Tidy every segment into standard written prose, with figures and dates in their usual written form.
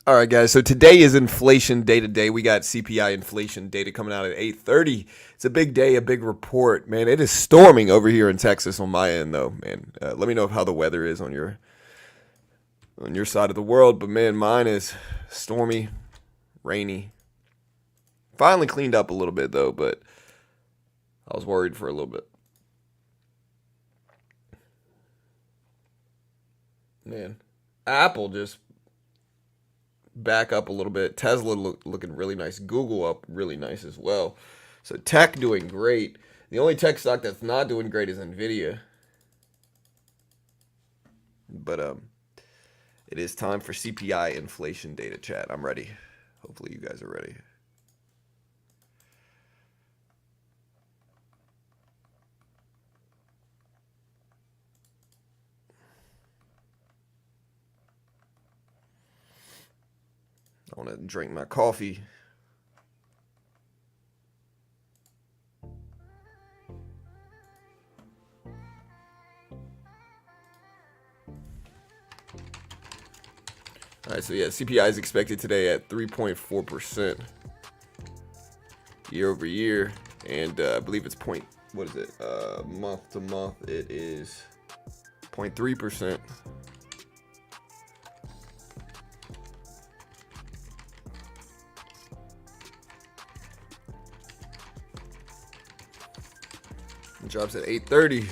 All right, guys. So today is inflation day today. We got CPI inflation data coming out at 8:30. It's a big day, a big report, man. It is storming over here in Texas on my end, though, man. Let me know how the weather is on your side of the world, but man, mine is stormy, rainy. Finally cleaned up a little bit though, but I was worried for a little bit. Man, Apple just back up a little bit. Tesla looking really nice. Google up really nice as well. So tech doing great. The only tech stock that's not doing great is Nvidia. But it is time for CPI inflation data chat. I'm ready. Hopefully you guys are ready. I want to drink my coffee. All right, so yeah, CPI is expected today at 3.4% year over year, and I believe it's what is it? Month to month, it is 0.3%. It drops at 8:30.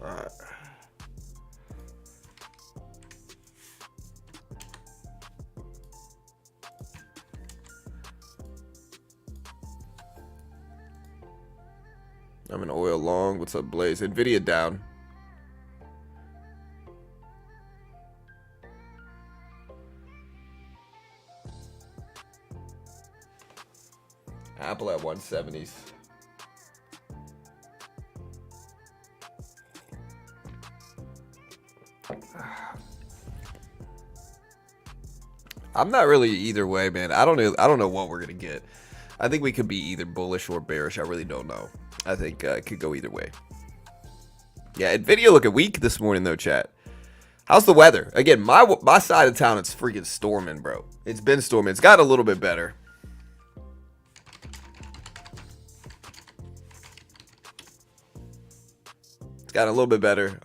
Alright. I'm an oil long. What's up, Blaze? Nvidia down. Apple at 170s. I'm not really either way, man. I don't know what we're gonna get. I think we could be either bullish or bearish. I really don't know. I think it could go either way. Yeah, Nvidia looking weak this morning though, chat. How's the weather? Again, my side of town, it's freaking storming, bro. It's been storming. It's got a little bit better. It's got a little bit better.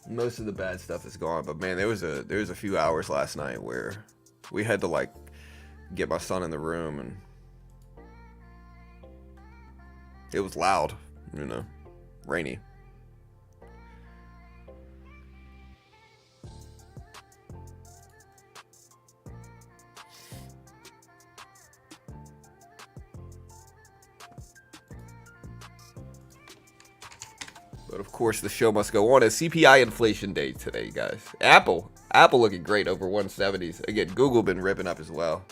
Most of the bad stuff is gone, but man, there was a few hours last night where we had to like get my son in the room, and it was loud, rainy. But of course, the show must go on. It's CPI inflation day today, guys. Apple looking great over 170s. Again, Google been ripping up as well.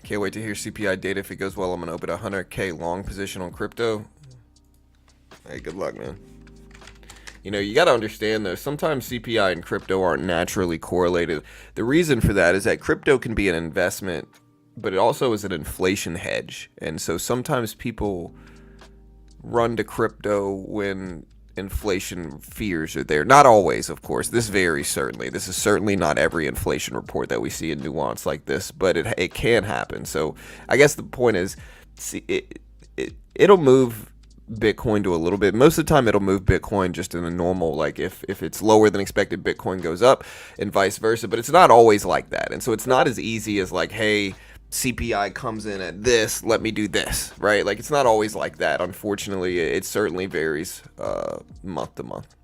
Can't wait to hear CPI data. If it goes well, I'm going to open a 100K long position on crypto. Hey, good luck, man. You got to understand, though, sometimes CPI and crypto aren't naturally correlated. The reason for that is that crypto can be an investment, but it also is an inflation hedge. And so sometimes people run to crypto when inflation fears are there. Not always, of course. This varies, certainly. This is certainly not every inflation report that we see in nuance like this, but it can happen. So I guess the point is, it'll move Bitcoin to a little bit. Most of the time, it'll move Bitcoin just in a normal, like if it's lower than expected, Bitcoin goes up and vice versa. But it's not always like that. And so it's not as easy as like, hey, CPI comes in at this, let me do this, right? Like, it's not always like that. Unfortunately, it certainly varies month to month.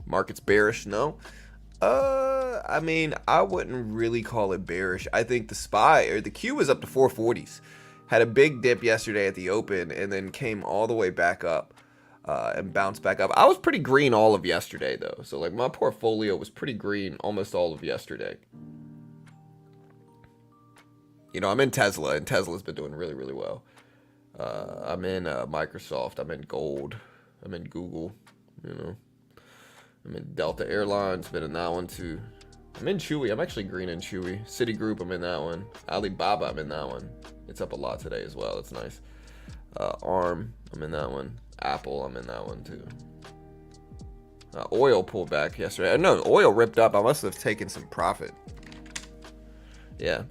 Market's bearish, no? I mean, I wouldn't really call it bearish. I think the SPY or the Q was up to 440s. Had a big dip yesterday at the open and then came all the way back up. and bounce back up. I was pretty green all of yesterday, though. So, like, my portfolio was pretty green almost all of yesterday. You know, I'm in Tesla, and Tesla's been doing really, really well. I'm in Microsoft. I'm in gold. I'm in Google. You know, I'm in Delta Airlines. Been in that one, too. I'm in Chewy. I'm actually green in Chewy. Citigroup, I'm in that one. Alibaba, I'm in that one. It's up a lot today as well. That's nice. ARM, I'm in that one. Apple, I'm in that one too. Oil pulled back yesterday. No, oil ripped up. I must have taken some profit. Yeah.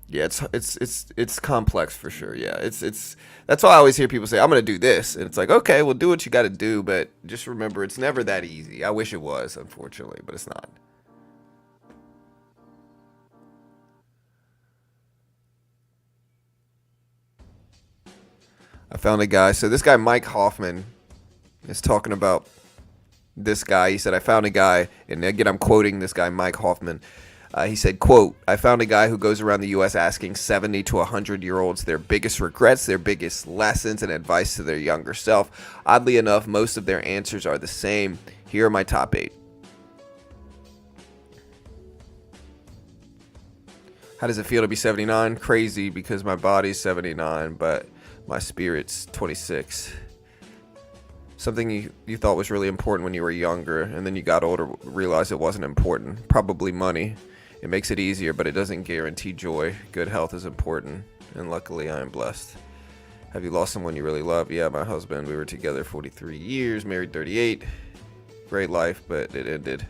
Yeah, it's complex for sure. Yeah, it's that's why I always hear people say I'm gonna do this, and it's like, okay, well, do what you got to do, but just remember it's never that easy. I wish it was, unfortunately, but it's not. I found a guy. So this guy, Mike Hoffman, is talking about this guy. He said, I found a guy, and again, I'm quoting this guy, Mike Hoffman. He said, quote, I found a guy who goes around the U.S. asking 70 to 100-year-olds their biggest regrets, their biggest lessons, and advice to their younger self. Oddly enough, most of their answers are the same. Here are my top 8. How does it feel to be 79? Crazy, because my body's 79, but my spirit's 26. Something you thought was really important when you were younger, and then you got older, realized it wasn't important. Probably money. It makes it easier, but it doesn't guarantee joy. Good health is important, and luckily I am blessed. Have you lost someone you really love? Yeah, my husband. We were together 43 years, married 38. Great life, but it ended.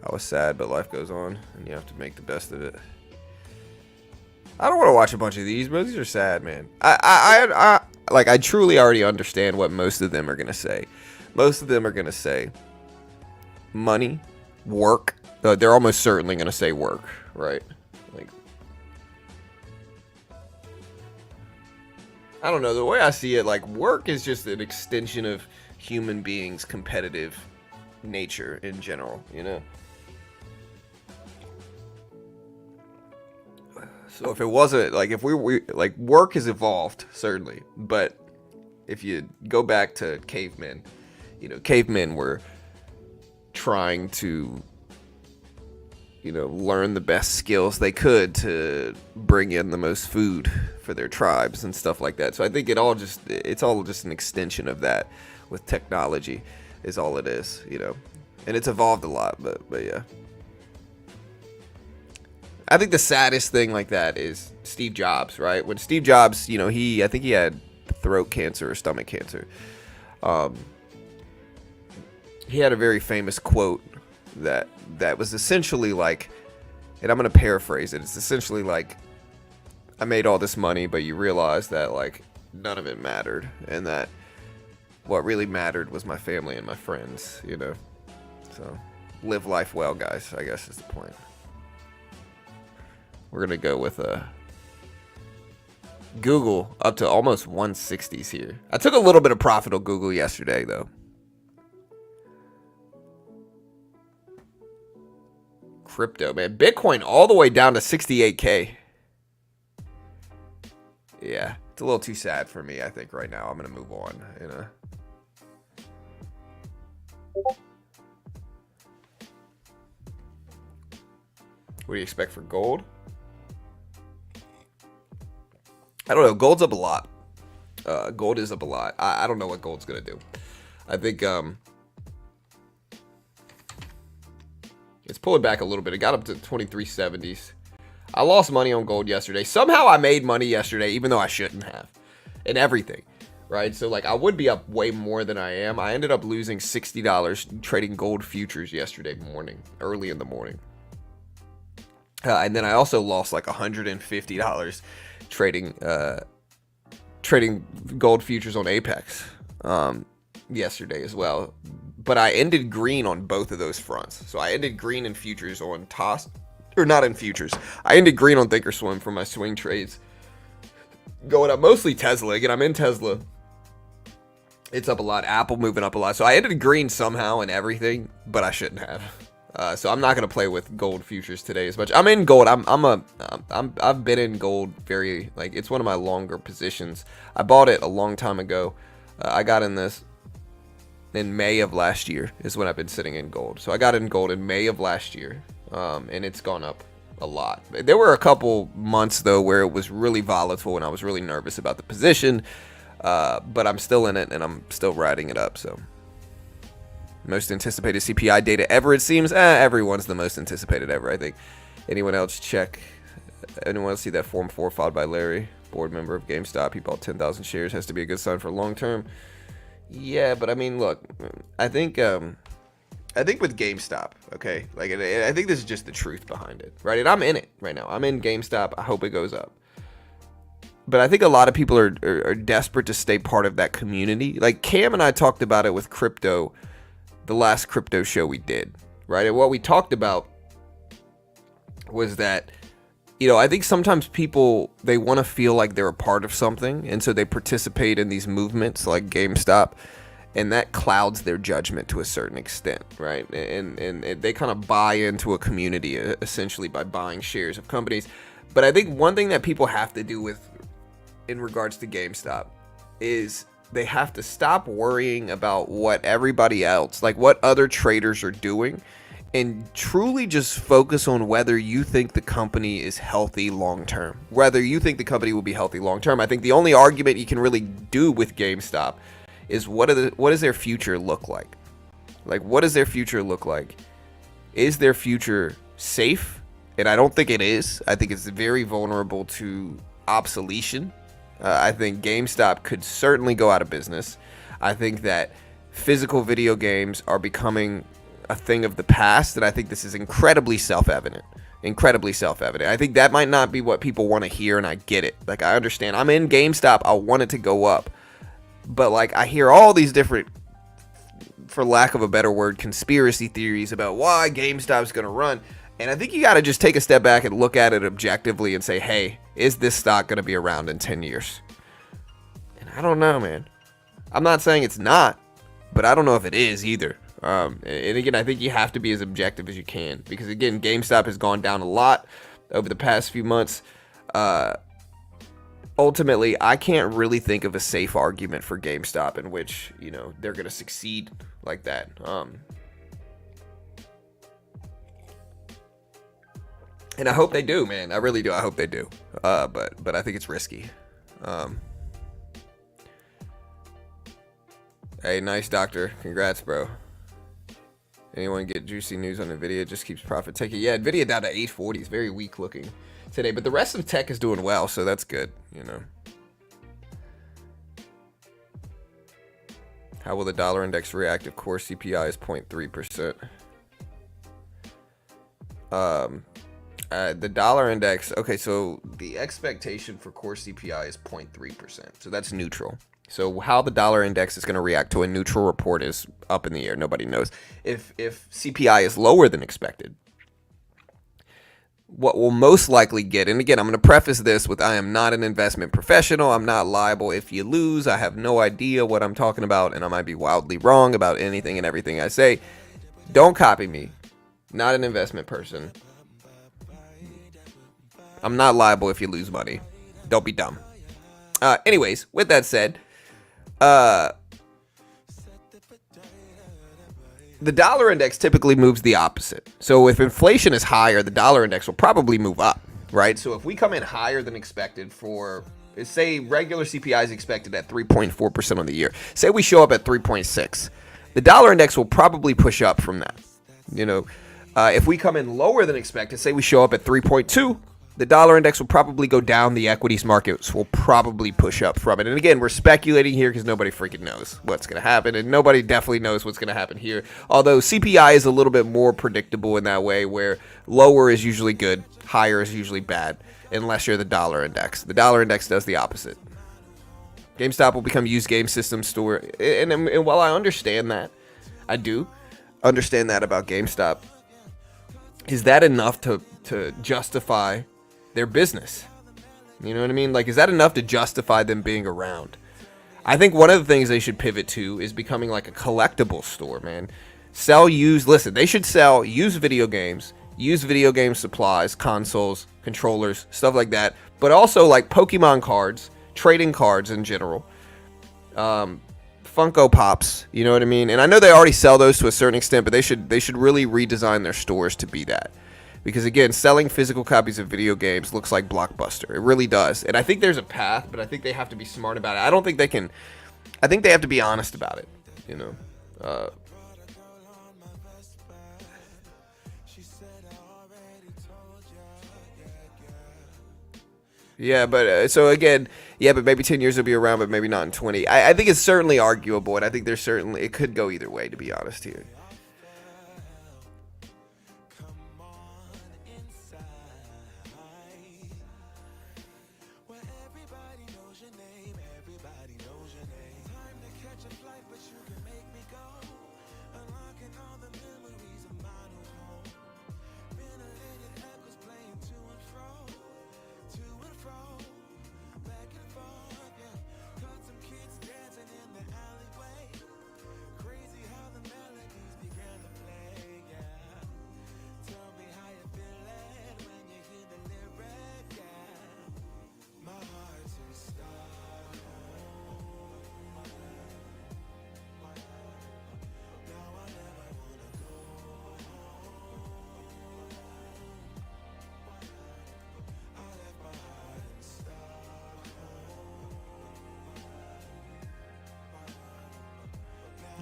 I was sad, but life goes on, and you have to make the best of it. I don't want to watch a bunch of these, but these are sad, man. I truly already understand what most of them are gonna say. Most of them are gonna say money, work. They're almost certainly gonna say work, right? Like, I don't know. The way I see it, like, work is just an extension of human beings' competitive nature in general, you know? So if it wasn't, like, if we like, work has evolved, certainly, but if you go back to cavemen, you know, cavemen were trying to, you know, learn the best skills they could to bring in the most food for their tribes and stuff like that. So I think it's all just an extension of that with technology is all it is, you know, and it's evolved a lot, but yeah. I think the saddest thing like that is Steve Jobs, right? When Steve Jobs, you know, I think he had throat cancer or stomach cancer. He had a very famous quote that was essentially like, and I'm going to paraphrase it. It's essentially like, I made all this money, but you realize that, like, none of it mattered, and that what really mattered was my family and my friends, you know? So, live life well, guys, I guess is the point. We're going to go with Google up to almost 160s here. I took a little bit of profit on Google yesterday, though. Crypto, man. Bitcoin all the way down to 68K. Yeah, it's a little too sad for me, I think, right now. I'm going to move on, you know. What do you expect for gold? I don't know. Gold's up a lot. Gold is up a lot. I don't know what gold's going to do. I think it's pulling back a little bit. It got up to 2370s. I lost money on gold yesterday. Somehow I made money yesterday, even though I shouldn't have. And everything, right? So, like, I would be up way more than I am. I ended up losing $60 trading gold futures yesterday morning, early in the morning. And then I also lost like $150 trading gold futures on Apex yesterday as well. But I ended green on both of those fronts. So I ended green in futures on TOS, or not in futures. I ended green on Thinkorswim for my swing trades. Going up, mostly Tesla. Again, I'm in Tesla. It's up a lot. Apple moving up a lot. So I ended green somehow in everything, but I shouldn't have. So I'm not gonna play with gold futures today as much. I'm in gold. I've been in gold very, like, it's one of my longer positions. I bought it a long time ago. I got in this in May of last year is when I've been sitting in gold. So I got in gold in May of last year, and it's gone up a lot. There were a couple months though where it was really volatile and I was really nervous about the position, but I'm still in it and I'm still riding it up. So most anticipated CPI data ever, it seems. Everyone's the most anticipated ever, I think. Anyone else check? Anyone else see that Form 4 filed by Larry, board member of GameStop? He bought 10,000 shares. Has to be a good sign for long term. Yeah, but I mean, look, I think with GameStop, okay, like, I think this is just the truth behind it, right? And I'm in it right now. I'm in GameStop. I hope it goes up. But I think a lot of people are desperate to stay part of that community. Like Cam and I talked about it with crypto, the last crypto show we did, right? And what we talked about was that, I think sometimes people, they want to feel like they're a part of something, and so they participate in these movements like GameStop, and that clouds their judgment to a certain extent, right? And they kind of buy into a community essentially by buying shares of companies. But I think one thing that people have to do in regards to GameStop is they have to stop worrying about what everybody else, like what other traders are doing, and truly just focus on whether you think the company is healthy long term. Whether you think the company will be healthy long term. I think the only argument you can really do with GameStop is what does their future look like? Like, what does their future look like? Is their future safe? And I don't think it is. I think it's very vulnerable to obsolescence. I think GameStop could certainly go out of business. I think that physical video games are becoming a thing of the past, and I think this is incredibly self-evident. I think that might not be what people want to hear, and I get it. Like, I understand. I'm in GameStop. I want it to go up. But, like, I hear all these different, for lack of a better word, conspiracy theories about why GameStop's going to run. And I think you got to just take a step back and look at it objectively and say, hey, is this stock going to be around in 10 years? And I don't know, man. I'm not saying it's not, but I don't know if it is either. And again, I think you have to be as objective as you can, because again, GameStop has gone down a lot over the past few months. Ultimately, I can't really think of a safe argument for GameStop in which, they're going to succeed like that. And I hope they do, man. I really do. I hope they do. But I think it's risky. Hey, nice doctor. Congrats, bro. Anyone get juicy news on Nvidia? Just keeps profit taking. Yeah, Nvidia down to 840. It's very weak looking today, but the rest of tech is doing well, so that's good. How will the dollar index react if core CPI is 0.3%? The dollar index. Okay, so the expectation for core CPI is 0.3%, so that's neutral. So how the dollar index is going to react to a neutral report is up in the air. Nobody knows. If CPI is lower than expected, what we'll most likely get, and again, I'm going to preface this with I am not an investment professional. I'm not liable if you lose. I have no idea what I'm talking about, and I might be wildly wrong about anything and everything I say. Don't copy me. Not an investment person. I'm not liable if you lose money. Don't be dumb. Anyways, with that said, the dollar index typically moves the opposite. So if inflation is higher, the dollar index will probably move up, right? So if we come in higher than expected for, say, regular CPI is expected at 3.4% on the year. Say we show up at 3.6. The dollar index will probably push up from that. If we come in lower than expected, say we show up at 3.2, the dollar index will probably go down. The equities markets will probably push up from it. And again, we're speculating here because nobody freaking knows what's going to happen. And nobody definitely knows what's going to happen here. Although CPI is a little bit more predictable in that way, where lower is usually good, higher is usually bad, unless you're the dollar index. The dollar index does the opposite. GameStop will become used game system store. And while I understand that, I do understand that about GameStop, is that enough to justify their business? You know what I mean? Like, is that enough to justify them being around? I think one of the things they should pivot to is becoming like a collectible store, man. Sell used. Listen, they should sell used video games, used video game supplies, consoles, controllers, stuff like that. But also like Pokemon cards, trading cards in general, Funko Pops. You know what I mean? And I know they already sell those to a certain extent, but they should really redesign their stores to be that. Because again, selling physical copies of video games looks like Blockbuster. It really does. And I think there's a path, but I think they have to be smart about it. I don't think they can. I think they have to be honest about it. You know. Yeah, but so again, yeah, but maybe 10 years will be around, but maybe not in 20. I think it's certainly arguable, and I think there's certainly, it could go either way, to be honest here.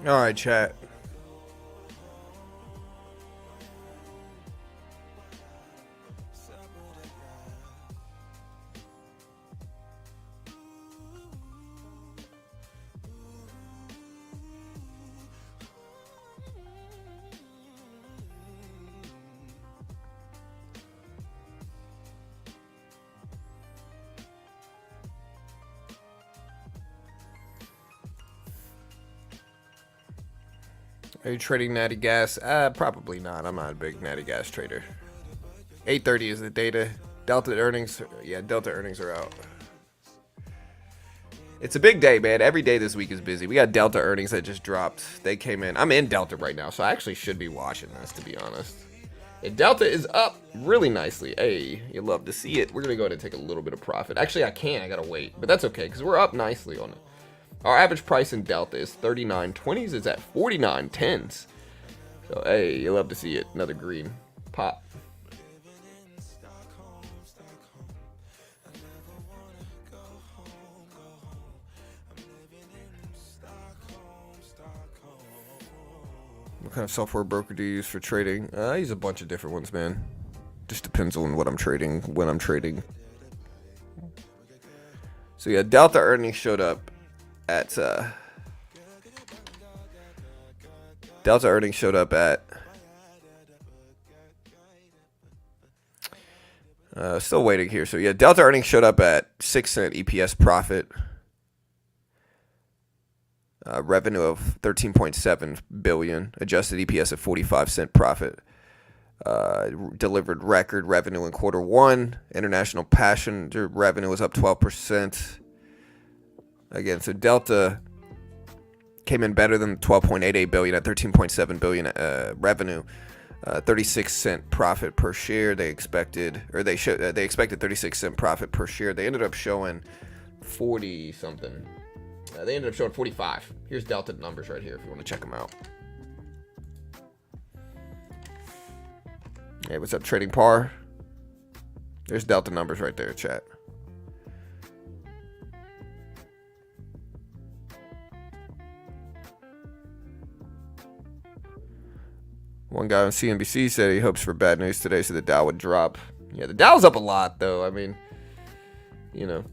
All right, chat. Are you trading natty gas? Probably not. I'm not a big natty gas trader. 8:30 is the data. Delta earnings. Yeah, Delta earnings are out. It's a big day, man. Every day this week is busy. We got Delta earnings that just dropped. They came in. I'm in Delta right now, so I actually should be watching this, to be honest. And Delta is up really nicely. Hey, you love to see it. We're going to go ahead and take a little bit of profit. Actually, I can't. I got to wait. But that's okay, because we're up nicely on it. Our average price in Delta is 39.20s. It's at 49.10s. So, hey, you love to see it. Another green pop. What kind of software broker do you use for trading? I use a bunch of different ones, man. Just depends on what I'm trading, when I'm trading. So, yeah, Delta earnings showed up at Delta earnings showed up at still waiting here. So yeah, Delta earnings showed up at 6-cent EPS profit, revenue of 13.7 billion, adjusted EPS of 45-cent profit. Delivered record revenue in Q1. International passenger revenue was up 12%. Again, so Delta came in better than 12.88 billion at 13.7 billion revenue, 36-cent profit per share. They expected 36-cent profit per share. They ended up showing 40 something. They ended up showing 45. Here's Delta numbers right here if you want to check them out. Hey, what's up, Trading Par? There's Delta numbers right there, chat. One guy on CNBC said he hopes for bad news today, so the Dow would drop. Yeah, the Dow's up a lot, though. I mean, you know.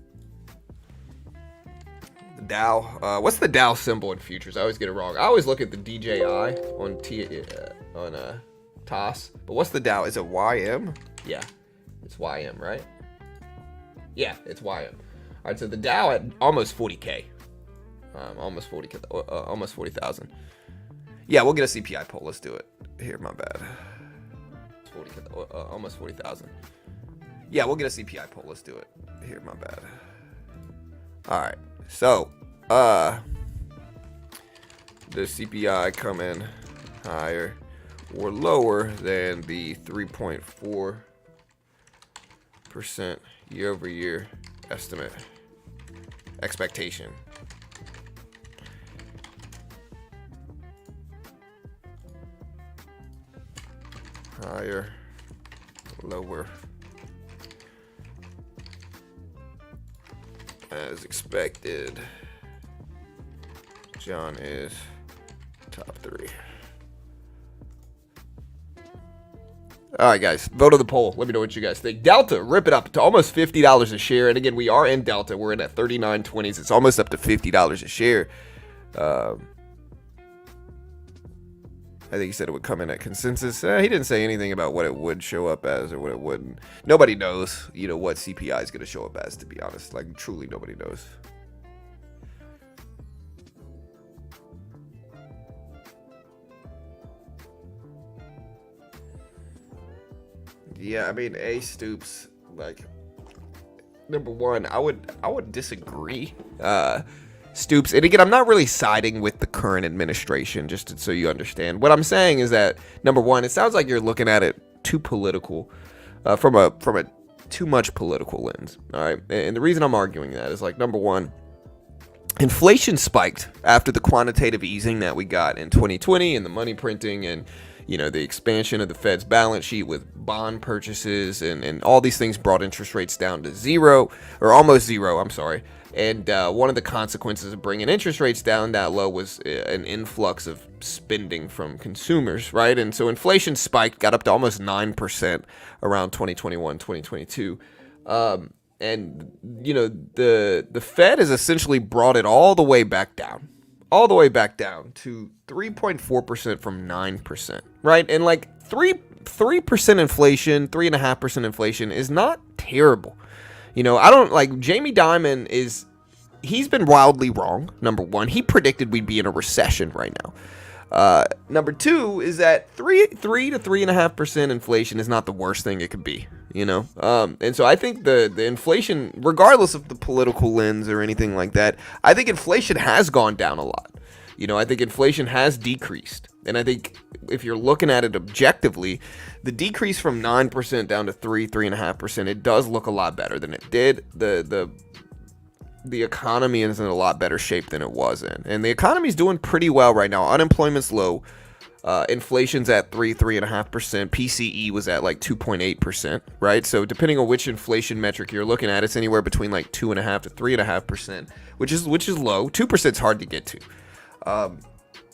The Dow. What's the Dow symbol in futures? I always get it wrong. I always look at the DJI on TOS. But what's the Dow? Is it YM? Yeah, it's YM, right? Yeah, it's YM. All right, so the Dow at almost 40K. Almost 40,000. Yeah, we'll get a CPI poll. Let's do it. Here, my bad. 40, almost 40,000. Yeah, we'll get a CPI poll. Let's do it. Here, my bad. All right. So, the CPI coming. higher or lower than the 3.4% year-over-year estimate expectation. Higher, lower, as expected. John is top 3. All right, guys, vote of the poll. Let me know what you guys think. Delta, rip it up to almost $50 a share. And again, we are in Delta. We're in at 39.20s. It's almost up to $50 a share. I think he said it would come in at consensus. He didn't say anything about what it would show up as or what it wouldn't. Nobody knows, what CPI is going to show up as, to be honest. Like, truly nobody knows. Yeah, I mean, Stoops, like, number one, I would disagree. Stoops, and again, I'm not really siding with the current administration, just so you understand. What I'm saying is that, number one, it sounds like you're looking at it too political, from a too much political lens, all right? And the reason I'm arguing that is, like, number one, inflation spiked after the quantitative easing that we got in 2020 and the money printing and, the expansion of the Fed's balance sheet with bond purchases and all these things brought interest rates down to zero, or almost zero, I'm sorry. And one of the consequences of bringing interest rates down that low was an influx of spending from consumers, right? And so inflation spiked, got up to almost 9% around 2021, 2022. And, the Fed has essentially brought it all the way back down to 3.4% from 9%, right? And like 3% inflation, 3.5% inflation is not terrible. I don't like Jamie Dimon he's been wildly wrong. Number one, he predicted we'd be in a recession right now. Number two is that 3 to 3.5% inflation is not the worst thing it could be, and so I think the inflation, regardless of the political lens or anything like that, I think inflation has gone down a lot. I think inflation has decreased. And I think if you're looking at it objectively, the decrease from 9% down to 3.5%, it does look a lot better than it did. The economy is in a lot better shape than it was in. And the economy's doing pretty well right now. Unemployment's low. Inflation's at 3.5%. PCE was at like 2.8%, right? So depending on which inflation metric you're looking at, it's anywhere between like 2.5 to 3.5%, which is low. 2% is hard to get to.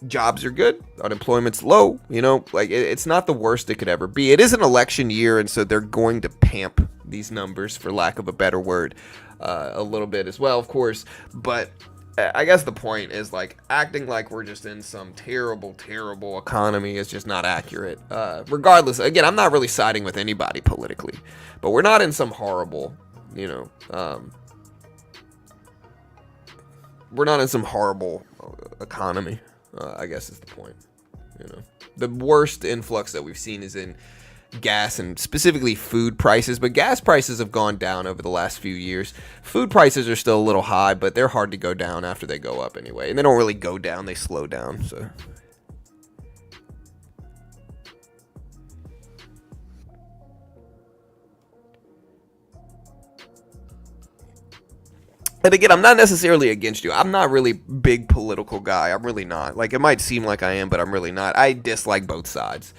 Jobs are good. Unemployment's low. It's not the worst it could ever be. It is an election year, and so they're going to pamp these numbers, for lack of a better word, a little bit as well, of course. But I guess the point is, like, acting like we're just in some terrible, terrible economy is just not accurate. Regardless, again, I'm not really siding with anybody politically, but we're not in some horrible, we're not in some horrible economy, I guess is the point. The worst influx that we've seen is in gas and specifically food prices, but gas prices have gone down over the last few years. Food prices are still a little high, but they're hard to go down after they go up anyway. And they don't really go down, they slow down. So and again, I'm not necessarily against you. I'm not really big political guy. I'm really not. Like, it might seem like I am, but I'm really not. I dislike both sides.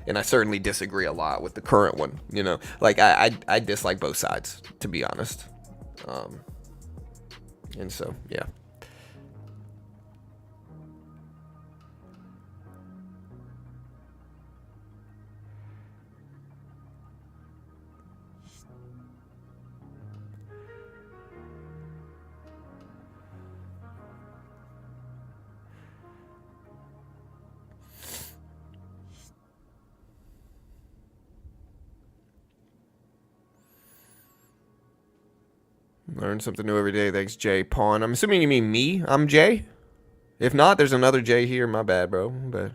And I certainly disagree a lot with the current one, Like, I dislike both sides, to be honest. And so, yeah. Learn something new every day. Thanks, Jay Pawn. I'm assuming you mean me. I'm Jay. If not, there's another Jay here. My bad, bro. But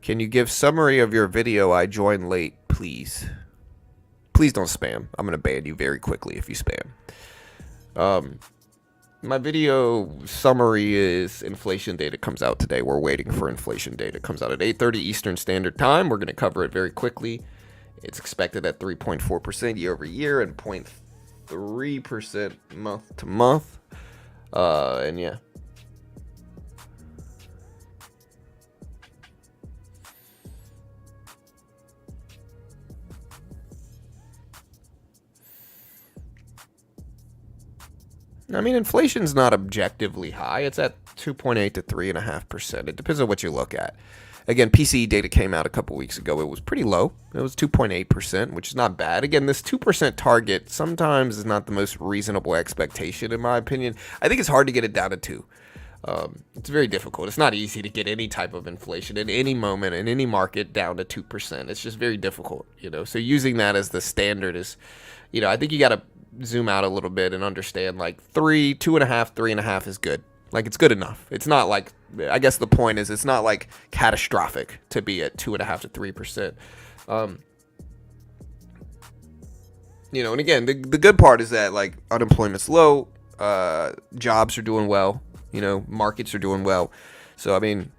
can you give summary of your video? I joined late, please. Please don't spam. I'm gonna ban you very quickly if you spam. My video summary is inflation data comes out today. We're waiting for inflation data. It comes out at 8:30 Eastern Standard Time. We're going to cover it very quickly. It's expected at 3.4% year over year and 0.3% month to month. And yeah. I mean, inflation's not objectively high. It's at 2.8 to 3.5%. It depends on what you look at. Again, PCE data came out a couple weeks ago. It was pretty low. It was 2.8%, which is not bad. Again, this 2% target sometimes is not the most reasonable expectation, in my opinion. I think it's hard to get it down to 2. It's very difficult. It's not easy to get any type of inflation in any moment in any market down to 2%. It's just very difficult, So using that as the standard is, I think you got to zoom out a little bit and understand like 3, 2.5, 3.5 is good. Like it's good enough. It's not like, I guess the point is it's not like catastrophic to be at 2.5 to 3%. And again, the good part is that like unemployment's low, jobs are doing well, markets are doing well. So I mean,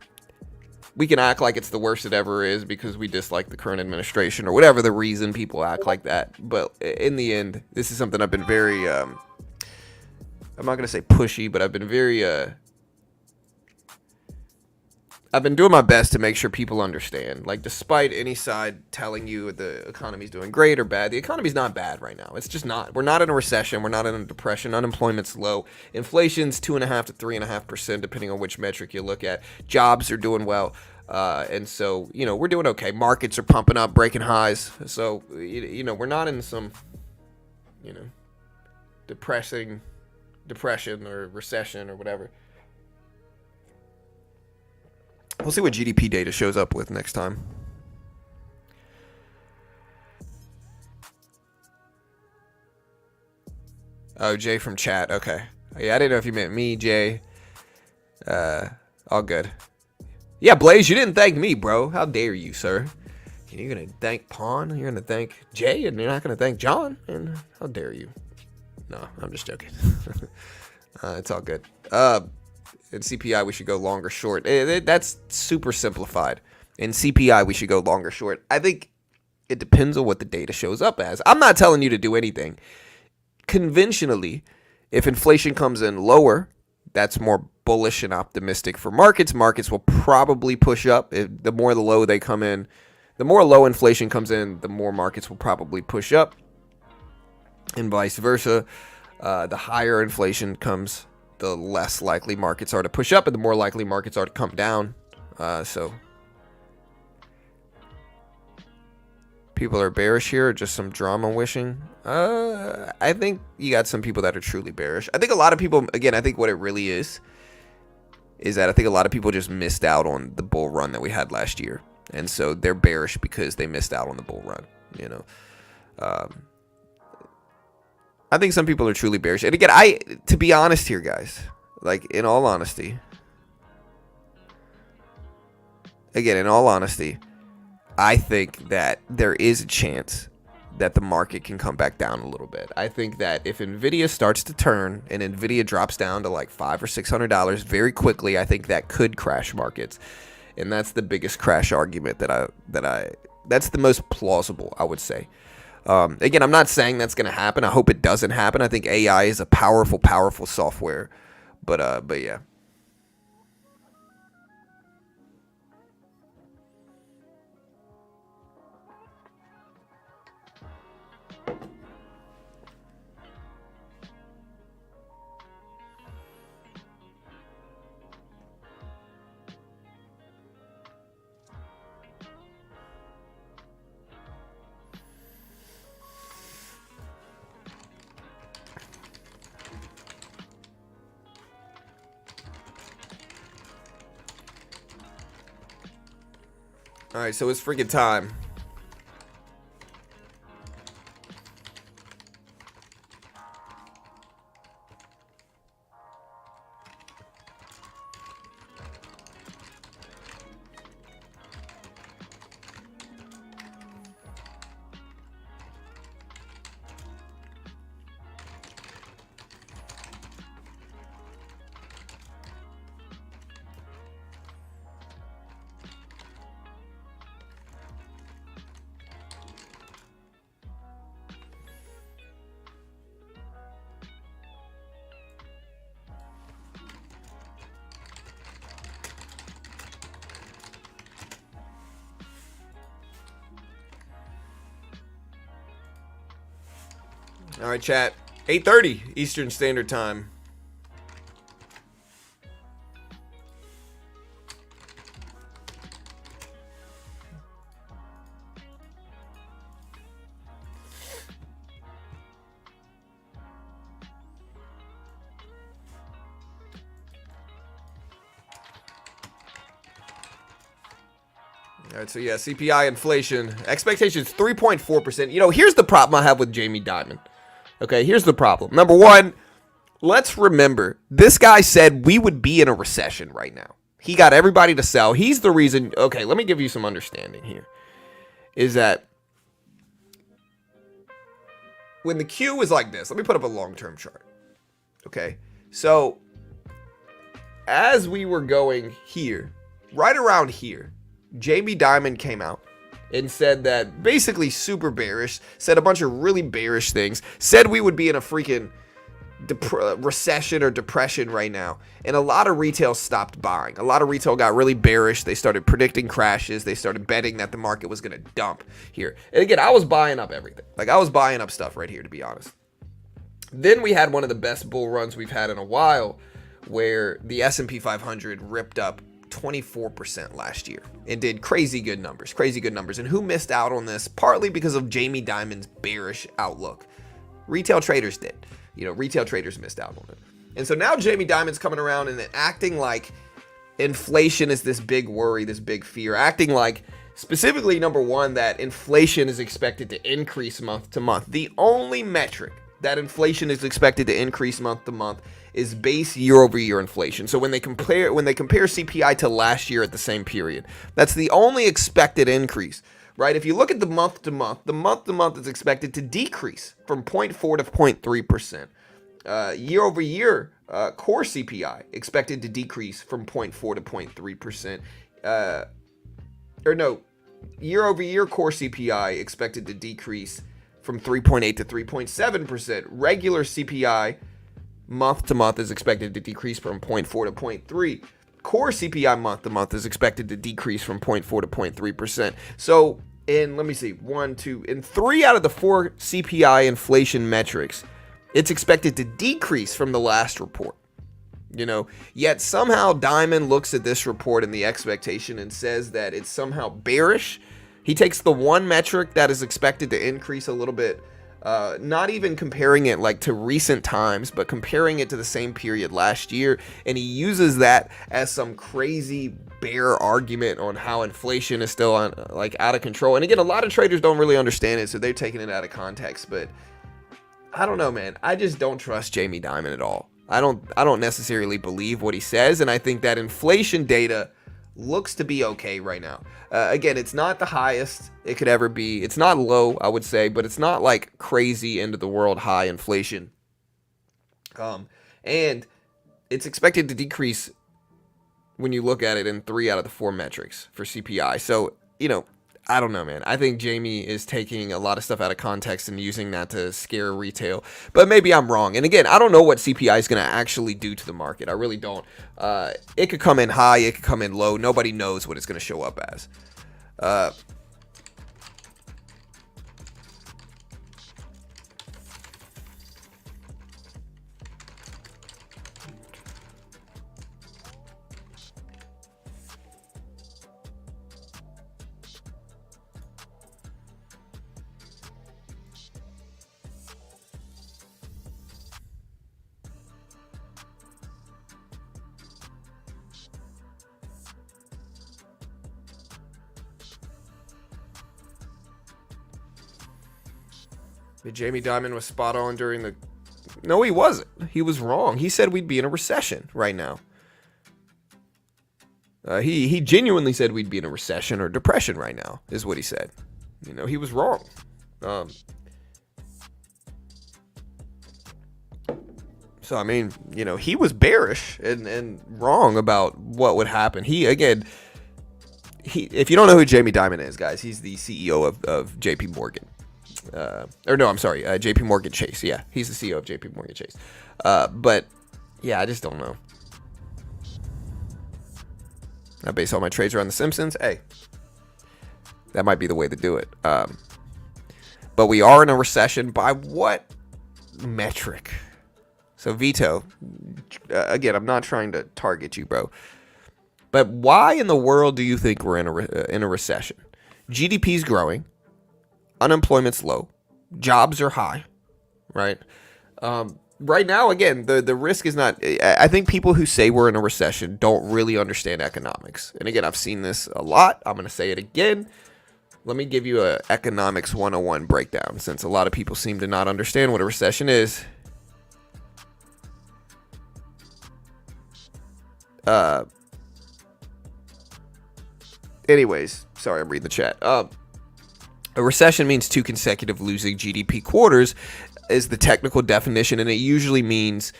we can act like it's the worst it ever is because we dislike the current administration or whatever the reason people act like that. But in the end, this is something I've been very, I'm not going to say pushy, but I've been very, I've been doing my best to make sure people understand. Like, despite any side telling you the economy's doing great or bad, the economy's not bad right now. It's just not. We're not in a recession. We're not in a depression. Unemployment's low. Inflation's 2.5 to 3.5%, depending on which metric you look at. Jobs are doing well. And so, we're doing okay. Markets are pumping up, breaking highs. So, we're not in some, depression or recession or whatever. We'll see what GDP data shows up with next time. Oh, Jay from chat. Okay. Yeah, I didn't know if you meant me, Jay. All good. Yeah, Blaze, you didn't thank me, bro. How dare you, sir? You're going to thank Pawn. You're going to thank Jay, and you're not going to thank John. And how dare you? No, I'm just joking. It's all good. In CPI, we should go long or short. That's super simplified. In CPI, we should go long or short. I think it depends on what the data shows up as. I'm not telling you to do anything. Conventionally, if inflation comes in lower, that's more bullish and optimistic for markets. Markets will probably push up. The more low they come in, the more low inflation comes in, the more markets will probably push up, and vice versa. The higher inflation comes, the less likely markets are to push up, and the more likely markets are to come down. So people are bearish here, or just some drama wishing. I think you got some people that are truly bearish. I think a lot of people, again, I think what it really is that I think a lot of people just missed out on the bull run that we had last year. And so they're bearish because they missed out on the bull run, I think some people are truly bearish. And again, to be honest here, guys, like in all honesty, I think that there is a chance that the market can come back down a little bit. I think that if Nvidia starts to turn and Nvidia drops down to like $500 or $600 very quickly, I think that could crash markets. And that's the biggest crash argument that's the most plausible, I would say. Again, I'm not saying that's going to happen. I hope it doesn't happen. I think AI is a powerful, powerful software. But yeah. All right, so it's freaking time. All right, chat. 8:30 Eastern Standard Time. All right, so yeah, CPI inflation expectations 3.4%. You know, here's the problem I have with Jamie Dimon. Okay, here's the problem. Number one, let's remember this guy said we would be in a recession right now. He got everybody to sell. He's the reason. Okay, let me give you some understanding here. Is that when the Q was like this, let me put up a long-term chart. Okay, so as we were going here, right around here, Jamie Dimon came out and said that basically super bearish, said a bunch of really bearish things, said we would be in a freaking recession or depression right now. And a lot of retail stopped buying. A lot of retail got really bearish. They started predicting crashes. They started betting that the market was going to dump here. And again, I was buying up everything. Like I was buying up stuff right here, to be honest. Then we had one of the best bull runs we've had in a while where the S&P 500 ripped up 24% last year and did crazy good numbers. And who missed out on this? Partly because of Jamie Dimon's bearish outlook. Retail traders did. You know, retail traders missed out on it. And so now Jamie Dimon's coming around and acting like inflation is this big worry, this big fear. Acting like, specifically, number one, that inflation is expected to increase month to month. The only metric that inflation is expected to increase month to month is base year-over-year inflation. So when they compare CPI to last year at the same period, that's the only expected increase, right? If you look at the month-to-month is expected to decrease from 0.4 to 0.3%. Year-over-year core CPI expected to decrease from 0.4 to 0.3%. Year-over-year core CPI expected to decrease from 3.8 to 3.7%. Regular CPI month to month is expected to decrease from 0.4 to 0.3. Core CPI month to month is expected to decrease from 0.4 to 0.3%. So in, let me see, in 3 out of the 4 CPI inflation metrics, it's expected to decrease from the last report. You know, yet somehow Dimon looks at this report and the expectation and says that it's somehow bearish. He takes the one metric that is expected to increase a little bit, not even comparing it like to recent times, but comparing it to the same period last year, and he uses that as some crazy bear argument on how inflation is still out of control. And again, a lot of traders don't really understand it, so they're taking it out of context. But I don't know, man. I just don't trust Jamie Dimon at all. I don't necessarily believe what he says, and I think that inflation data looks to be okay right now. Again, it's not the highest it could ever be. It's not low, I would say, but it's not like crazy end of the world high inflation. And it's expected to decrease when you look at it in 3 out of the 4 metrics for CPI. So, you know, I don't know, man. I think Jamie is taking a lot of stuff out of context and using that to scare retail. But maybe I'm wrong. And again, I don't know what CPI is going to actually do to the market. I really don't. It could come in high. It could come in low. Nobody knows what it's going to show up as. Jamie Dimon was spot on during the... No, he wasn't. He was wrong. He said we'd be in a recession right now. He genuinely said we'd be in a recession or depression right now, is what he said. You know, he was wrong. So, I mean, you know, he was bearish and wrong about what would happen. If you don't know who Jamie Dimon is, guys, he's the CEO of JP Morgan. JP Morgan Chase. Yeah, he's the CEO of JP Morgan Chase. But yeah, I just don't know. I base all my trades around The Simpsons. Hey, that might be the way to do it. But we are in a recession by what metric. So Vito, again, I'm not trying to target you, bro. But why in the world do you think we're in a recession? GDP's growing, unemployment's low, jobs are high, right? Right now, again, the risk is not. I think people who say we're in a recession don't really understand economics. And again, I've seen this a lot. I'm going to say it again. Let me give you a economics 101 breakdown, since a lot of people seem to not understand what a recession is. Anyways, sorry, I'm reading the chat. A recession means 2 consecutive losing GDP quarters is the technical definition, and it usually means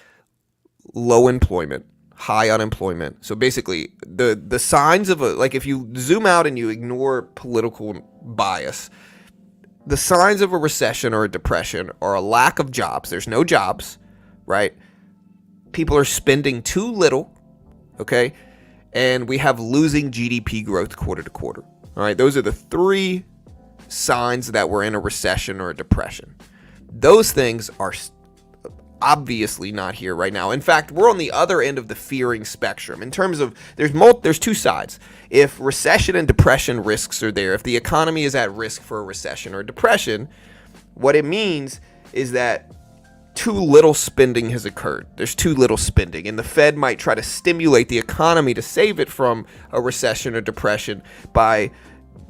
low employment, high unemployment. So basically, the signs of like if you zoom out and you ignore political bias, the signs of a recession or a depression are a lack of jobs. There's no jobs, right? People are spending too little, okay? And we have losing GDP growth quarter to quarter. All right, those are the 3 signs that we're in a recession or a depression. Those things are obviously not here right now. In fact, we're on the other end of the fearing spectrum in terms of there's 2 sides. If recession and depression risks are there, if the economy is at risk for a recession or depression, what it means is that too little spending has occurred. There's too little spending, and the Fed might try to stimulate the economy to save it from a recession or depression by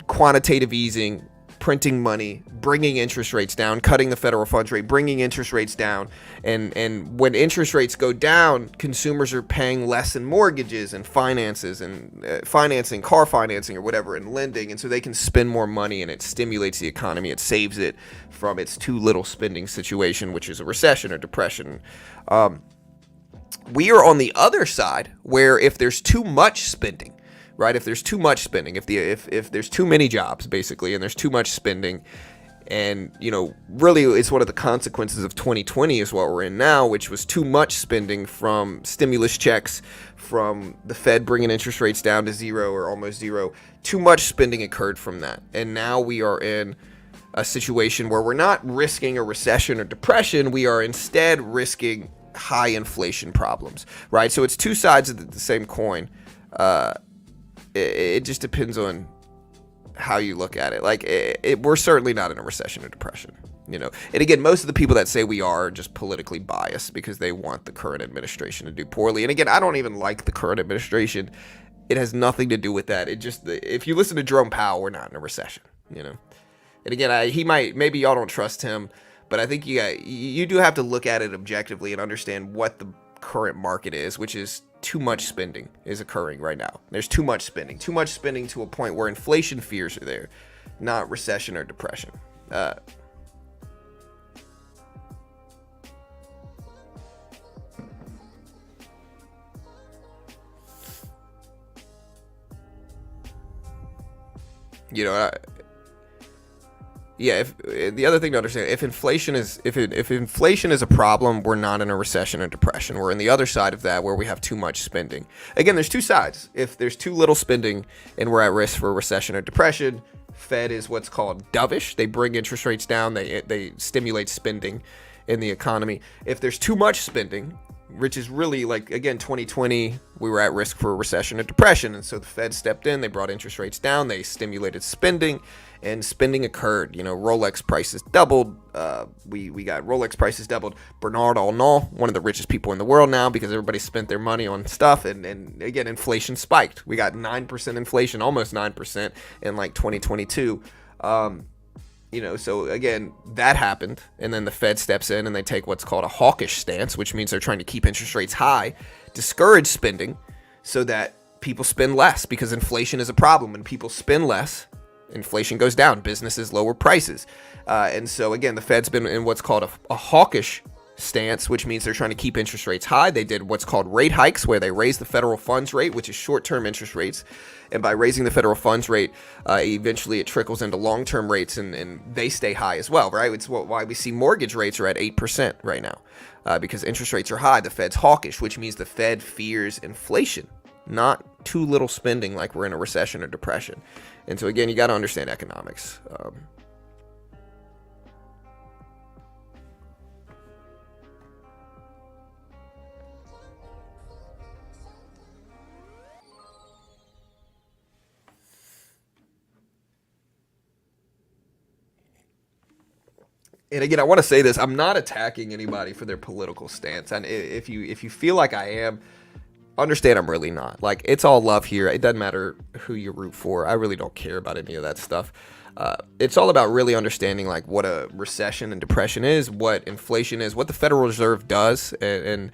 quantitative easing, printing money, bringing interest rates down, cutting the federal funds rate, bringing interest rates down. And when interest rates go down, consumers are paying less in mortgages and finances and financing, car financing or whatever, and lending. And so they can spend more money, and it stimulates the economy. It saves it from its too little spending situation, which is a recession or depression. We are on the other side where if there's too much spending, right? If there's too much spending, if there's too many jobs, basically, and there's too much spending, and, really it's one of the consequences of 2020 is what we're in now, which was too much spending from stimulus checks, from the Fed bringing interest rates down to 0 or almost 0. Too much spending occurred from that. And now we are in a situation where we're not risking a recession or depression. We are instead risking high inflation problems, right? So it's 2 sides of the same coin. It just depends on how you look at it. Like, we're certainly not in a recession or depression, And again, most of the people that say we are just politically biased because they want the current administration to do poorly. And again, I don't even like the current administration. It has nothing to do with that. It just, if you listen to Jerome Powell, we're not in a recession, And again, maybe y'all don't trust him, but I think you do have to look at it objectively and understand what the current market is, which is too much spending is occurring right now. There's too much spending to a point where inflation fears are there, not recession or depression. If the other thing to understand, if inflation is a problem, we're not in a recession or depression. We're in the other side of that where we have too much spending. Again, there's 2 sides. If there's too little spending and we're at risk for a recession or depression, Fed is what's called dovish. They bring interest rates down. They stimulate spending in the economy. If there's too much spending, which is really like, again, 2020, we were at risk for a recession or depression. And so the Fed stepped in, they brought interest rates down, they stimulated spending, and spending occurred. Rolex prices doubled. We got Rolex prices doubled. Bernard Arnault, one of the richest people in the world now because everybody spent their money on stuff. And again, inflation spiked. We got 9% inflation, almost 9% in like 2022. So again, that happened, and then the Fed steps in and they take what's called a hawkish stance, which means they're trying to keep interest rates high, discourage spending, so that people spend less, because inflation is a problem. When people spend less, inflation goes down, businesses lower prices. And so again, the Fed's been in what's called a hawkish stance, which means they're trying to keep interest rates high. They did what's called rate hikes, where they raised the federal funds rate, which is short-term interest rates. And by raising the federal funds rate, eventually it trickles into long-term rates, and they stay high as well, right? It's why we see mortgage rates are at 8% right now, because interest rates are high. The Fed's hawkish, which means the Fed fears inflation, not too little spending like we're in a recession or depression. And so again, you got to understand economics. And again, I want to say this: I'm not attacking anybody for their political stance, and if you feel like I am, understand I'm really not. Like, it's all love here. It doesn't matter who you root for. I really don't care about any of that stuff. It's all about really understanding like what a recession and depression is, what inflation is, what the Federal Reserve does, and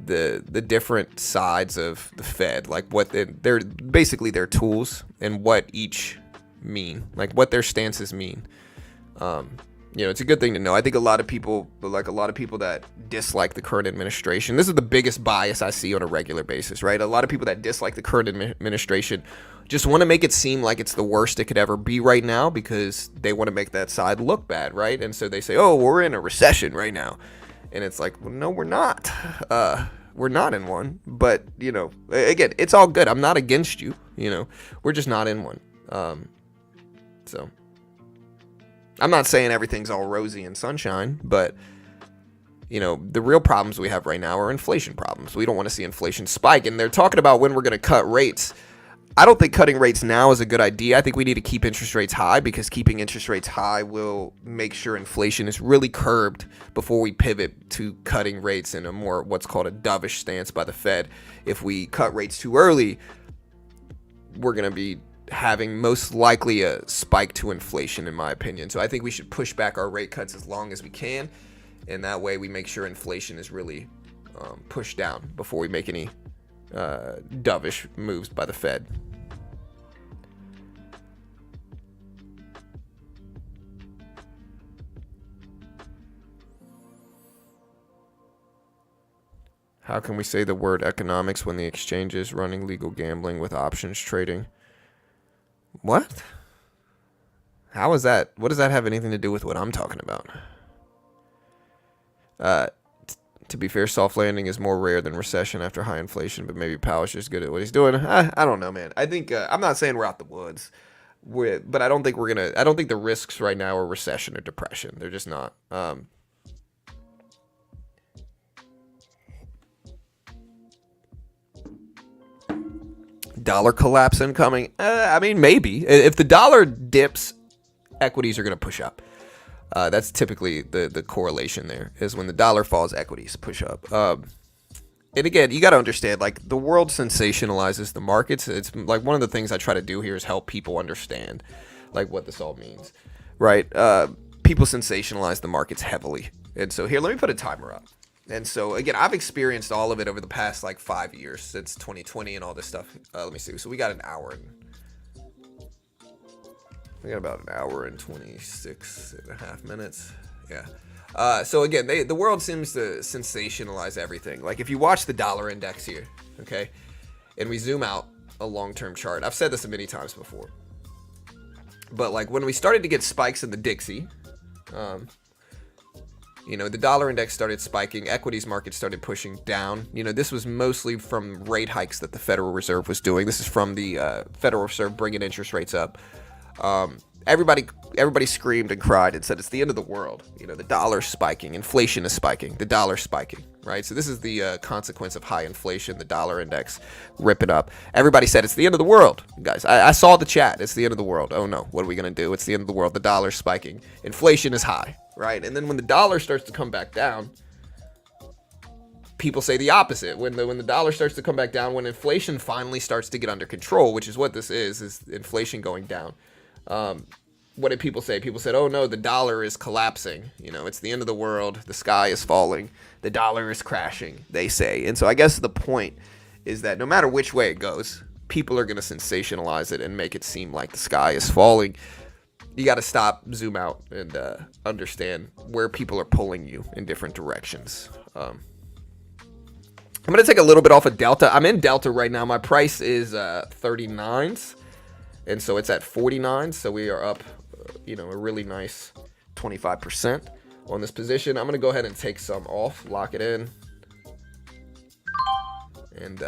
the different sides of the Fed, like what they're basically their tools and what each mean, like what their stances mean. It's a good thing to know. I think a lot of people that dislike the current administration, this is the biggest bias I see on a regular basis, right? A lot of people that dislike the current administration just want to make it seem like it's the worst it could ever be right now because they want to make that side look bad, right? And so they say, oh, we're in a recession right now. And it's like, well, no, we're not. We're not in one. But, again, it's all good. I'm not against you. We're just not in one. So I'm not saying everything's all rosy and sunshine, but, the real problems we have right now are inflation problems. We don't want to see inflation spike. And they're talking about when we're going to cut rates. I don't think cutting rates now is a good idea. I think we need to keep interest rates high because keeping interest rates high will make sure inflation is really curbed before we pivot to cutting rates in a more what's called a dovish stance by the Fed. If we cut rates too early, we're going to be having most likely a spike to inflation, in my opinion. So I think we should push back our rate cuts as long as we can. And that way we make sure inflation is really pushed down before we make any dovish moves by the Fed. How can we say the word economics when the exchange is running legal gambling with options trading? What? How is that? What does that have anything to do with what I'm talking about? To be fair, soft landing is more rare than recession after high inflation, but maybe Powell's just good at what he's doing. I don't know, man. I think I'm not saying we're out the woods, but I don't think I don't think the risks right now are recession or depression. They're just not. Dollar collapse incoming. I mean, maybe if the dollar dips, equities are going to push up. That's typically the correlation there is when the dollar falls, equities push up. And again, you got to understand, like, the world sensationalizes the markets. It's like one of the things I try to do here is help people understand, like, what this all means, right? People sensationalize the markets heavily. And so here, let me put a timer up. And so, again, I've experienced all of it over the past, 5 years since 2020 and all this stuff. Let me see. So we got an hour and... We got about an hour and 26 and a half minutes. Yeah. So again, the world seems to sensationalize everything. Like if you watch the dollar index here, okay, and we zoom out a long-term chart. I've said this many times before. But like when we started to get spikes in the Dixie, the dollar index started spiking, equities market started pushing down. This was mostly from rate hikes that the Federal Reserve was doing. This is from the Federal Reserve bringing interest rates up. Everybody screamed and cried and said it's the end of the world. The dollar's spiking, inflation is spiking, the dollar's spiking, right? So this is the consequence of high inflation, the dollar index ripping up. Everybody said it's the end of the world, guys. I saw the chat. It's the end of the world. Oh no, what are we gonna do? It's the end of the world. The dollar's spiking, inflation is high, right? And then when the dollar starts to come back down, people say the opposite. When the dollar starts to come back down, when inflation finally starts to get under control, which is what this is inflation going down. What did people say? People said, oh no, the dollar is collapsing. It's the end of the world. The sky is falling. The dollar is crashing, they say. And so I guess the point is that no matter which way it goes, people are going to sensationalize it and make it seem like the sky is falling. You got to stop, zoom out, and understand where people are pulling you in different directions. I'm going to take a little bit off of Delta. I'm in Delta right now. My price is 39s. And so it's at 49. So we are up, a really nice 25% on this position. I'm going to go ahead and take some off, lock it in. And,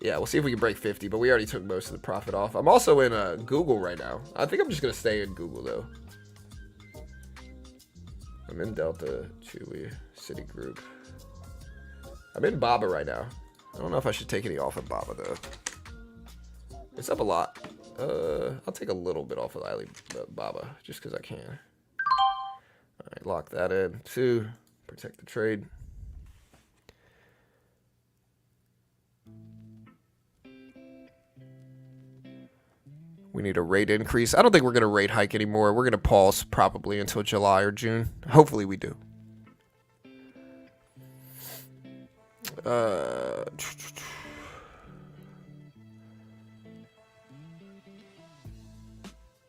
yeah, we'll see if we can break 50, but we already took most of the profit off. I'm also in Google right now. I think I'm just going to stay in Google, though. I'm in Delta, Chewy, Citigroup. I'm in Baba right now. I don't know if I should take any off of Baba, though. It's up a lot. I'll take a little bit off of Alibaba just because I can. All right, lock that in. 2, protect the trade. We need a rate increase. I don't think we're going to rate hike anymore. We're going to pause probably until July or June. Hopefully we do.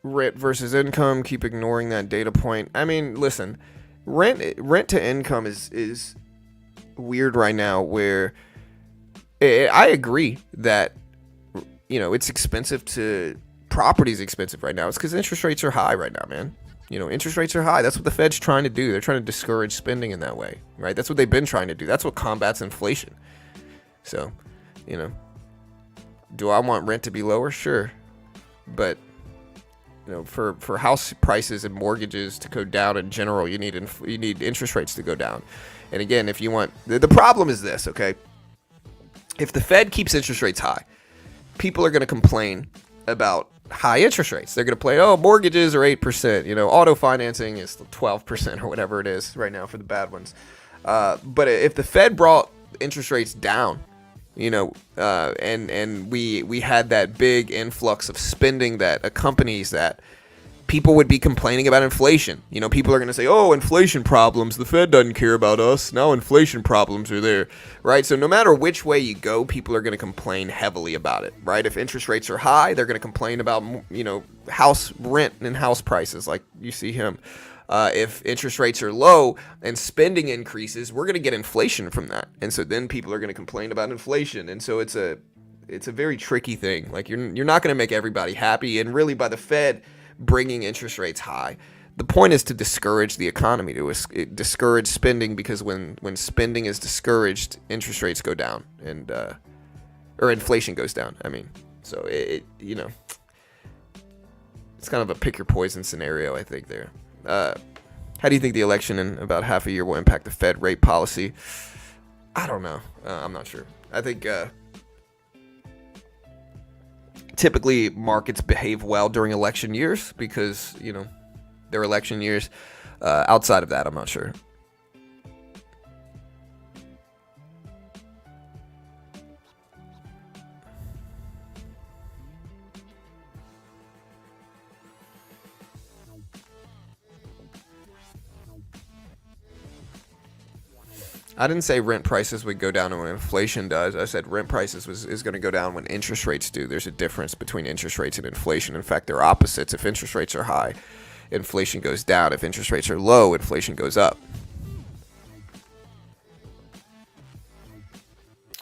Rent versus income. Keep ignoring that data point. I mean, listen, rent to income is weird right now. Where I agree that it's expensive to. Property's expensive right now. It's because interest rates are high right now, man. Interest rates are high. That's what the Fed's trying to do. They're trying to discourage spending in that way, right? That's what they've been trying to do. That's what combats inflation. So, do I want rent to be lower? Sure. But, for house prices and mortgages to go down in general, you need interest rates to go down. And again, if you want, the problem is this, okay? If the Fed keeps interest rates high, people are going to complain about high interest rates. They're going to play, mortgages are 8%, auto financing is 12% or whatever it is right now for the bad ones. But if the Fed brought interest rates down, and we had that big influx of spending that accompanies that, people would be complaining about inflation. People are going to say, inflation problems. The Fed doesn't care about us. Now inflation problems are there, right? So no matter which way you go, people are going to complain heavily about it, right? If interest rates are high, they're going to complain about, house rent and house prices like you see him. If interest rates are low and spending increases, we're going to get inflation from that. And so then people are going to complain about inflation. And so it's a very tricky thing. Like you're not going to make everybody happy. And really by the Fed bringing interest rates high, the point is to discourage the economy, to discourage spending, because when spending is discouraged, interest rates go down and or inflation goes down. I mean, so it's kind of a pick your poison scenario, I think there. How do you think the election in about half a year will impact the Fed rate policy? I don't know. I'm not sure. I think typically markets behave well during election years because, they're election years. Outside of that, I'm not sure. I didn't say rent prices would go down when inflation does. I said rent prices is going to go down when interest rates do. There's a difference between interest rates and inflation. In fact, they're opposites. If interest rates are high, inflation goes down. If interest rates are low, inflation goes up.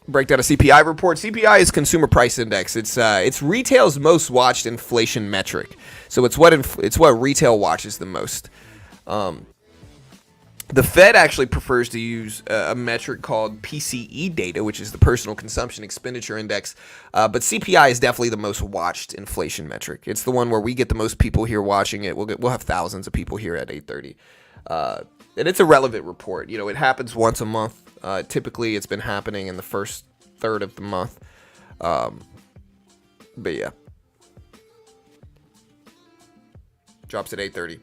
Breakdown of CPI report. CPI is Consumer Price Index. It's retail's most watched inflation metric. So it's what retail watches the most. The Fed actually prefers to use a metric called PCE data, which is the Personal Consumption Expenditure Index. But CPI is definitely the most watched inflation metric. It's the one where we get the most people here watching it. We'll have thousands of people here at 8:30. And it's a relevant report. It happens once a month. Typically, it's been happening in the first third of the month. But yeah. Drops at 8:30.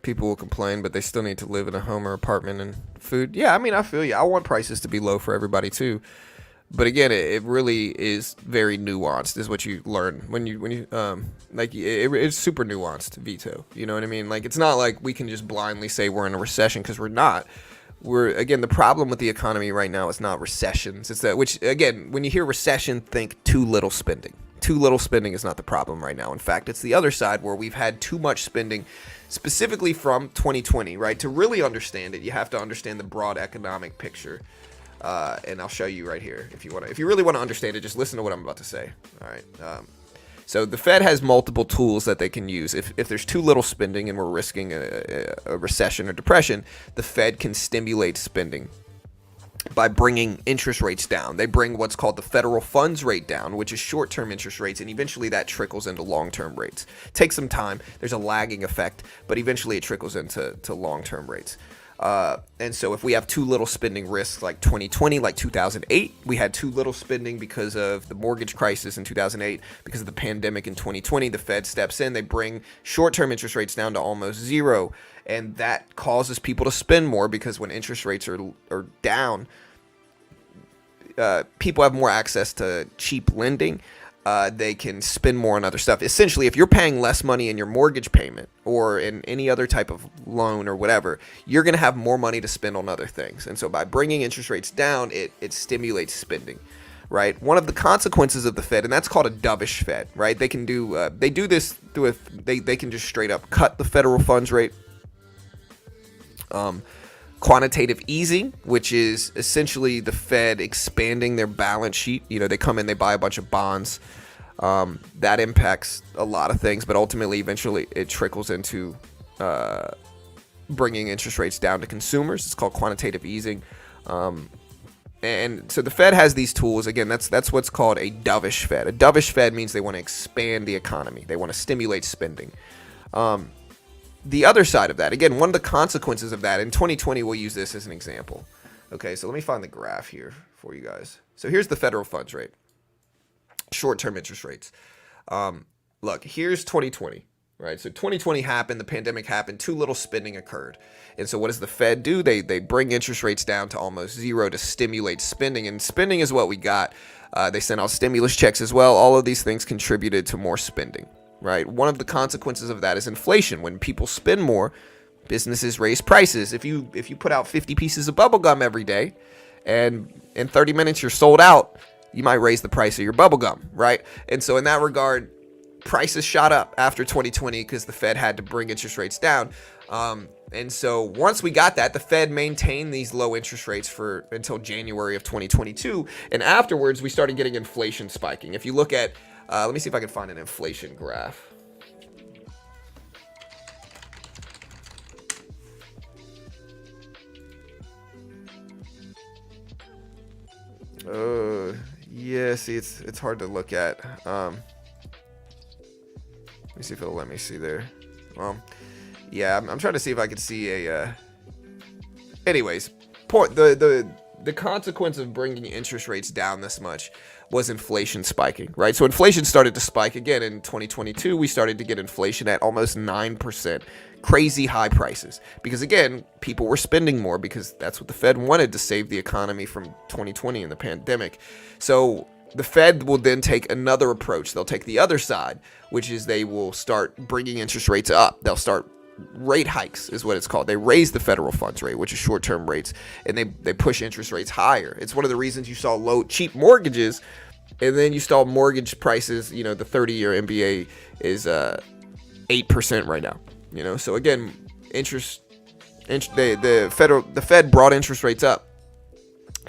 People will complain, but they still need to live in a home or apartment and food. Yeah, I mean, I feel you. I want prices to be low for everybody too. But again, it really is very nuanced, is what you learn when you it's super nuanced, Vito. You know what I mean? Like, it's not like we can just blindly say we're in a recession, because we're not. The problem with the economy right now is not recessions. It's that, which again, when you hear recession, think too little spending. Too little spending is not the problem right now. In fact, it's the other side where we've had too much spending, specifically from 2020, right? To really understand it, you have to understand the broad economic picture. And I'll show you right here if you really want to understand it. Just listen to what I'm about to say. All right. So the Fed has multiple tools that they can use. If there's too little spending and we're risking a recession or depression, the Fed can stimulate spending by bringing interest rates down. They bring what's called the federal funds rate down, which is short-term interest rates, and eventually that trickles into long-term rates. It takes some time. There's a lagging effect, but eventually it trickles into long-term rates. And so if we have too little spending risks like 2020, like 2008, we had too little spending because of the mortgage crisis in 2008, because of the pandemic in 2020, the Fed steps in, they bring short-term interest rates down to almost zero. And that causes people to spend more because when interest rates are down, people have more access to cheap lending. They can spend more on other stuff. Essentially, if you're paying less money in your mortgage payment or in any other type of loan or whatever, you're going to have more money to spend on other things. And so by bringing interest rates down, it stimulates spending, right? One of the consequences of the Fed, and that's called a dovish Fed, right? They can do they do this through they can just straight up cut the federal funds rate. Quantitative easing, which is essentially the Fed expanding their balance sheet. You know, they come in, they buy a bunch of bonds. That impacts a lot of things, but ultimately, eventually, it trickles into bringing interest rates down to consumers. It's called quantitative easing. And so the Fed has these tools. Again, that's what's called a dovish Fed. A dovish Fed means they want to expand the economy. They want to stimulate spending. The other side of that, again, one of the consequences of that, in 2020, we'll use this as an example. Okay, so let me find the graph here for you guys. So here's the federal funds rate, short-term interest rates. Look, here's 2020, right? So 2020 happened, the pandemic happened, too little spending occurred. And so what does the Fed do? They bring interest rates down to almost zero to stimulate spending, and spending is what we got. They sent out stimulus checks as well. All of these things contributed to more spending. Right. One of the consequences of that is inflation. When people spend more, businesses raise prices. If you put out 50 pieces of bubble gum every day and in 30 minutes you're sold out, you might raise the price of your bubble gum. Right. And so in that regard, prices shot up after 2020 because the Fed had to bring interest rates down. And so once we got that, the Fed maintained these low interest rates until January of 2022. And afterwards, we started getting inflation spiking. If you look at let me see if I can find an inflation graph. Yeah, see, it's hard to look at. Let me see if it'll let me see there. Well, yeah, I'm trying to see if I can see a. Anyways, the consequence of bringing interest rates down this much was inflation spiking, right? So inflation started to spike again in 2022. We started to get inflation at almost 9%, crazy high prices. Because again, people were spending more because that's what the Fed wanted to save the economy from 2020 and the pandemic. So the Fed will then take another approach. They'll take the other side, which is they will start bringing interest rates up. They'll start rate hikes is what it's called. They raise the federal funds rate, which is short-term rates, and they push interest rates higher. It's one of the reasons you saw cheap mortgages, and then you saw mortgage prices. You know, the 30-year MBA is 8% right now. You know, so again, the Fed brought interest rates up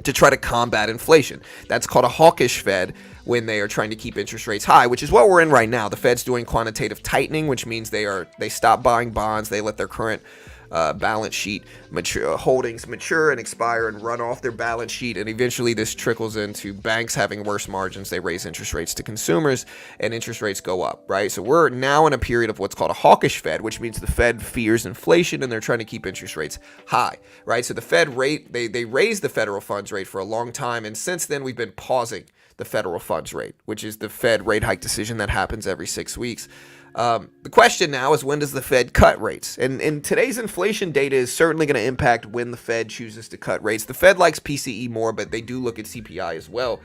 to try to combat inflation. That's called a hawkish Fed when they are trying to keep interest rates high, which is what we're in right now. The Fed's doing quantitative tightening, which means they stop buying bonds. They let their current balance sheet holdings mature and expire and run off their balance sheet, and eventually this trickles into banks having worse margins. They raise interest rates to consumers, and interest rates go up, right? So we're now in a period of what's called a hawkish Fed, which means the Fed fears inflation and they're trying to keep interest rates high, right? So the Fed they raised the federal funds rate for a long time, and since then we've been pausing the federal funds rate, which is the Fed rate hike decision that happens every 6 weeks. The question now is, when does the Fed cut rates? And today's inflation data is certainly going to impact when the Fed chooses to cut rates. The Fed likes PCE more, but they do look at CPI as well.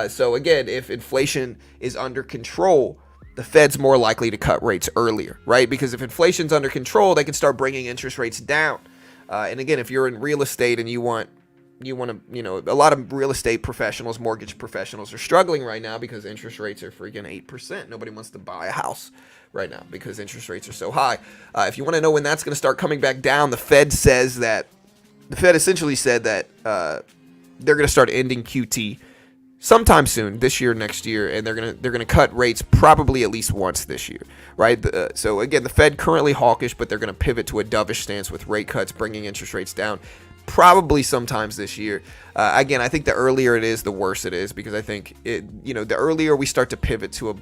So again, if inflation is under control, the Fed's more likely to cut rates earlier, right? Because if inflation's under control, they can start bringing interest rates down. And again, if you're in real estate and you want to, a lot of real estate professionals, mortgage professionals are struggling right now because interest rates are freaking 8%. Nobody wants to buy a house right now because interest rates are so high. If you want to know when that's going to start coming back down, the Fed essentially said that they're going to start ending QT sometime soon, this year, next year, and they're going to cut rates probably at least once this year, right? So again, the Fed currently hawkish, but they're going to pivot to a dovish stance with rate cuts, bringing interest rates down. probably sometimes this year. Again, I think the earlier it is, the worse it is, because I think the earlier we start to pivot to a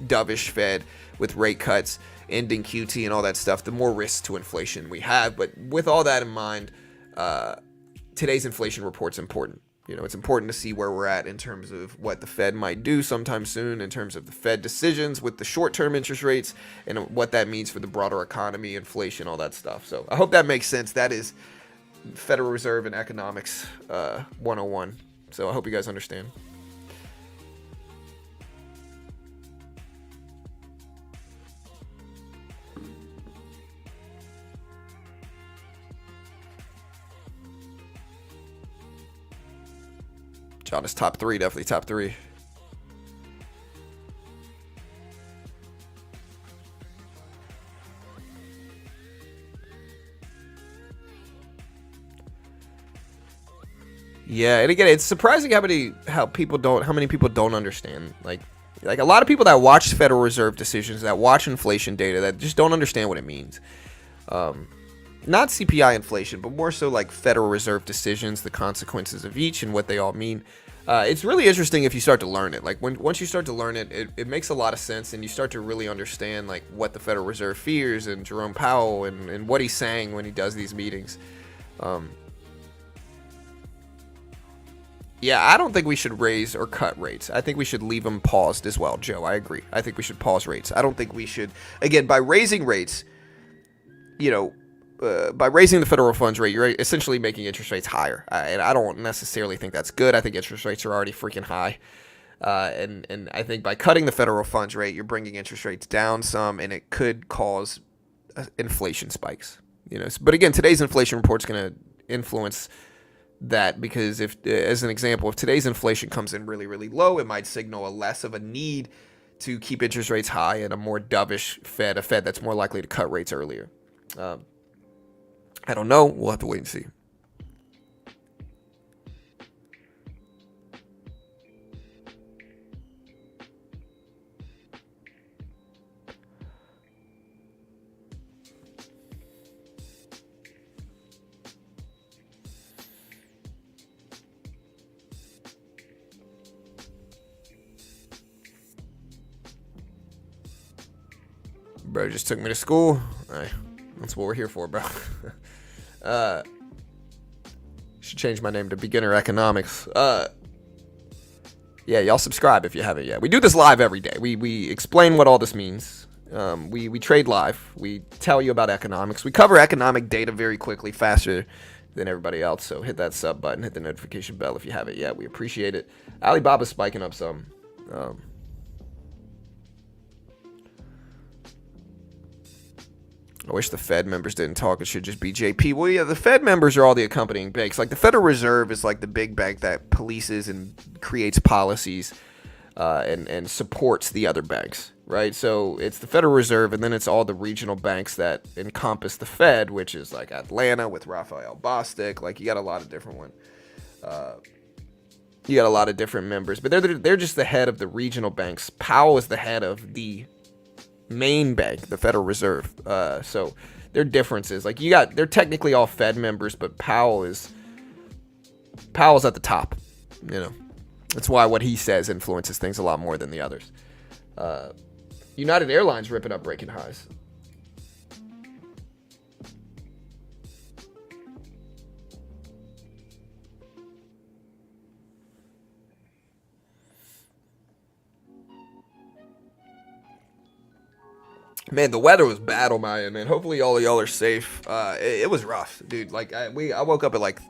dovish Fed with rate cuts, ending QT and all that stuff, the more risk to inflation we have. But with all that in mind, today's inflation report's important. It's important to see where we're at in terms of what the Fed might do sometime soon, in terms of the Fed decisions with the short-term interest rates and what that means for the broader economy, inflation, all that stuff. So I hope that makes sense. That is Federal Reserve and Economics 101. So I hope you guys understand. John is top 3, definitely top 3. Yeah, and again, it's surprising how many people don't understand. Like a lot of people that watch Federal Reserve decisions, that watch inflation data, that just don't understand what it means. Not CPI inflation, but more so like Federal Reserve decisions, the consequences of each, and what they all mean. It's really interesting if you start to learn it. Like once you start to learn it, it makes a lot of sense, and you start to really understand like what the Federal Reserve fears and Jerome Powell and what he's saying when he does these meetings. Yeah, I don't think we should raise or cut rates. I think we should leave them paused as well, Joe. I agree. I think we should pause rates. I don't think we should, again, by raising rates, by raising the federal funds rate, you're essentially making interest rates higher. And I don't necessarily think that's good. I think interest rates are already freaking high. And I think by cutting the federal funds rate, you're bringing interest rates down some, and it could cause inflation spikes. But again, today's inflation report's going to influence that, because if, as an example, if today's inflation comes in really, really low, it might signal a less of a need to keep interest rates high and a more dovish Fed, a Fed that's more likely to cut rates earlier. I don't know. We'll have to wait and see. Bro just took me to school. Right. That's what we're here for, bro. Should change my name to Beginner Economics. Yeah, y'all subscribe if you haven't yet. We do this live every day. We explain what all this means. We trade live. We tell you about economics. We cover economic data very quickly, faster than everybody else. So hit that sub button, hit the notification bell if you haven't yet. We appreciate it. Alibaba's spiking up some. I wish the Fed members didn't talk. It should just be JP. Well, yeah, the Fed members are all the accompanying banks. Like the Federal Reserve is like the big bank that polices and creates policies and supports the other banks, right? So it's the Federal Reserve, and then it's all the regional banks that encompass the Fed, which is like Atlanta with Raphael Bostic. Like you got a lot of different ones. You got a lot of different members, but they're just the head of the regional banks. Powell is the head of the main bank, the Federal Reserve. So there are differences. Like they're technically all Fed members, but Powell's at the top. That's why what he says influences things a lot more than the others. United Airlines ripping up breaking highs. Man, the weather was bad on my end, man. Hopefully all of y'all are safe. It was rough, dude. Like I woke up at like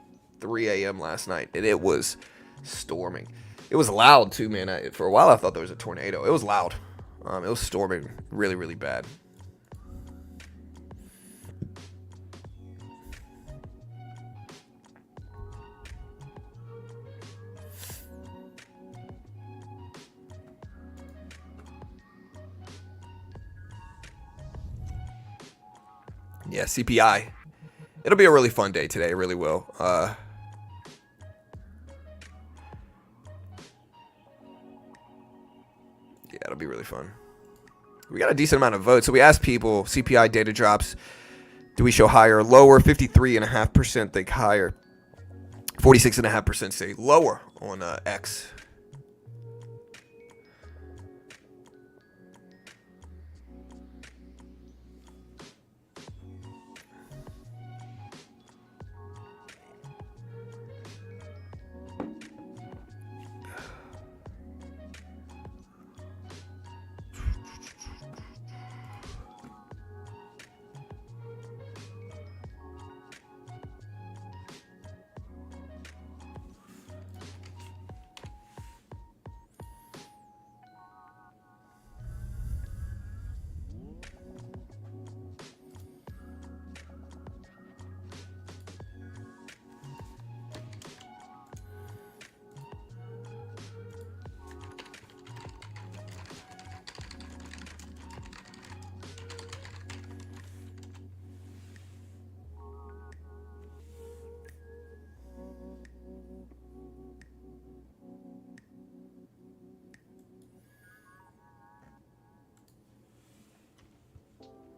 3 a.m. last night, and it was storming. It was loud too, man. For a while I thought there was a tornado. It was loud. It was storming really, really bad. Yeah, CPI. It'll be a really fun day today. It really will. Yeah, it'll be really fun. We got a decent amount of votes. So we asked people, CPI data drops. Do we show higher or lower? 53.5% think higher. 46.5% say lower on X.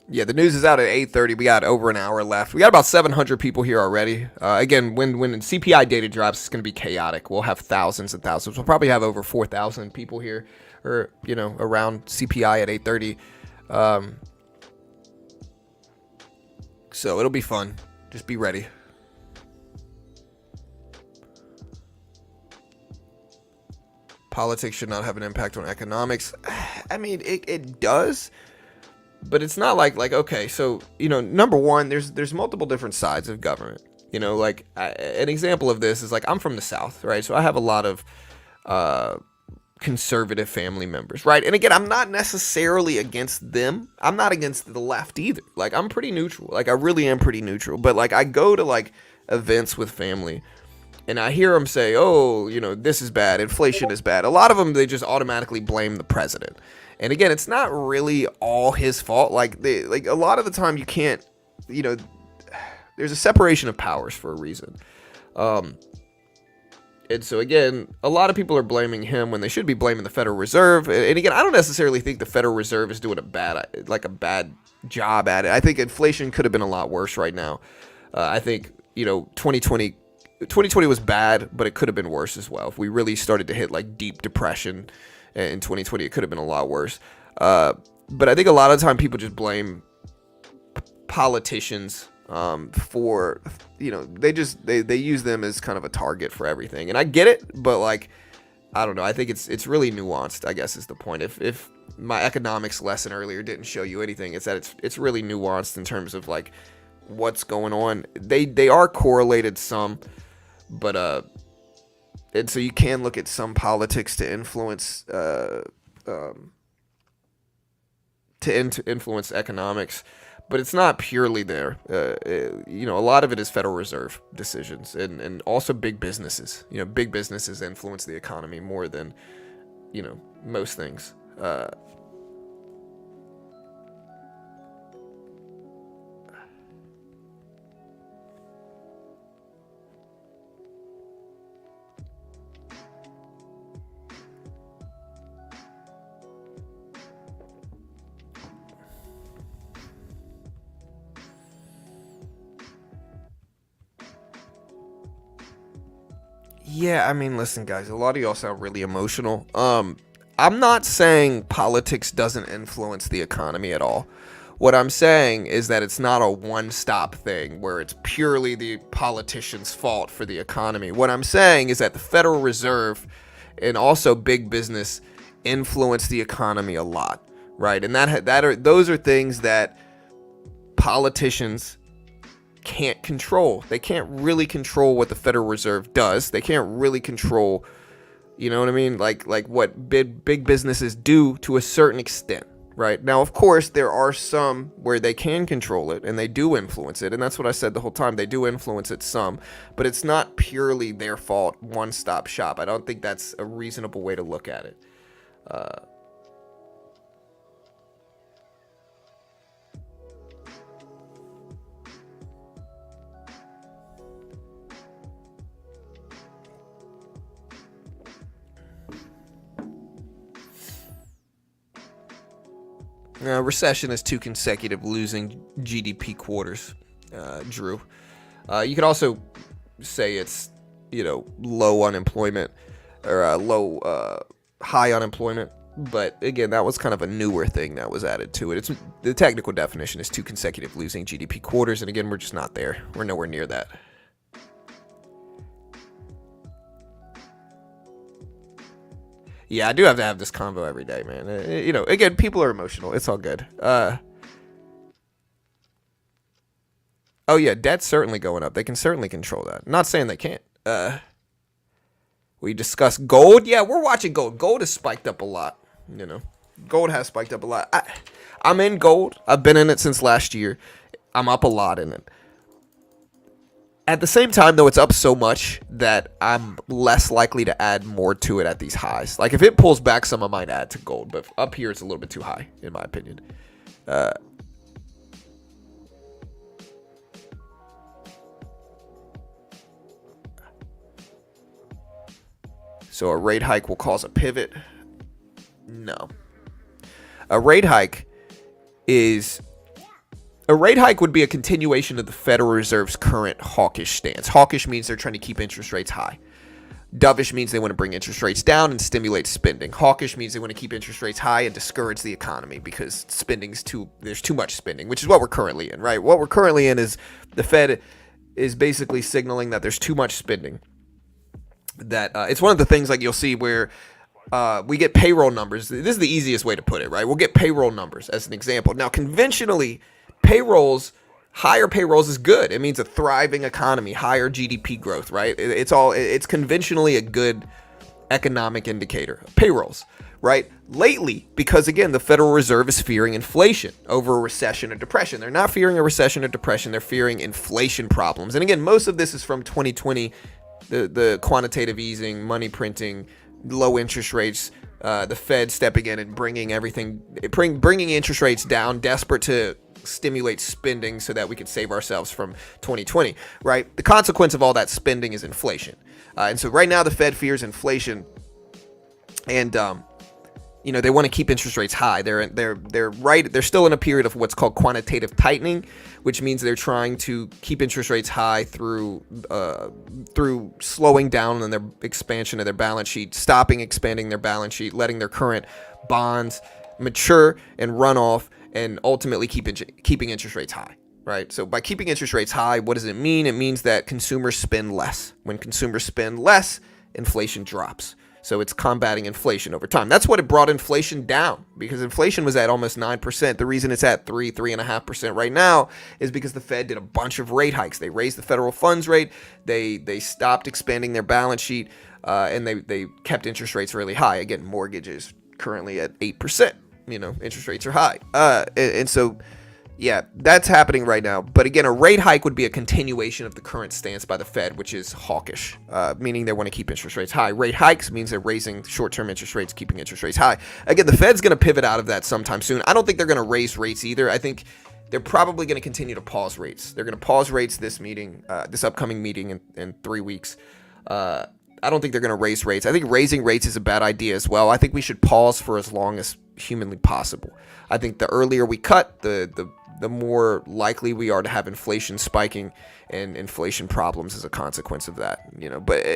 Yeah, the news is out at 8:30. We got over an hour left. We got about 700 people here already. Again, when CPI data drops, it's going to be chaotic. We'll have thousands and thousands. We'll probably have over 4,000 people here, or around CPI at 8:30. So it'll be fun. Just be ready. Politics should not have an impact on economics. I mean, it does. But it's not like okay, so number one, there's multiple different sides of government. An example of this is I'm from the South, right? So I have a lot of conservative family members, right? And again, I'm not necessarily against them. I'm not against the left either. I'm pretty neutral. I really am pretty neutral. But I go to events with family, and I hear them say, "Oh, this is bad. Inflation is bad." A lot of them, they just automatically blame the president. And again, it's not really all his fault. A lot of the time you can't, there's a separation of powers for a reason. And so again, a lot of people are blaming him when they should be blaming the Federal Reserve. And again, I don't necessarily think the Federal Reserve is doing a bad job at it. I think inflation could have been a lot worse right now. I think, 2020 was bad, but it could have been worse as well. If we really started to hit deep depression in 2020, it could have been a lot worse. But I think a lot of the time people just blame politicians for, they use them as kind of a target for everything. And I get it, but I don't know. I think it's really nuanced, I guess, is the point. If my economics lesson earlier didn't show you anything, it's that it's really nuanced in terms of what's going on. They are correlated some, but and so you can look at some politics to influence influence economics, but it's not purely there. A lot of it is Federal Reserve decisions and also big businesses. Big businesses influence the economy more than most things. Yeah, I mean, listen, guys, a lot of y'all sound really emotional. I'm not saying politics doesn't influence the economy at all. What I'm saying is that it's not a one-stop thing where it's purely the politician's fault for the economy. What I'm saying is that the Federal Reserve and also big business influence the economy a lot, right? And those are things that politicians can't control. They can't really control what the Federal Reserve does. They can't really control, you know what I mean? What big businesses do to a certain extent, right? Now, of course, there are some where they can control it and they do influence it. And that's what I said the whole time. They do influence it some, but it's not purely their fault, one-stop shop. I don't think that's a reasonable way to look at it. Recession is 2 consecutive losing GDP quarters, Drew. You could also say it's low unemployment or high unemployment. But again, that was kind of a newer thing that was added to it. The technical definition is 2 consecutive losing GDP quarters, and again, we're just not there. We're nowhere near that. Yeah, I do have to have this convo every day, man. Again, people are emotional. It's all good. Oh yeah, debt's certainly going up. They can certainly control that. Not saying they can't. We discussed gold. Yeah, we're watching gold. Gold has spiked up a lot. Gold has spiked up a lot. I'm in gold. I've been in it since last year. I'm up a lot in it. At the same time, though, it's up so much that I'm less likely to add more to it at these highs. Like, if it pulls back some, I might add to gold. But up here, it's a little bit too high, in my opinion. So a rate hike will cause a pivot? No. A rate hike would be a continuation of the Federal Reserve's current hawkish stance. Hawkish means they're trying to keep interest rates high. Dovish means they want to bring interest rates down and stimulate spending. Hawkish means they want to keep interest rates high and discourage the economy because there's too much spending, which is what we're currently in, right? What we're currently in is the Fed is basically signaling that there's too much spending. That it's one of the things like you'll see where we get payroll numbers. This is the easiest way to put it, right? We'll get payroll numbers as an example. Now, conventionally, higher payrolls is good. It means a thriving economy, higher GDP growth, right? It's conventionally a good economic indicator. Payrolls, right? Lately, because again, the Federal Reserve is fearing inflation over a recession or depression. They're not fearing a recession or depression. They're fearing inflation problems. And again, most of this is from 2020, the quantitative easing, money printing, low interest rates, the Fed stepping in and bringing interest rates down, desperate to stimulate spending so that we could save ourselves from 2020, right? The consequence of all that spending is inflation. And so right now the Fed fears inflation, and they want to keep interest rates high. They're still in a period of what's called quantitative tightening, which means they're trying to keep interest rates high through slowing down on their expansion of their balance sheet, stopping expanding their balance sheet, letting their current bonds mature and run off, and ultimately keeping interest rates high, right? So by keeping interest rates high, what does it mean? It means that consumers spend less. When consumers spend less, inflation drops. So it's combating inflation over time. That's what it brought inflation down, because inflation was at almost 9%. The reason it's at 3.5% right now is because the Fed did a bunch of rate hikes. They raised the federal funds rate. They stopped expanding their balance sheet, and they kept interest rates really high. Again, mortgages currently at 8%. Interest rates are high. And so, yeah, that's happening right now. But again, a rate hike would be a continuation of the current stance by the Fed, which is hawkish, meaning they want to keep interest rates high. Rate hikes means they're raising short-term interest rates, keeping interest rates high. Again, the Fed's going to pivot out of that sometime soon. I don't think they're going to raise rates either. I think they're probably going to continue to pause rates. They're going to pause rates this upcoming meeting in 3 weeks. I don't think they're going to raise rates. I think raising rates is a bad idea as well. I think we should pause for as long as humanly possible. I think the earlier we cut, the more likely we are to have inflation spiking and inflation problems as a consequence of that. But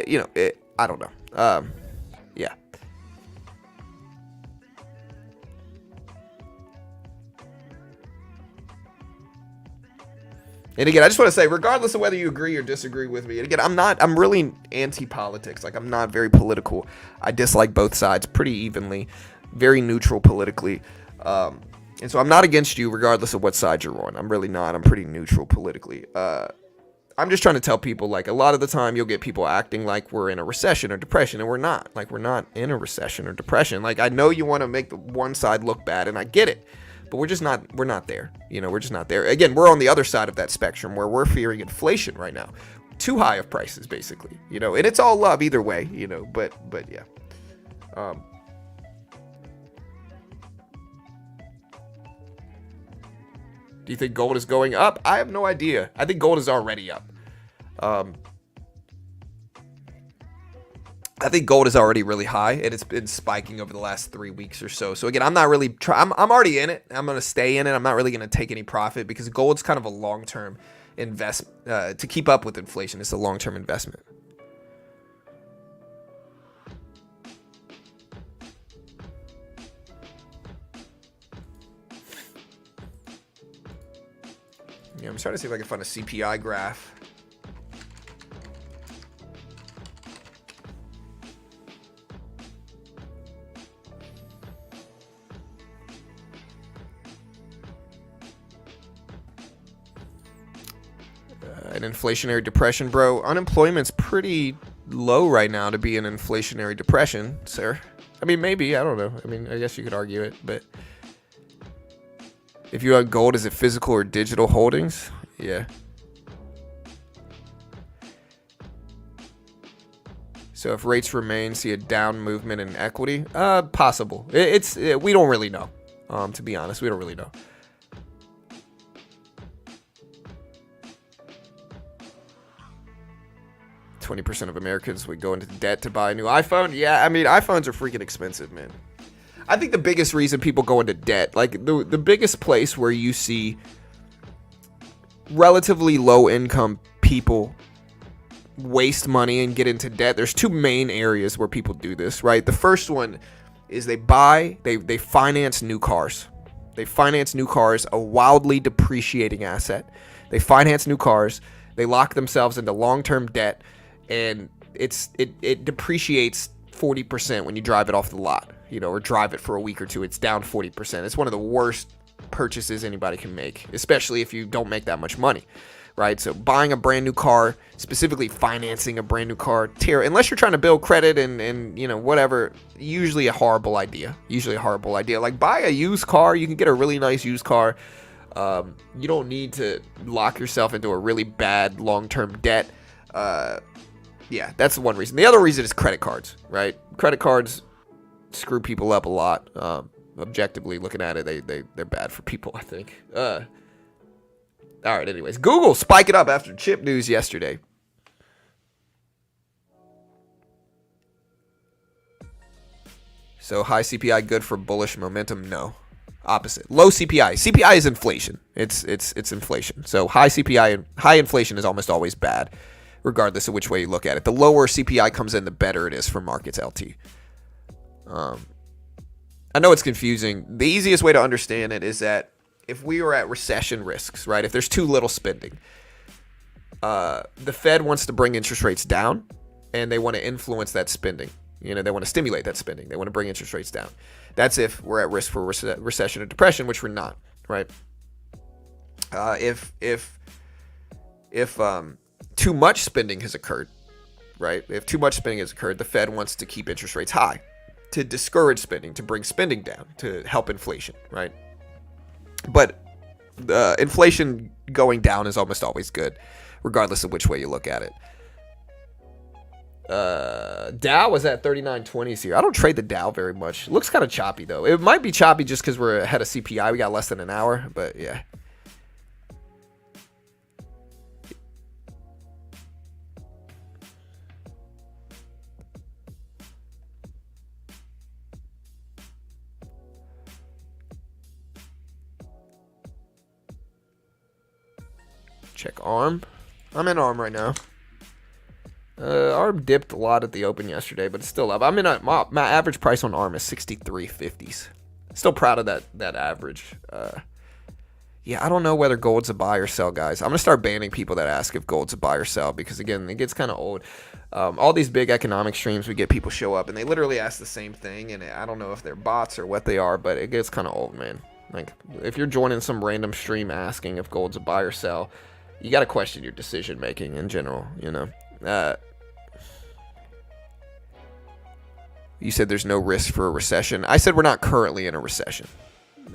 I don't know. Yeah. And again, I just want to say, regardless of whether you agree or disagree with me, and again, I'm really anti-politics. Like, I'm not very political. I dislike both sides pretty evenly, very neutral politically. And so I'm not against you regardless of what side you're on. I'm really not. I'm pretty neutral politically. I'm just trying to tell people, like, a lot of the time you'll get people acting like we're in a recession or depression, and we're not. Like, we're not in a recession or depression. Like, I know you want to make the one side look bad, and I get it. But we're not there. We're just not there. Again, we're on the other side of that spectrum where we're fearing inflation right now. Too high of prices, basically. And it's all love either way, but yeah. Do you think gold is going up? I have no idea. I think gold is already up. I think gold is already really high, and it's been spiking over the last 3 weeks or so. So again, I'm not really I'm already in it. I'm going to stay in it. I'm not really going to take any profit because gold's kind of a long-term investment. To keep up with inflation, it's a long-term investment. Yeah, I'm trying to see if I can find a CPI graph. An inflationary depression, bro. Unemployment's pretty low right now to be an inflationary depression, sir. I mean, maybe. I don't know. I mean, I guess you could argue it, but if you had gold, is it physical or digital holdings? Yeah. So if rates remain, see a down movement in equity? Possible. We don't really know. To be honest, we don't really know. %20 of Americans would go into debt to buy a new iPhone. Yeah, I mean, iPhones are freaking expensive, man. I think the biggest reason people go into debt, like the biggest place where you see relatively low income people waste money and get into debt, there's two main areas where people do this, right? The first one is they finance new cars. They finance new cars, a wildly depreciating asset. They finance new cars. They lock themselves into long-term debt, and it depreciates 40% when you drive it off the lot, or drive it for a week or two. It's down 40%. It's one of the worst purchases anybody can make, especially if you don't make that much money, right? So buying a brand new car, specifically financing a brand new car, unless you're trying to build credit and whatever, usually a horrible idea. Like buy a used car. You can get a really nice used car. You don't need to lock yourself into a really bad long-term debt. Yeah, that's one reason. The other reason is credit cards, right? Credit cards screw people up a lot. Objectively looking at it, they're bad for people, I think. All right, anyways. Google spike it up after chip news yesterday. So high CPI good for bullish momentum? No. Opposite. Low CPI. CPI is inflation. It's inflation. So high CPI and high inflation is almost always bad, regardless of which way you look at it. The lower CPI comes in, the better it is for markets LT. I know it's confusing. The easiest way to understand it is that if we were at recession risks, right? If there's too little spending, the Fed wants to bring interest rates down, and they want to influence that spending. They want to stimulate that spending. They want to bring interest rates down. That's if we're at risk for recession or depression, which we're not, right? If too much spending has occurred, right? If too much spending has occurred, the Fed wants to keep interest rates high to discourage spending, to bring spending down, to help inflation, right? But inflation going down is almost always good, regardless of which way you look at it. Dow was at 39.20s here. I don't trade the Dow very much. It looks kind of choppy, though. It might be choppy just because we're ahead of CPI. We got less than an hour, but yeah. Check ARM. I'm in ARM right now. ARM dipped a lot at the open yesterday, but it's still up. My average price on ARM is 63.50s. Still proud of that average. Yeah, I don't know whether gold's a buy or sell, guys. I'm gonna start banning people that ask if gold's a buy or sell, because again, it gets kind of old. All these big economic streams, we get people show up and they literally ask the same thing, and I don't know if they're bots or what they are, but it gets kind of old, man. Like, if you're joining some random stream asking if gold's a buy or sell, you got to question your decision making in general, You said there's no risk for a recession. I said we're not currently in a recession.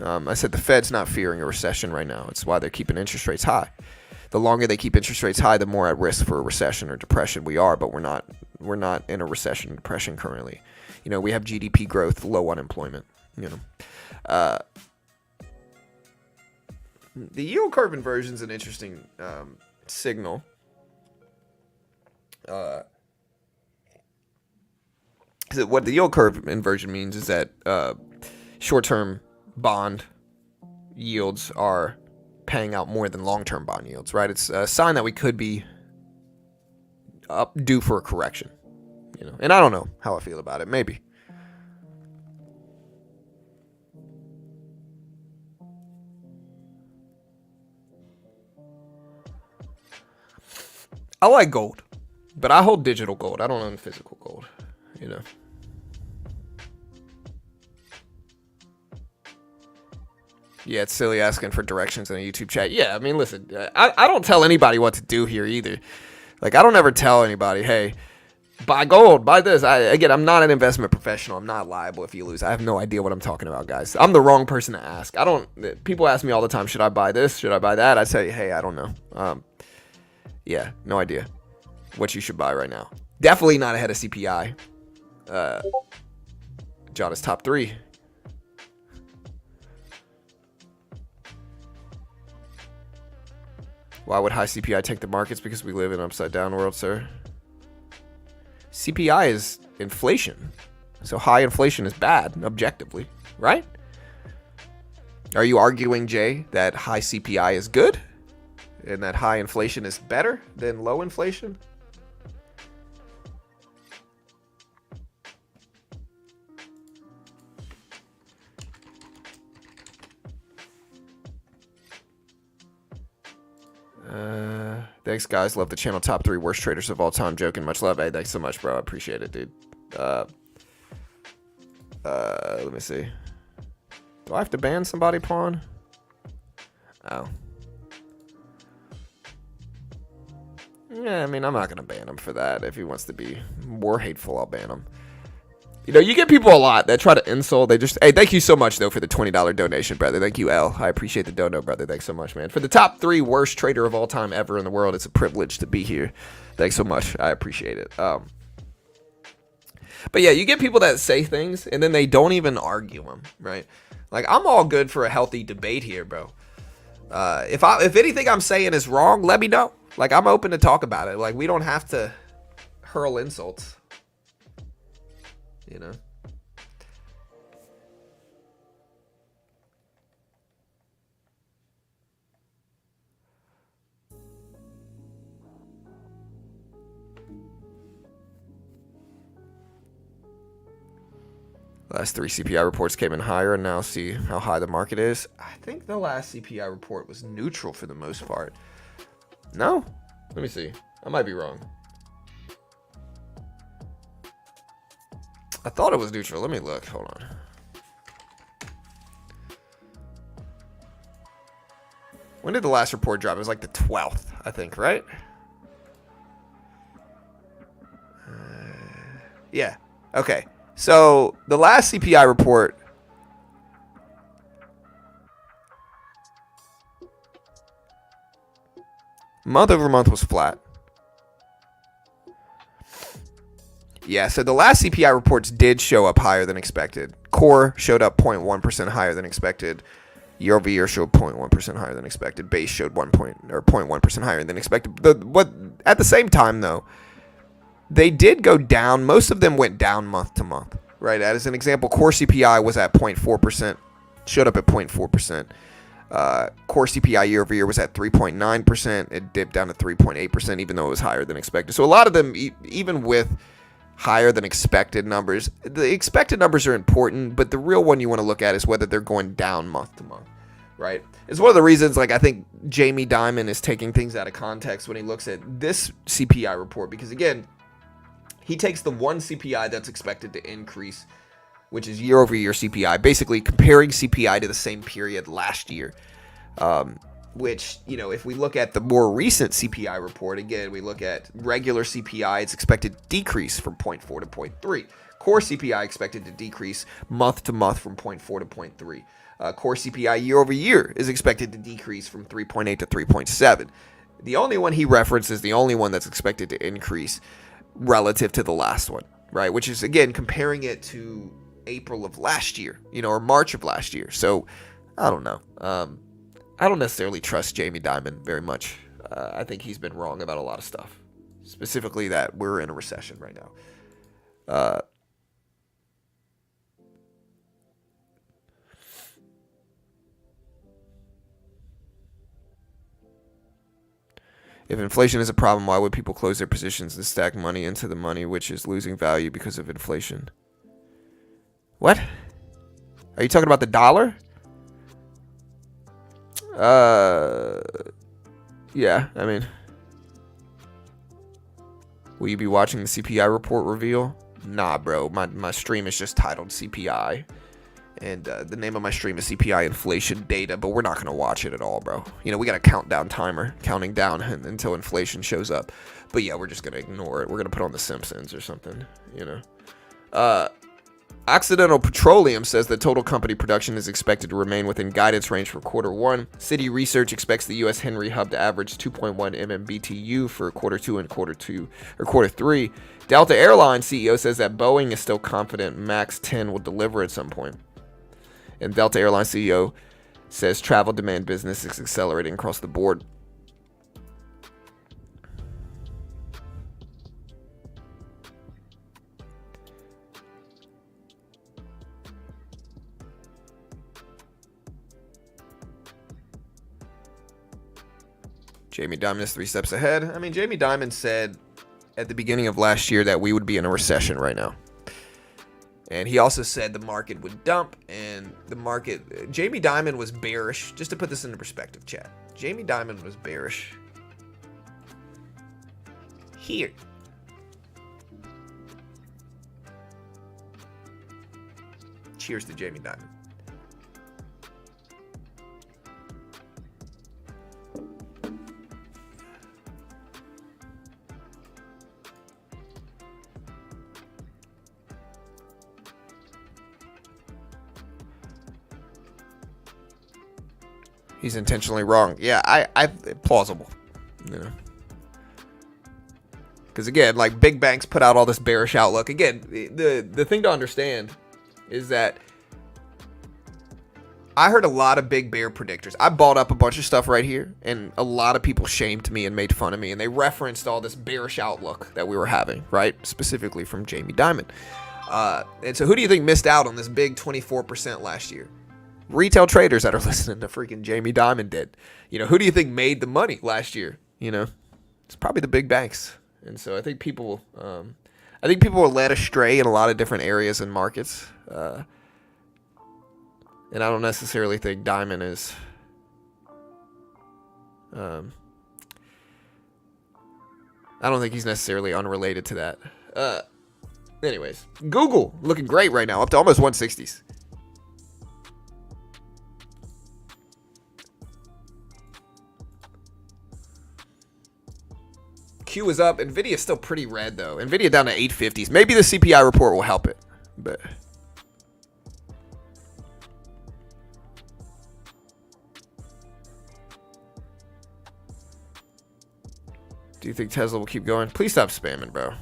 I said the Fed's not fearing a recession right now. It's why they're keeping interest rates high. The longer they keep interest rates high, the more at risk for a recession or depression we are, but we're not in a recession or depression currently. We have GDP growth, low unemployment, The yield curve inversion is an interesting signal. What the yield curve inversion means is that short-term bond yields are paying out more than long-term bond yields, right? It's a sign that we could be due for a correction, And I don't know how I feel about it. Maybe. I like gold, but I hold digital gold. I don't own physical gold, you know. Yeah, it's silly asking for directions in a YouTube chat. Yeah, I mean, listen, I don't tell anybody what to do here either. Like, I don't ever tell anybody, hey, buy gold, buy this. Again, I'm not an investment professional. I'm not liable if you lose. I have no idea what I'm talking about, guys. I'm the wrong person to ask. People ask me all the time, should I buy this? Should I buy that? I say, hey, I don't know. Yeah, no idea what you should buy right now. Definitely not ahead of CPI. John is top 3. Why would high CPI take the markets? Because we live in an upside down world, sir. CPI is inflation. So high inflation is bad, objectively, right? Are you arguing, Jay, that high CPI is good? And that high inflation is better than low inflation? Thanks, guys. Love the channel. Top 3 worst traders of all time. Joking. Much love. Hey, thanks so much, bro. I appreciate it, dude. Let me see. Do I have to ban somebody, Pawn? Oh. Yeah, I mean, I'm not going to ban him for that. If he wants to be more hateful, I'll ban him. You know, you get people a lot that try to insult. They just, hey, thank you so much, though, for the $20 donation, brother. Thank you, L. I appreciate the dono, brother. Thanks so much, man. For the top 3 worst trader of all time ever in the world, it's a privilege to be here. Thanks so much. I appreciate it. But yeah, you get people that say things, and then they don't even argue them, right? Like, I'm all good for a healthy debate here, bro. If anything I'm saying is wrong, let me know. Like, I'm open to talk about it. Like, we don't have to hurl insults. You know? Last 3 CPI reports came in higher, and now see how high the market is. I think the last CPI report was neutral for the most part. No? Let me see. I might be wrong. I thought it was neutral. Let me look. Hold on. When did the last report drop? It was like the 12th, I think, right? Yeah. Okay. So the last CPI report. Month over month was flat. Yeah, so the last CPI reports did show up higher than expected. Core showed up 0.1% higher than expected. Year over year showed 0.1% higher than expected. Base showed 0.1% higher than expected. At the same time, though, they did go down. Most of them went down month to month, right? As an example, core CPI was at 0.4%, showed up at 0.4%. Core CPI year over year was at 3.9%. It dipped down to 3.8%, even though it was higher than expected. So a lot of them, even with higher than expected numbers, the expected numbers are important, but the real one you want to look at is whether they're going down month to month, right? It's one of the reasons, like, I think Jamie Dimon is taking things out of context when he looks at this CPI report, because again, he takes the one CPI that's expected to increase, which is year over year CPI, basically comparing CPI to the same period last year. Which, you know, if we look at the more recent CPI report, again, we look at regular CPI, it's expected to decrease from 0.4 to 0.3. Core CPI expected to decrease month to month from 0.4 to 0.3. Core CPI year over year is expected to decrease from 3.8 to 3.7. The only one he references, the only one that's expected to increase relative to the last one, right? Which is, again, comparing it to April of last year, you know, or March of last year. So, I don't know. I don't necessarily trust Jamie Dimon very much. I think he's been wrong about a lot of stuff, specifically that we're in a recession right now. If inflation is a problem, why would people close their positions and stack money into the money, which is losing value because of inflation? What? Are you talking about the dollar? Yeah, I mean, Will you be watching the CPI report reveal? Nah, bro. My stream is just titled CPI. And the name of my stream is CPI Inflation Data, but we're not going to watch it at all, bro. You know, we got a countdown timer, counting down until inflation shows up. But yeah, we're just going to ignore it. We're going to put on The Simpsons or something, you know. Occidental Petroleum says that total company production is expected to remain within guidance range for quarter one. Citi Research expects the U.S. Henry Hub to average 2.1 MMBTU for quarter three. Delta Airlines CEO says that Boeing is still confident MAX 10 will deliver at some point. And Delta Airlines CEO says travel demand business is accelerating across the board. Jamie Dimon is 3 steps ahead. I mean, Jamie Dimon said at the beginning of last year that we would be in a recession right now. And he also said the market would dump, and the market... Jamie Dimon was bearish. Just to put this into perspective, chat. Jamie Dimon was bearish here. Cheers to Jamie Dimon. He's intentionally wrong. Yeah, I plausible, you know. Because again, like big banks put out all this bearish outlook. Again, the thing to understand is that I heard a lot of big bear predictors. I bought up a bunch of stuff right here, and a lot of people shamed me and made fun of me, and they referenced all this bearish outlook that we were having, right? Specifically from Jamie Dimon. And so who do you think missed out on this big 24% last year? Retail traders that are listening to freaking Jamie Dimon did. You know, who do you think made the money last year? You know, it's probably the big banks. And so I think people were led astray in a lot of different areas and markets. And I don't necessarily think Dimon is. I don't think he's necessarily unrelated to that. Anyways, Google looking great right now, up to almost 160s. Q is up. Nvidia is still pretty red though. Nvidia down to 850s. Maybe the CPI report will help it, but do you think Tesla will keep going? Please stop spamming, bro.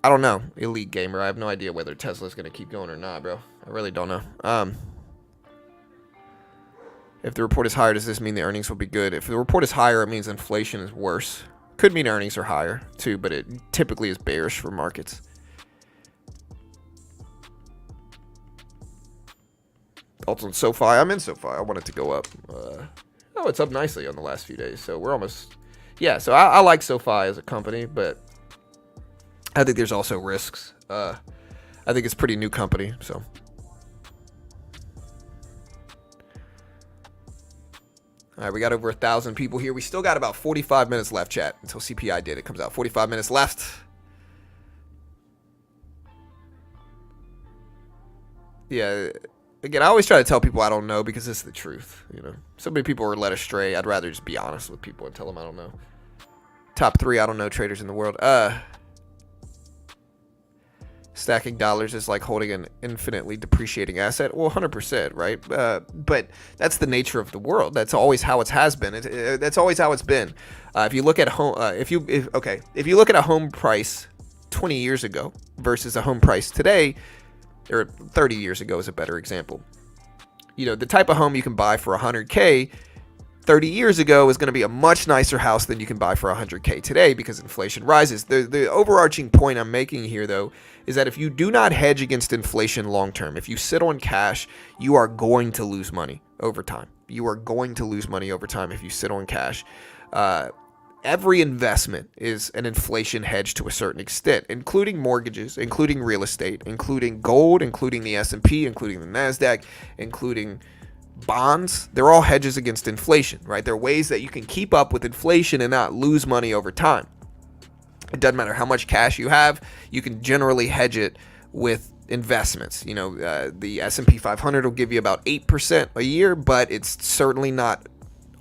I don't know, Elite Gamer. I have no idea whether Tesla's gonna keep going or not, bro. I really don't know. If the report is higher, does this mean the earnings will be good? If the report is higher, it means inflation is worse. Could mean earnings are higher, too, but it typically is bearish for markets. Also in SoFi. I'm in SoFi. I want it to go up. Oh, it's up nicely on the last few days, so we're almost... Yeah, so I like SoFi as a company, but I think there's also risks. I think it's a pretty new company, so... All right, we got over 1,000 people here. We still got about 45 minutes left, chat, until CPI data comes out. 45 minutes left. Yeah, again, I always try to tell people I don't know because it's the truth, you know. So many people are led astray. I'd rather just be honest with people and tell them I don't know. Top 3 I don't know traders in the world. Stacking dollars is like holding an infinitely depreciating asset. Well, 100%, right? But that's the nature of the world. That's always how it has been. That's always how it's been. If you look at home, if you look at a home price 20 years ago versus a home price today, or 30 years ago is a better example. You know, the type of home you can buy for 100K 30 years ago is going to be a much nicer house than you can buy for 100K today because inflation rises. The overarching point I'm making here, though, is that if you do not hedge against inflation long term, if you sit on cash, you are going to lose money over time. You are going to lose money over time if you sit on cash. Every investment is an inflation hedge to a certain extent, including mortgages, including real estate, including gold, including the S&P, including the NASDAQ, including bonds, they're all hedges against inflation, right? They're ways that you can keep up with inflation and not lose money over time. It doesn't matter how much cash you have, you can generally hedge it with investments. The S&P 500 will give you about 8% a year, but it's certainly not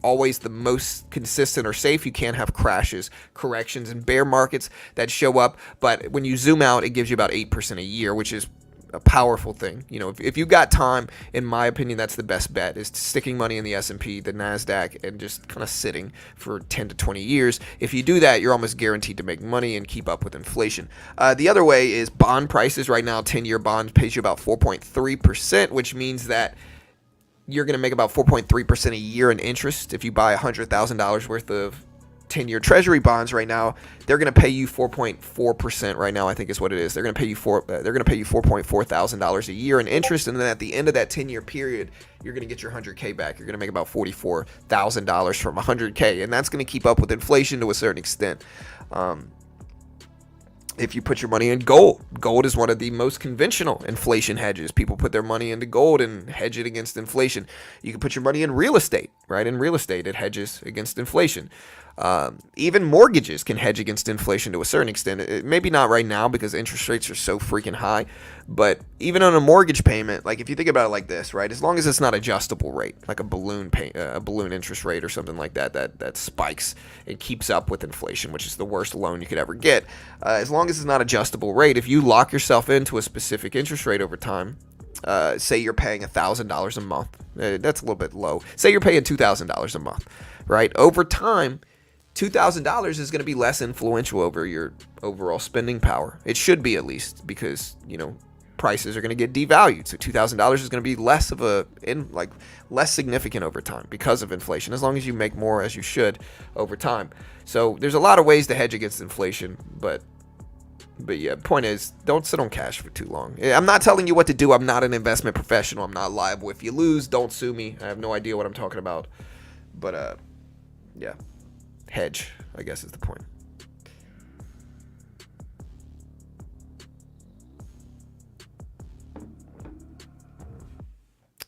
always the most consistent or safe. You can have crashes, corrections, and bear markets that show up, but when you zoom out, it gives you about 8% a year, which is a powerful thing. If you got time, in my opinion, that's the best bet, is sticking money in the S&P, the NASDAQ, and just kind of sitting for 10 to 20 years. If you do that, you're almost guaranteed to make money and keep up with inflation. The other way is bond prices. Right now, 10-year bonds pays you about 4.3%, which means that you're going to make about 4.3% a year in interest. If you buy $100,000 worth of 10-year treasury bonds right now, they're going to pay you 4.4% right now, I think is what it is. They're going to pay you $4.4 thousand a year in interest, and then at the end of that 10-year period, you're going to get your 100K back. You're going to make about $44,000 from 100K, and that's going to keep up with inflation to a certain extent. If you put your money in gold, gold is one of the most conventional inflation hedges. People put their money into gold and hedge it against inflation. You can put your money in real estate, right? In real estate, it hedges against inflation. Even mortgages can hedge against inflation to a certain extent. Maybe not right now because interest rates are so freaking high, but even on a mortgage payment, like if you think about it like this, right? As long as it's not adjustable rate, like a balloon interest rate or something like that spikes and keeps up with inflation, which is the worst loan you could ever get. As long as it's not adjustable rate, if you lock yourself into a specific interest rate over time, say you're paying $1,000 a month, that's a little bit low. Say you're paying $2,000 a month, right? Over time, $2,000 is going to be less influential over your overall spending power. It should be, at least, because prices are going to get devalued. So $2,000 is going to be less significant over time because of inflation, as long as you make more, as you should, over time. So there's a lot of ways to hedge against inflation, but yeah, point is, don't sit on cash for too long. I'm not telling you what to do. I'm not an investment professional. I'm not liable. If you lose, don't sue me. I have no idea what I'm talking about. But yeah. Hedge, I guess, is the point.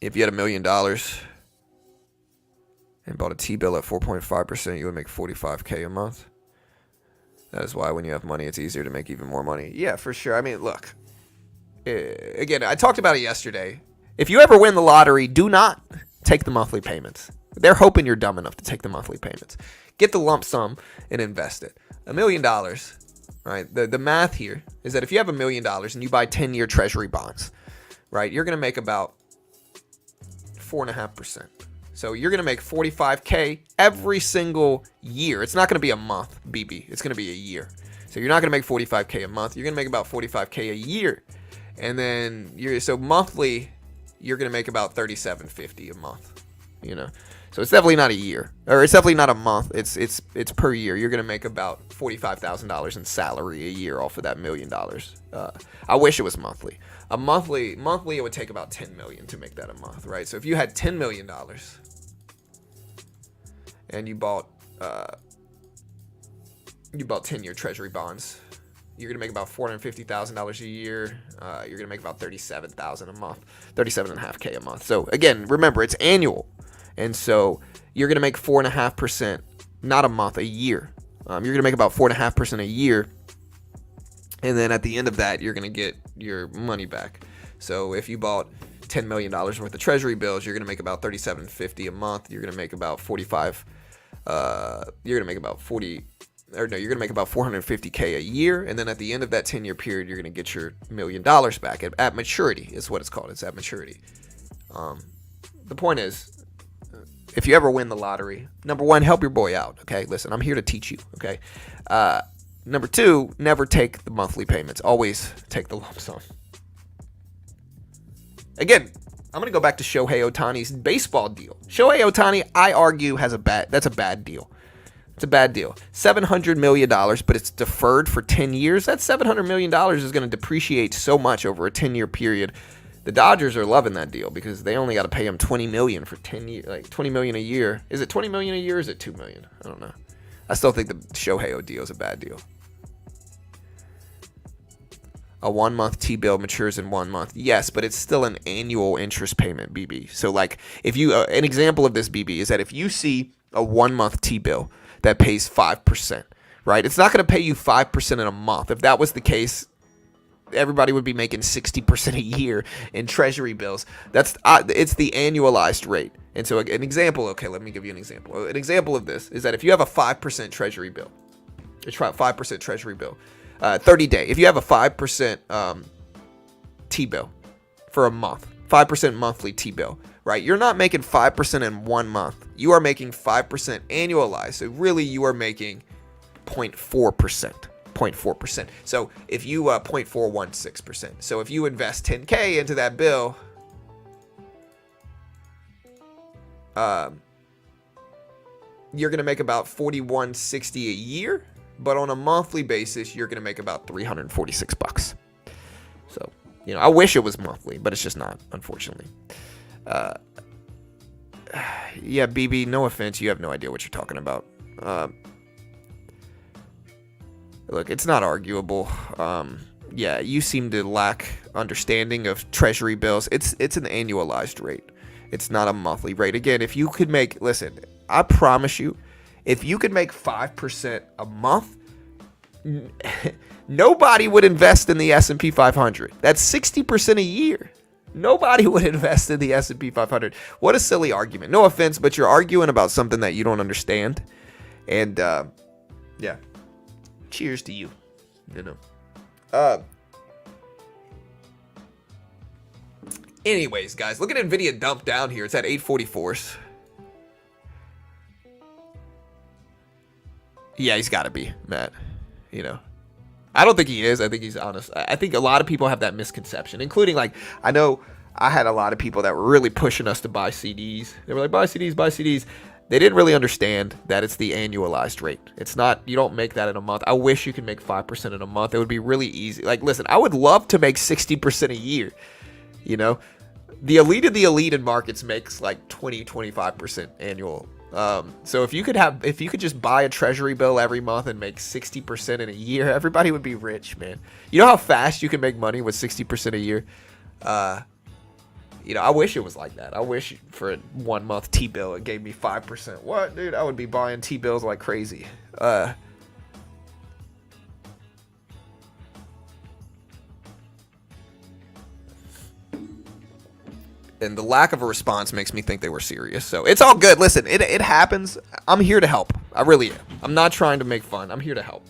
If you had $1 million and bought a T-bill at 4.5%, you would make $45K a month. That is why when you have money, it's easier to make even more money. Yeah, for sure. I mean, look. Again, I talked about it yesterday. If you ever win the lottery, do not take the monthly payments. They're hoping you're dumb enough to take the monthly payments. Get the lump sum and invest it. $1 million, right? The math here is that if you have $1 million and you buy 10-year treasury bonds, right, you're going to make about 4.5%. So you're going to make $45K every single year. It's not going to be a month, BB. It's going to be a year. So you're not going to make $45K a month. You're going to make about $45K a year. And then monthly, you're going to make about $37.50 a month, So it's definitely not a year, or it's definitely not a month. It's per year. You're gonna make about $45,000 in salary a year off of that $1 million. I wish it was monthly. Monthly, it would take about $10 million to make that a month, right? So if you had $10 million and you bought 10-year treasury bonds, you're gonna make about $450,000 a year. You're gonna make about $37,000 a month, $37.5K a month. So again, remember, it's annual. And so you're going to make 4.5%, not a month, a year. You're going to make about 4.5% a year. And then at the end of that, you're going to get your money back. So if you bought $10 million worth of treasury bills, you're going to make about $37.50 a month. You're going to make about you're going to make about $450K a year. And then at the end of that 10-year period, you're going to get your $1 million back at maturity is what it's called. It's at maturity. The point is, if you ever win the lottery, number one, help your boy out, okay? Listen, I'm here to teach you, okay? Number two, never take the monthly payments. Always take the lump sum. Again, I'm going to go back to Shohei Ohtani's baseball deal. Shohei Ohtani, I argue, that's a bad deal. It's a bad deal. $700 million, but it's deferred for 10 years. That $700 million is going to depreciate so much over a 10-year period. The Dodgers are loving that deal because they only got to pay him $20 million for 10 years, like $20 million a year. Is it $20 million a year or is it $2 million? I don't know. I still think the Shohei deal is a bad deal. A 1 month T-bill matures in 1 month. Yes, but it's still an annual interest payment, BB. So like if you, an example of this, BB, is that if you see a 1 month T-bill that pays 5%, right? It's not going to pay you 5% in a month. If that was the case, everybody would be making 60% a year in treasury bills. It's the annualized rate. And so an example, okay, let me give you an example. An example of this is that if you have a 5% treasury bill, it's 5% treasury bill, 30 day. If you have a 5% T-bill for a month, 5% monthly T-bill, right? You're not making 5% in 1 month. You are making 5% annualized. So really you are making 0.4%. 0.4%. So if you 0.416%. So if you invest 10K into that bill, you're going to make about $41.60 a year, but on a monthly basis, you're going to make about $346. So, you know, I wish it was monthly, but it's just not, unfortunately. Yeah, BB, no offense, you have no idea what you're talking about. Look, it's not arguable. Yeah, you seem to lack understanding of treasury bills. It's an annualized rate. It's not a monthly rate. Again, if you could make, listen, I promise you, if you could make 5% a month, nobody would invest in the S&P 500. That's 60% a year. Nobody would invest in the S&P 500. What a silly argument. No offense, but you're arguing about something that you don't understand. And, yeah. Cheers to you. You know. Anyways, guys, look at NVIDIA dump down here. It's at 844s. Yeah, he's got to be, Matt. You know. I don't think he is. I think he's honest. I think a lot of people have that misconception, including, like, I know I had a lot of people that were really pushing us to buy CDs. They were like, buy CDs, buy CDs. They didn't really understand that it's the annualized rate. It's not, you don't make that in a month. I wish you could make 5% in a month. It would be really easy. Like, listen, I would love to make 60% a year. You know, the elite of the elite in markets makes like 20-25% annual. So if you could just buy a treasury bill every month and make 60% in a year, everybody would be rich, man. You know how fast you can make money with 60% a year? You know, I wish it was like that. I wish for a 1 month T-bill it gave me 5%. What, dude? I would be buying T-bills like crazy. And the lack of a response makes me think they were serious. So it's all good. Listen, it happens. I'm here to help. I really am. I'm not trying to make fun. I'm here to help.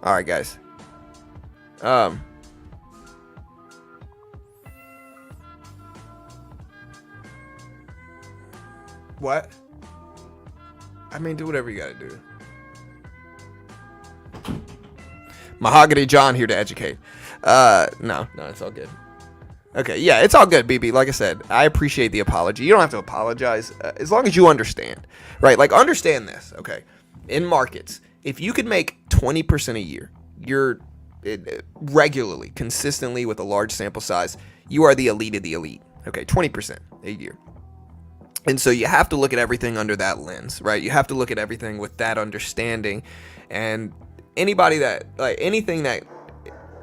All right, guys. What? I mean, do whatever you gotta do. Mahogany John here to educate. No, it's all good. Okay, yeah, it's all good, BB. Like I said, I appreciate the apology. You don't have to apologize as long as you understand, right? Like, understand this, okay? In markets, if you could make 20% a year, you're regularly, consistently with a large sample size, you are the elite of the elite, okay? 20% a year. And so you have to look at everything under that lens, right? You have to look at everything with that understanding. And anybody that, like, anything that,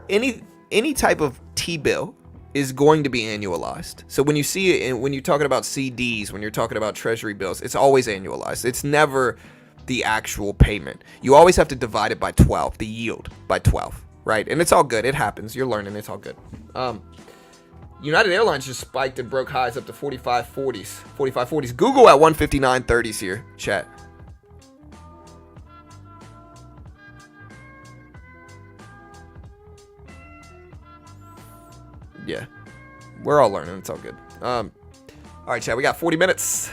any type of T-bill is going to be annualized. So when you see it, when you're talking about CDs, when you're talking about treasury bills, it's always annualized. It's never the actual payment. You always have to divide it by 12, the yield by 12, right? And it's all good. It happens. You're learning. It's all good. United Airlines just spiked and broke highs up to 45.40s. 45.40s. Google at 159.30s here, chat. Yeah. we're all learning. It's all good. All right, Chad, we got 40 minutes.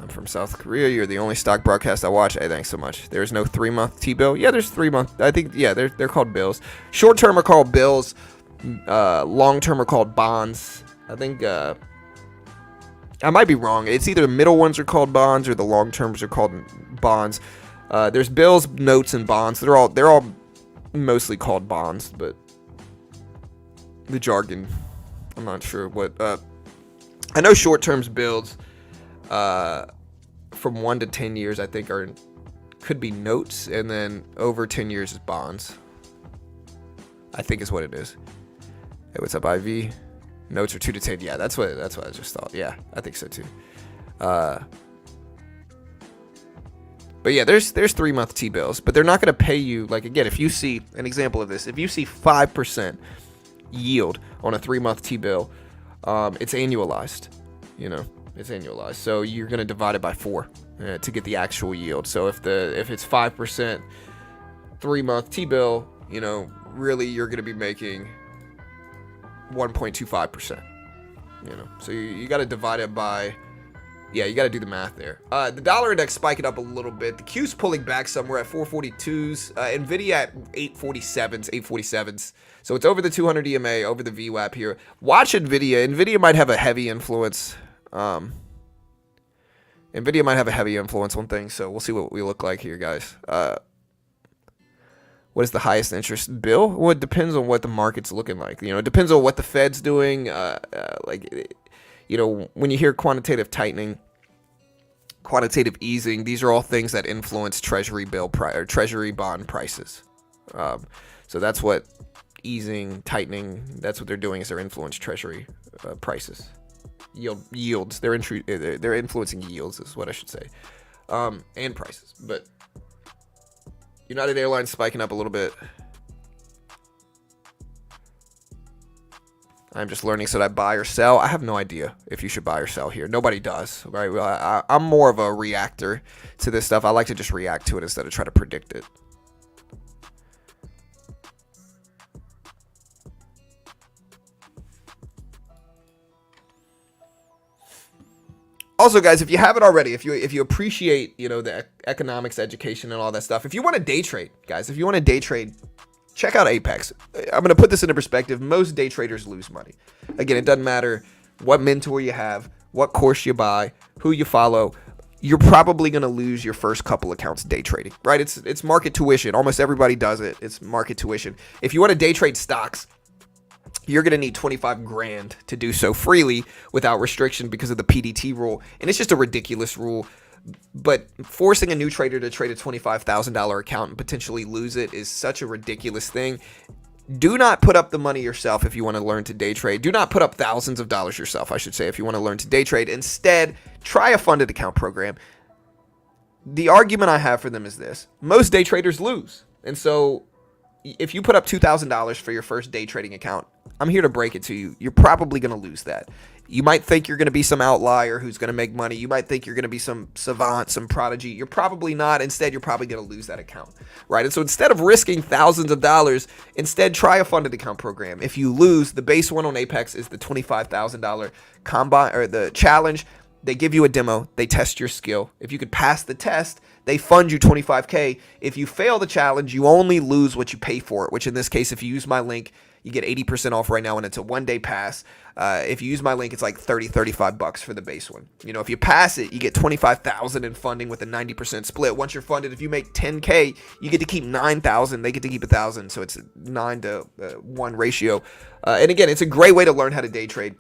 I'm from South Korea. You're the only stock broadcast I watch. Hey, thanks so much. There's no 3-month T-bill. Yeah, there's 3-month. I think, yeah, they're called bills. Short term are called bills. Long term are called bonds. I think I might be wrong. It's either the middle ones are called bonds or the long terms are called bonds. There's bills, notes, and bonds. They're all mostly called bonds, but the jargon, I'm not sure what. I know short terms bills. From 1 to 10 years, I think could be notes, and then over 10 years is bonds. I think is what it is. Hey, what's up, IV? Notes are 2 to 10. Yeah, that's what I just thought. Yeah, I think so too. But yeah, there's 3-month T-bills, but they're not going to pay you. Like, again, if you see an example of this, if you see 5% yield on a 3-month T-bill, it's annualized. It's annualized, so you're going to divide it by 4 to get the actual yield. So if it's 5% 3-month T-bill, really you're going to be making 1.25%. So you got to divide it by, you got to do the math there. The dollar index spiking up a little bit. The Q's pulling back somewhere at 442s. Nvidia at 847s. So it's over the 200 EMA, over the VWAP here. Watch Nvidia. Nvidia might have a heavy influence. Nvidia might have a heavy influence on things, so we'll see what we look like here, guys. What is the highest interest bill? Well, it depends on what the market's looking like. It depends on what the Fed's doing. When you hear quantitative tightening, quantitative easing, these are all things that influence Treasury bond prices. So that's what easing, tightening, that's what they're doing, is they're influence Treasury prices. Yields. They're influencing yields, is what I should say, and prices. But United Airlines spiking up a little bit. I'm just learning. Should I buy or sell? I have no idea if you should buy or sell here. Nobody does, right? Well, I'm more of a reactor to this stuff. I like to just react to it instead of try to predict it. Also, guys, if you haven't already, if you appreciate, the economics education and all that stuff, if you want to day trade, guys, check out Apex. I'm going to put this into perspective. Most day traders lose money. Again, it doesn't matter what mentor you have, what course you buy, who you follow. You're probably going to lose your first couple accounts day trading, right? It's market tuition. Almost everybody does it. It's market tuition. If you want to day trade stocks, you're going to need 25 grand to do so freely without restriction because of the PDT rule. And it's just a ridiculous rule. But forcing a new trader to trade a $25,000 account and potentially lose it is such a ridiculous thing. Do not put up the money yourself if you want to learn to day trade. Do not put up thousands of dollars yourself, I should say, if you want to learn to day trade. Instead, try a funded account program. The argument I have for them is this. Most day traders lose. And so if you put up $2,000 for your first day trading account, I'm here to break it to you. You're probably going to lose that. You might think you're going to be some outlier who's going to make money. You might think you're going to be some savant, some prodigy. You're probably not. Instead, you're probably going to lose that account, right? And so instead of risking thousands of dollars, instead try a funded account program. If you lose, the base one on Apex is the $25,000 combine or the challenge. They give you a demo. They test your skill. If you could pass the test, they fund you $25K. If you fail the challenge, you only lose what you pay for it, which in this case, if you use my link, you get 80% off right now, and it's a one-day pass. If you use my link, it's like $35 for the base one. If you pass it, you get $25,000 in funding with a 90% split. Once you're funded, if you make $10K, you get to keep $9,000. They get to keep $1,000, so it's a 9-to-1 ratio. And again, it's a great way to learn how to day trade.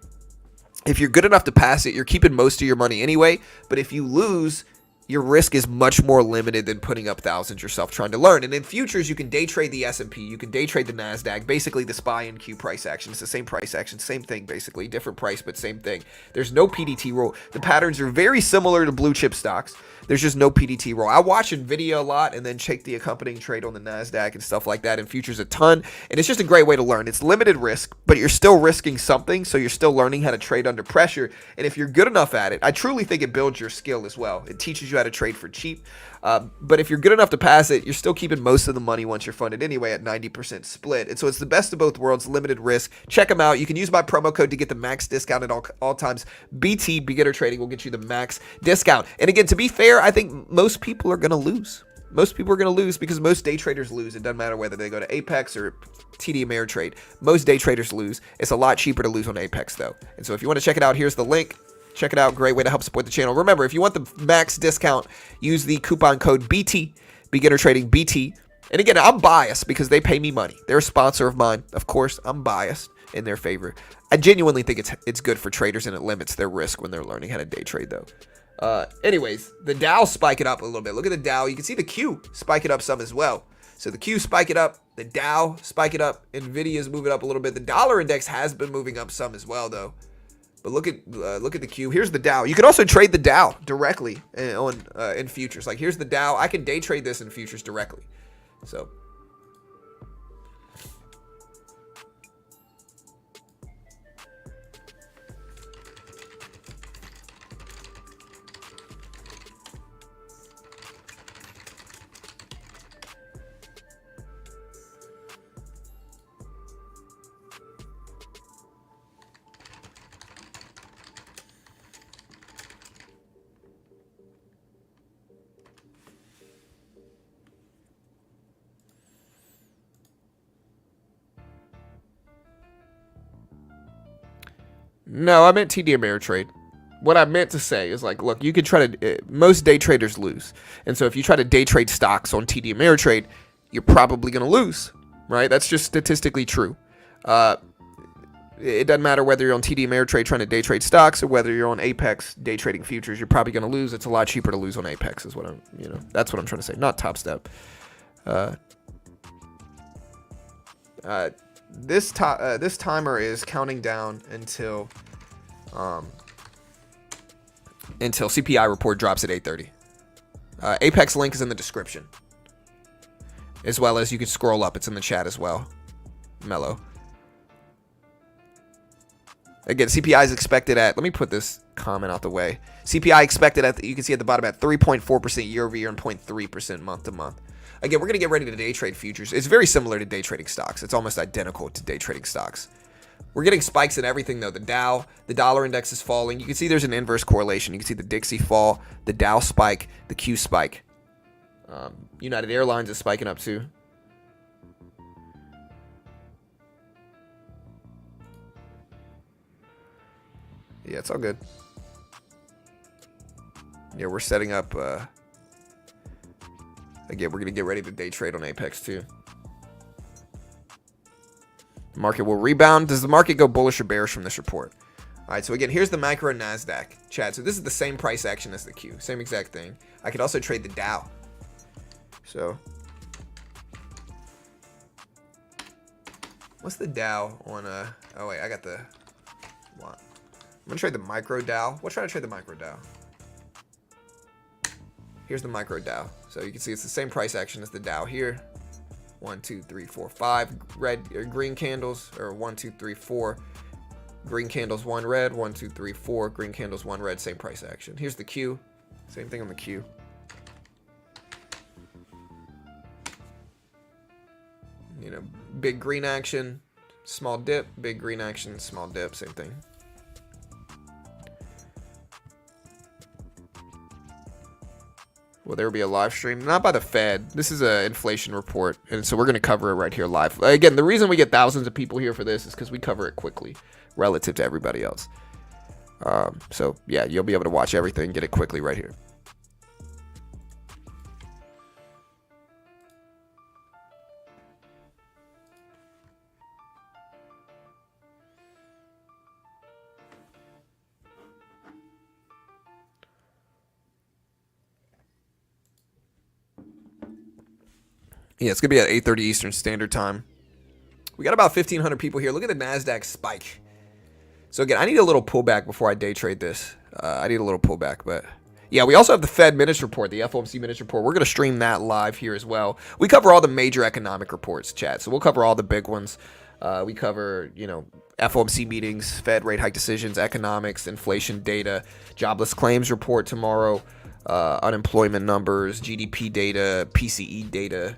If you're good enough to pass it, you're keeping most of your money anyway. But if you lose, your risk is much more limited than putting up thousands yourself trying to learn. And in futures, you can day trade the S&P, you can day trade the NASDAQ, basically the SPY and Q price action. It's the same price action, same thing basically, different price, but same thing. There's no PDT rule. The patterns are very similar to blue chip stocks. There's just no PDT rule. I watch Nvidia a lot and then check the accompanying trade on the NASDAQ and stuff like that, and futures a ton. And it's just a great way to learn. It's limited risk, but you're still risking something, so you're still learning how to trade under pressure. And if you're good enough at it, I truly think it builds your skill as well. It teaches you how to trade for cheap. But if you're good enough to pass it, you're still keeping most of the money once you're funded anyway at 90% split. And so it's the best of both worlds, limited risk. Check them out. You can use my promo code to get the max discount at all times. BT Beginner Trading will get you the max discount. And again, to be fair, I think most people are going to lose. Most people are going to lose because most day traders lose. It doesn't matter whether they go to Apex or TD Ameritrade. Most day traders lose. It's a lot cheaper to lose on Apex, though. And so if you want to check it out, here's the link. Check it out. Great way to help support the channel. Remember, if you want the max discount, use the coupon code BT, Beginner Trading BT. And again, I'm biased because they pay me money. They're a sponsor of mine. Of course, I'm biased in their favor. I genuinely think it's good for traders and it limits their risk when they're learning how to day trade, though. Anyways, the Dow spike it up a little bit. Look at the Dow. You can see the Q spike it up some as well. So the Q spike it up, the Dow spike it up, Nvidia's moving up a little bit. The dollar index has been moving up some as well, though. But look at the Q. Here's the Dow. You can also trade the Dow directly in futures. Like here's the Dow. I can day trade this in futures directly. So. No, I meant TD Ameritrade. What I meant to say is like, look, you could try to, most day traders lose. And so if you try to day trade stocks on TD Ameritrade, you're probably going to lose, right? That's just statistically true. It doesn't matter whether you're on TD Ameritrade trying to day trade stocks or whether you're on Apex day trading futures, you're probably going to lose. It's a lot cheaper to lose on Apex is what I'm, that's what I'm trying to say. Not Top Step. This timer is counting down until CPI report drops at 8:30. Apex link is in the description, as well as you can scroll up. It's in the chat as well. Mellow. Again, CPI is expected at. Let me put this comment out the way. CPI expected at. You can see at the bottom at 3.4% year over year and 0.3% month to month. Again, we're going to get ready to day trade futures. It's very similar to day trading stocks. It's almost identical to day trading stocks. We're getting spikes in everything, though. The Dow, the dollar index is falling. You can see there's an inverse correlation. You can see the Dixie fall, the Dow spike, the Q spike. United Airlines is spiking up, too. Yeah, it's all good. Yeah, we're setting up... Again, we're going to get ready to day trade on Apex too. The market will rebound. Does the market go bullish or bearish from this report? All right, so again, here's the micro NASDAQ chat. So this is the same price action as the Q. Same exact thing. I could also trade the Dow. So what's the Dow on oh wait, I got the what? I'm going to trade the micro Dow. We'll try to trade the micro Dow. Here's the micro Dow. So you can see it's the same price action as the Dow here. 1, 2, 3, 4, 5 red or green candles, or 1, 2, 3, 4 green candles, 1 red, 1, 2, 3, 4 green candles, 1 red, same price action. Here's the Q. Same thing on the Q. Big green action, small dip, big green action, small dip, same thing. Will there be a live stream? Not by the Fed. This is an inflation report, and so we're going to cover it right here live. Again, the reason we get thousands of people here for this is because we cover it quickly relative to everybody else. So, yeah, you'll be able to watch everything, get it quickly right here. Yeah, it's going to be at 8:30 Eastern Standard Time. We got about 1,500 people here. Look at the NASDAQ spike. So, again, I need a little pullback before I day trade this. I need a little pullback, but... Yeah, we also have the Fed minutes report, the FOMC minutes report. We're going to stream that live here as well. We cover all the major economic reports, chat. So, we'll cover all the big ones. We cover, FOMC meetings, Fed rate hike decisions, economics, inflation data, jobless claims report tomorrow. unemployment numbers, GDP data, PCE data,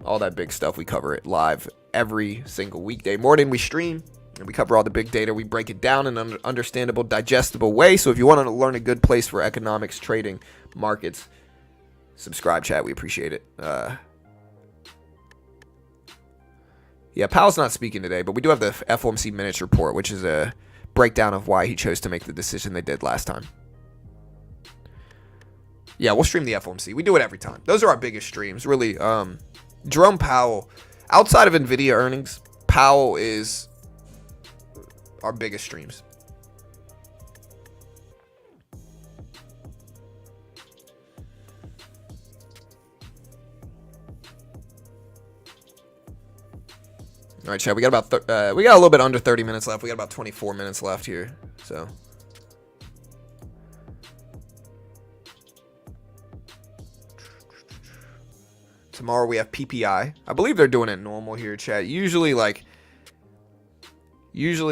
all that big stuff. We cover it live every single weekday morning. We stream and we cover all the big data. We break it down in an understandable, digestible way. So if you want to learn a good place for economics, trading, markets, subscribe, chat. We appreciate it. Yeah, Powell's not speaking today, but we do have the FOMC minutes report, which is a breakdown of why he chose to make the decision they did last time. Yeah, we'll stream the FOMC. We do it every time. Those are our biggest streams, really. Jerome Powell, outside of NVIDIA earnings, Powell is our biggest streams. All right, chat. We got about we got a little bit under 30 minutes left. We got about 24 minutes left here. So tomorrow we have PPI. I believe they're doing it normal here, chat. Usually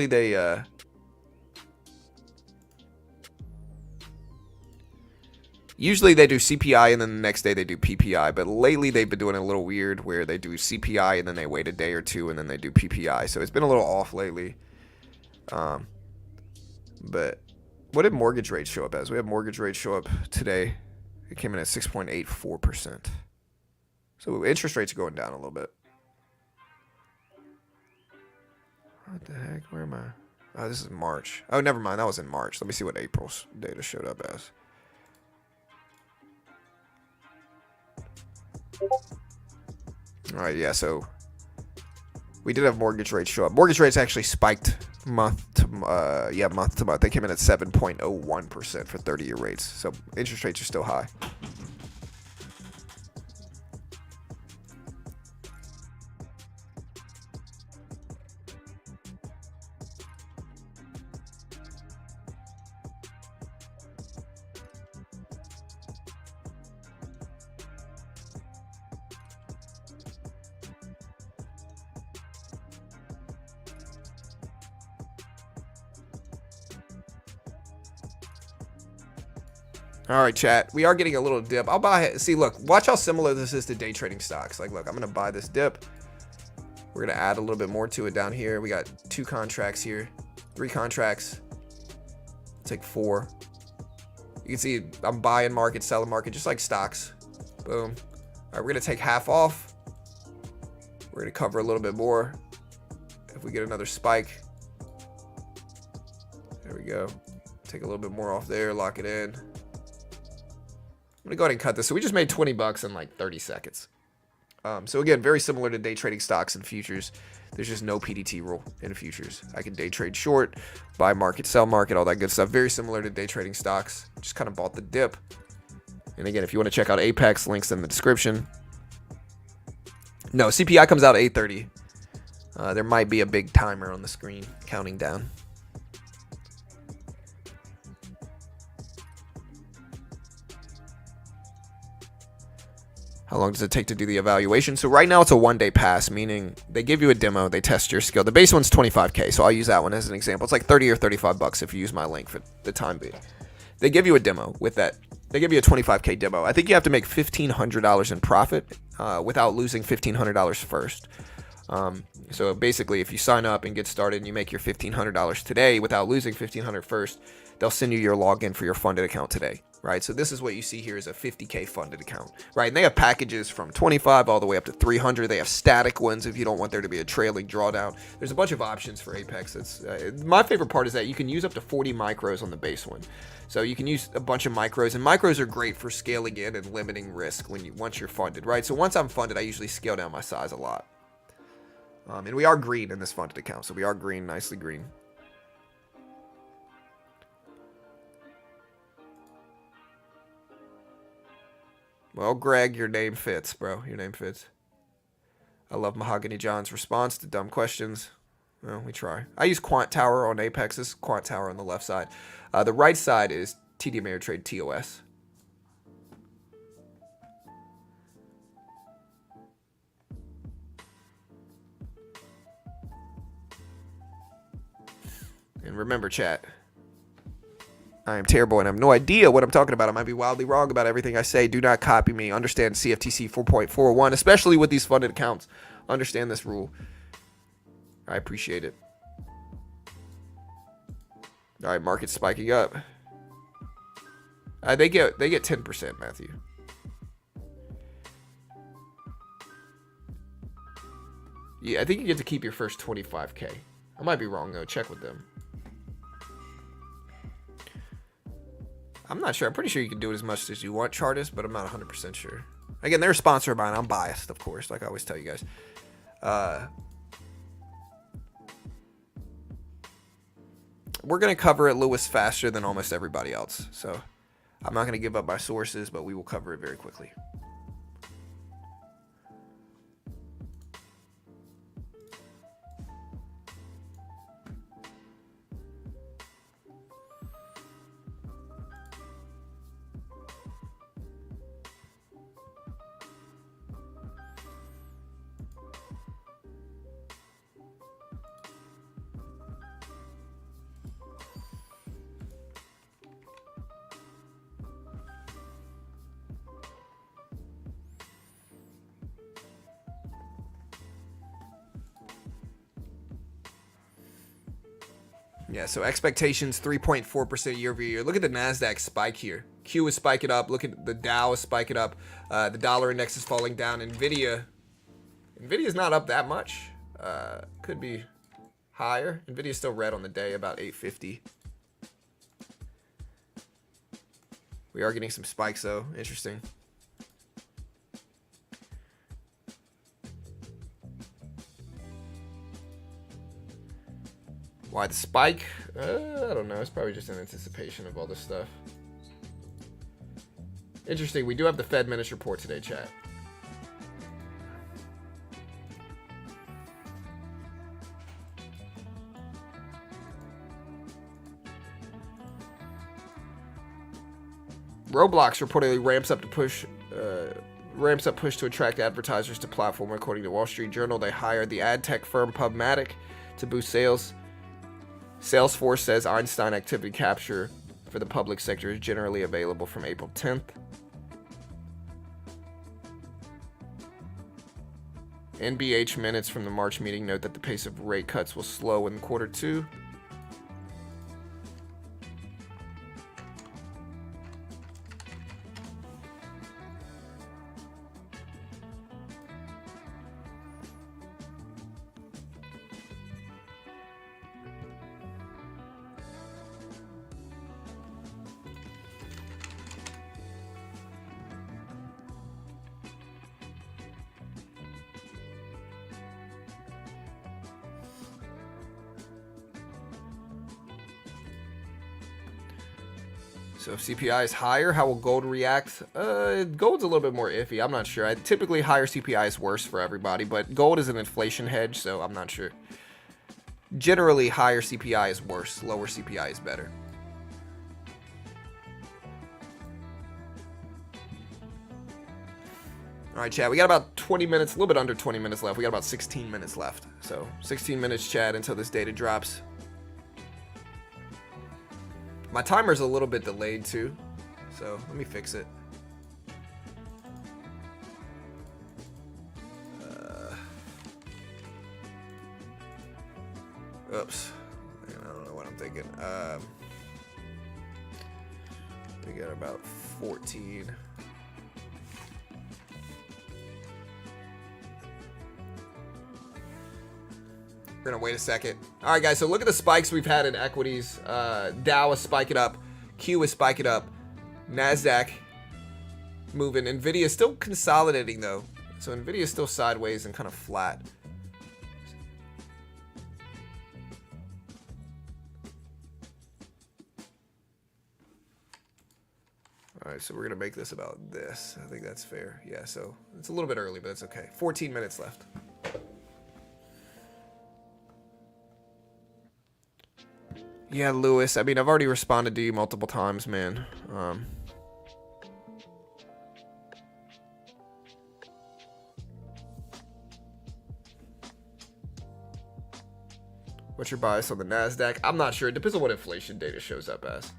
they Usually they do CPI and then the next day they do PPI, but lately they've been doing it a little weird where they do CPI and then they wait a day or two and then they do PPI. So it's been a little off lately. But what did mortgage rates show up as? We have mortgage rates show up today. It came in at 6.84%. So interest rates are going down a little bit. What the heck? Where am I? Oh, this is March. Oh, never mind. That was in March. Let me see what April's data showed up as. All right, yeah, so we did have mortgage rates show up. Mortgage rates actually spiked month to month. They came in at 7.01% for 30-year rates. So interest rates are still high. All right, chat. We are getting a little dip. I'll buy it. See, look, watch how similar this is to day trading stocks. Like, look, I'm going to buy this dip. We're going to add a little bit more to it down here. We got 2 contracts here, 3 contracts. Take 4. You can see I'm buying market, selling market, just like stocks. Boom. All right, we're going to take half off. We're going to cover a little bit more. If we get another spike. There we go. Take a little bit more off there, lock it in. I'm going to go ahead and cut this. So we just made 20 bucks in like 30 seconds. So again, very similar to day trading stocks and futures. There's just no PDT rule in futures. I can day trade short, buy market, sell market, all that good stuff. Very similar to day trading stocks. Just kind of bought the dip. And again, if you want to check out Apex, links in the description. No, CPI comes out at 8:30. There might be a big timer on the screen counting down. How long does it take to do the evaluation? So right now it's a 1-day pass, meaning they give you a demo, they test your skill. The base one's 25K, so I'll use that one as an example. It's like 30 or 35 bucks if you use my link for the time being. They give you a demo with that. They give you a 25K demo. I think you have to make $1,500 in profit without losing $1,500 first. So basically, if you sign up and get started and you make your $1,500 today without losing $1,500 first, they'll send you your login for your funded account today. Right, so this is what you see here is a 50K funded account, right? And they have packages from 25 all the way up to 300. They have static ones if you don't want there to be a trailing drawdown. There's a bunch of options for Apex. It's my favorite part is that you can use up to 40 micros on the base one. So you can use a bunch of micros, and micros are great for scaling in and limiting risk once you're funded, right? So once I'm funded, I usually scale down my size a lot. And we are green in this funded account, so we are green, nicely green. Well, Greg, your name fits, bro. Your name fits. I love Mahogany John's response to dumb questions. Well, we try. I use Quant Tower on Apex. This is Quant Tower on the left side. The right side is TD Ameritrade TOS. And remember, chat, I am terrible and I have no idea what I'm talking about. I might be wildly wrong about everything I say. Do not copy me. Understand CFTC 4.41, especially with these funded accounts. Understand this rule. I appreciate it. All right, market's spiking up. They get 10%, Matthew. Yeah, I think you get to keep your first 25K. I might be wrong though. Check with them. I'm not sure. I'm pretty sure you can do it as much as you want, Chartist, but I'm not 100% sure. Again, they're a sponsor of mine. I'm biased, of course, like I always tell you guys. We're going to cover it, Lewis, faster than almost everybody else. So I'm not going to give up my sources, but we will cover it very quickly. Yeah, so expectations 3.4% year over year. Look at the NASDAQ spike here. Q is spiking up. Look at the Dow is spiking up. The dollar index is falling down. Nvidia is not up that much. Could be higher. Nvidia is still red on the day, about 850. We are getting some spikes though. Interesting. Why the spike? I don't know. It's probably just in anticipation of all this stuff. Interesting. We do have the Fed minutes report today, chat. Roblox reportedly ramps up push to attract advertisers to platform. According to Wall Street Journal, they hired the ad tech firm PubMatic to boost sales. Salesforce says Einstein activity capture for the public sector is generally available from April 10th. NBH minutes from the March meeting note that the pace of rate cuts will slow in quarter two. So if CPI is higher, how will gold react? Gold's a little bit more iffy. I'm not sure. Typically, higher CPI is worse for everybody, but gold is an inflation hedge, so I'm not sure. Generally, higher CPI is worse. Lower CPI is better. All right, Chad, we got about 20 minutes, a little bit under 20 minutes left. We got about 16 minutes left. So 16 minutes, Chad, until this data drops. My timer's a little bit delayed too, so let me fix it. Oops, I don't know what I'm thinking. We got about 14. We're gonna wait a second. All right, guys, so look at the spikes we've had in equities. Dow is spiking up. Q is spiking up. NASDAQ moving. Nvidia is still consolidating, though. So Nvidia is still sideways and kind of flat. All right, so we're gonna make this about this. I think that's fair. Yeah, so it's a little bit early, but it's okay. 14 minutes left. Yeah, Lewis. I mean, I've already responded to you multiple times, man. What's your bias on the NASDAQ? I'm not sure. It depends on what inflation data shows up as.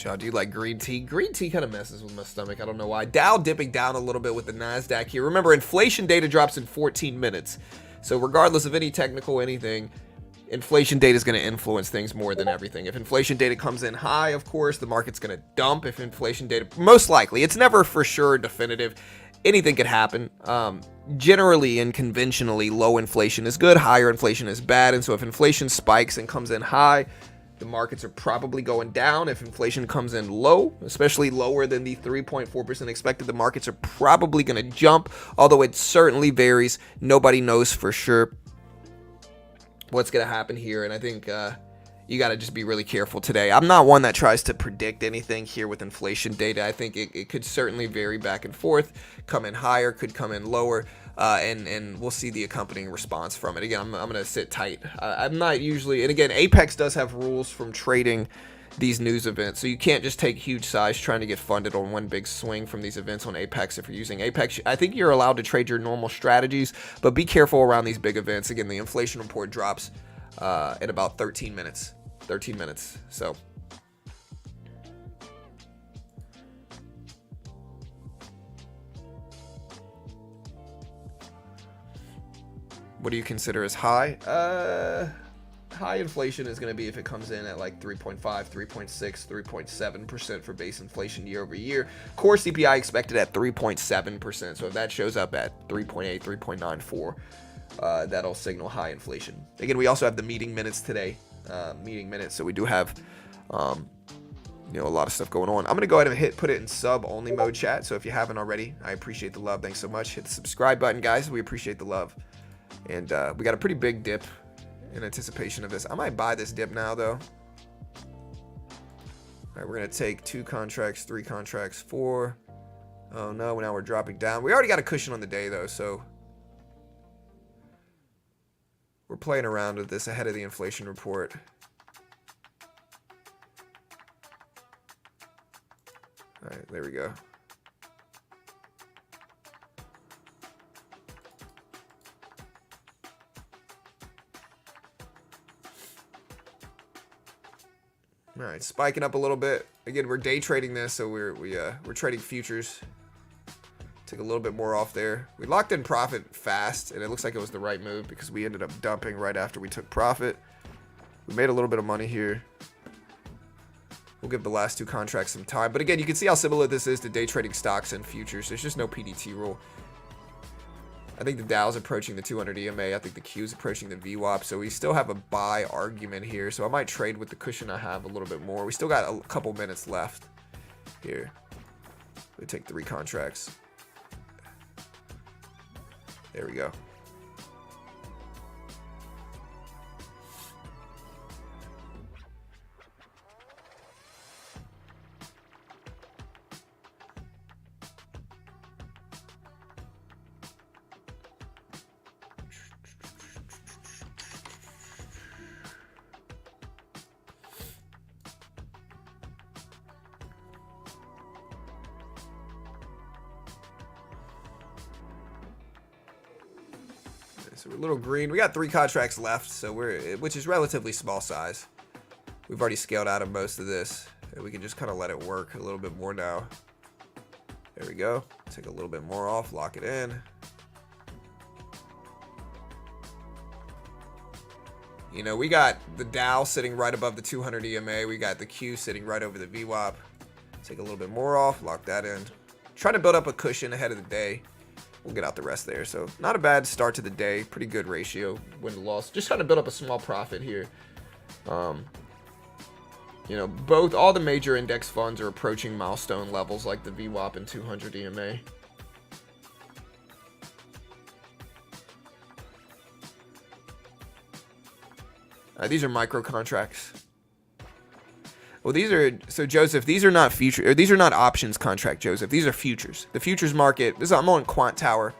Y'all do you like green tea? Green tea kind of messes with my stomach. I don't know why. Dow dipping down a little bit with the NASDAQ here. Remember, inflation data drops in 14 minutes. So regardless of any technical anything, inflation data is going to influence things more than everything. If inflation data comes in high, of course, the market's going to dump. If inflation data, most likely, it's never for sure definitive. Anything could happen. Generally and conventionally, low inflation is good, higher inflation is bad. And so if inflation spikes and comes in high, the markets are probably going down. If inflation comes in low, especially lower than the 3.4% expected, the markets are probably going to jump, although it certainly varies. Nobody knows for sure what's going to happen here. And I think you got to just be really careful today. I'm not one that tries to predict anything here with inflation data. I think it could certainly vary back and forth, come in higher, could come in lower, and we'll see the accompanying response from it. Again, I'm going to sit tight. I'm not usually, and again, Apex does have rules from trading these news events, so you can't just take huge size trying to get funded on one big swing from these events on Apex. If you're using Apex, I think you're allowed to trade your normal strategies, but be careful around these big events. Again, the inflation report drops in about 13 minutes. So what do you consider as high? High inflation is going to be if it comes in at like 3.5, 3.6, 3.7% for base inflation year over year. Core CPI expected at 3.7%. So if that shows up at 3.8, 3.94, that'll signal high inflation. Again, we also have the meeting minutes today. So we do have a lot of stuff going on. I'm gonna go ahead and put it in sub only mode, chat. So if you haven't already, I appreciate the love. Thanks so much. Hit the subscribe button, guys. We appreciate the love. And we got a pretty big dip in anticipation of this. I might buy this dip now though. All right, we're gonna take 2 contracts, 3 contracts, 4. Oh no, now we're dropping down. We already got a cushion on the day though, so we're playing around with this ahead of the inflation report. All right, there we go. All right, spiking up a little bit. Again, we're day trading this, so we're trading futures. Take a little bit more off there. We locked in profit fast, and it looks like it was the right move because we ended up dumping right after we took profit. We made a little bit of money here. We'll give the last 2 contracts some time. But again, you can see how similar this is to day trading stocks and futures. There's just no PDT rule. I think the Dow's approaching the 200 EMA. I think the Q's approaching the VWAP. So we still have a buy argument here. So I might trade with the cushion I have a little bit more. We still got a couple minutes left here. We take 3 contracts. There we go. So we're a little green. We got 3 contracts left, so which is relatively small size. We've already scaled out of most of this, and we can just kind of let it work a little bit more now. There we go. Take a little bit more off, lock it in. You know, we got the Dow sitting right above the 200 EMA. We got the Q sitting right over the VWAP. Take a little bit more off, lock that in. Trying to build up a cushion ahead of the day. We'll get out the rest there. So not a bad start to the day. Pretty good ratio, win to loss. Just trying to build up a small profit here. You know, all the major index funds are approaching milestone levels like the VWAP and 200 EMA. These are micro contracts. Well, these are, so Joseph, these are not future, or these are not options contract, Joseph. These are futures. The futures market, I'm on Quant Tower.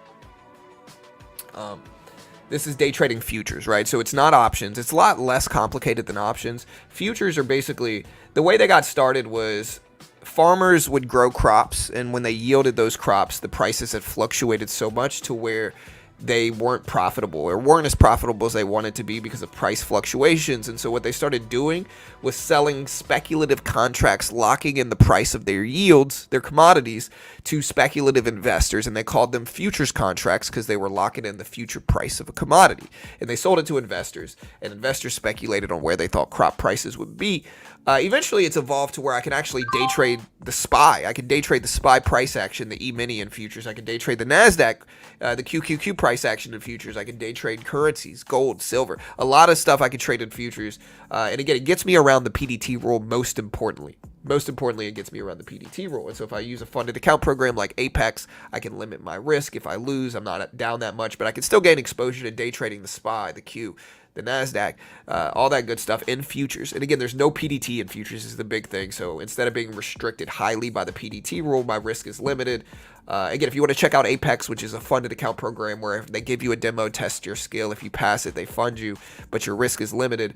This is day trading futures, right? So it's not options. It's a lot less complicated than options. Futures are basically, the way they got started was farmers would grow crops, and when they yielded those crops, the prices had fluctuated so much to where they weren't profitable or weren't as profitable as they wanted to be because of price fluctuations. And so what they started doing was selling speculative contracts, locking in the price of their yields, their commodities, to speculative investors. And they called them futures contracts because they were locking in the future price of a commodity. And they sold it to investors, and investors speculated on where they thought crop prices would be. Eventually, it's evolved to where I can actually day trade the SPY. I can day trade the SPY price action, the E-mini in futures. I can day trade the NASDAQ, the QQQ price action in futures. I can day trade currencies, gold, silver, a lot of stuff I can trade in futures. And again, it gets me around the PDT rule most importantly. Most importantly, it gets me around the PDT rule. And so if I use a funded account program like Apex, I can limit my risk. If I lose, I'm not down that much, but I can still gain exposure to day trading the SPY, the Q, the NASDAQ, all that good stuff in futures. And again, there's no PDT in futures is the big thing. So instead of being restricted highly by the PDT rule, my risk is limited. Again, if you want to check out Apex, which is a funded account program where they give you a demo, test your skill. If you pass it, they fund you, but your risk is limited.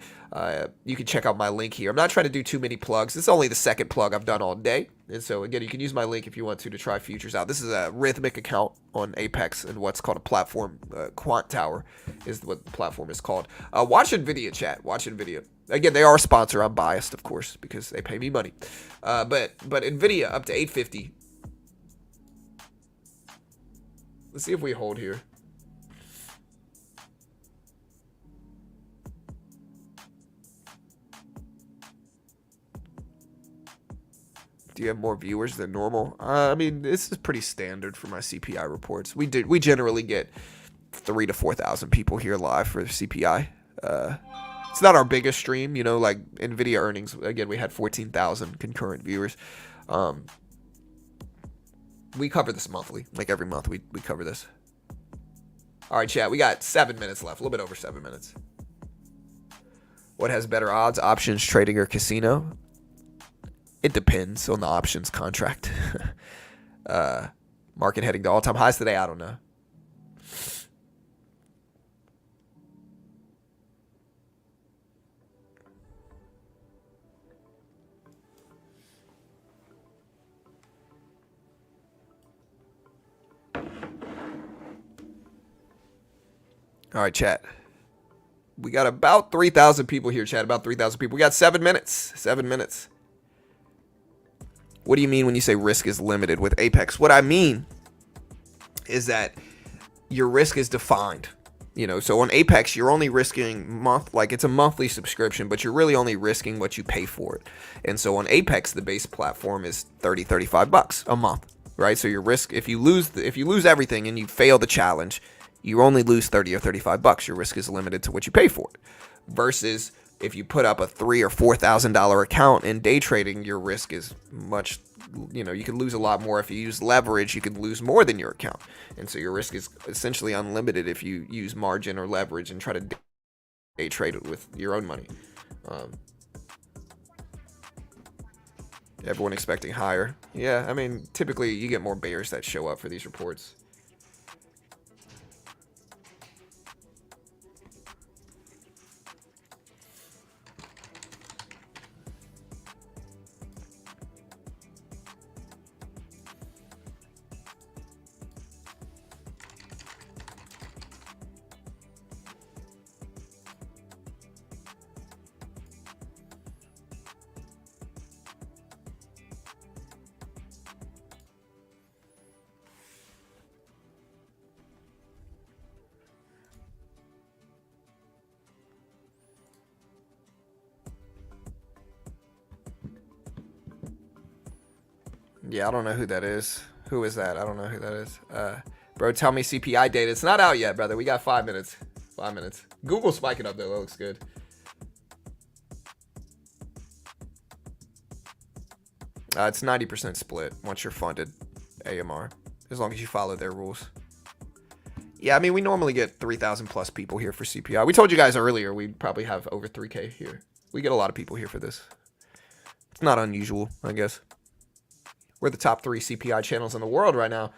You can check out my link here. I'm not trying to do too many plugs. It's only the second plug I've done all day. And so again, you can use my link if you want to try futures out. This is a Rhythmic account on Apex and what's called a platform. Quant Tower is what the platform is called. Watch NVIDIA, chat. Watch NVIDIA. Again, they are a sponsor. I'm biased, of course, because they pay me money. But NVIDIA up to 850. Let's see if we hold here. Do you have more viewers than normal? I mean, this is pretty standard for my CPI reports. We generally get 3,000 to 4,000 people here live for the CPI. It's not our biggest stream, you know, like NVIDIA earnings. Again, we had 14,000 concurrent viewers. We cover this monthly. Like every month, we cover this. All right, chat. We got 7 minutes left. A little bit over 7 minutes. What has better odds, options trading or casino? It depends on the options contract. Market heading to all-time highs today? I don't know. All right, chat. We got about 3,000 people here, chat. About 3,000 people. We got 7 minutes. 7 minutes. What do you mean when you say risk is limited with Apex? What I mean is that your risk is defined. You know, so on Apex, you're only risking it's a monthly subscription, but you're really only risking what you pay for it. And so on Apex, the base platform is $35 a month, right? So your risk, if you lose everything and you fail the challenge, you only lose $30 or $35. Your risk is limited to what you pay for it. Versus if you put up a $3,000 or $4,000 account in day trading, your risk is much, you know, you can lose a lot more. If you use leverage, you can lose more than your account. And so your risk is essentially unlimited if you use margin or leverage and try to day trade it with your own money. Everyone expecting higher. Yeah, I mean, typically you get more bears that show up for these reports. Yeah, I don't know who that is. Who is that? I don't know who that is. Bro, tell me CPI data. It's not out yet, brother. We got 5 minutes. 5 minutes. Google spike it up, though. That looks good. It's 90% split once you're funded AMR, as long as you follow their rules. Yeah, I mean, we normally get 3,000 plus people here for CPI. We told you guys earlier we'd probably have over 3K here. We get a lot of people here for this. It's not unusual, I guess. We're the top 3 CPI channels in the world right now.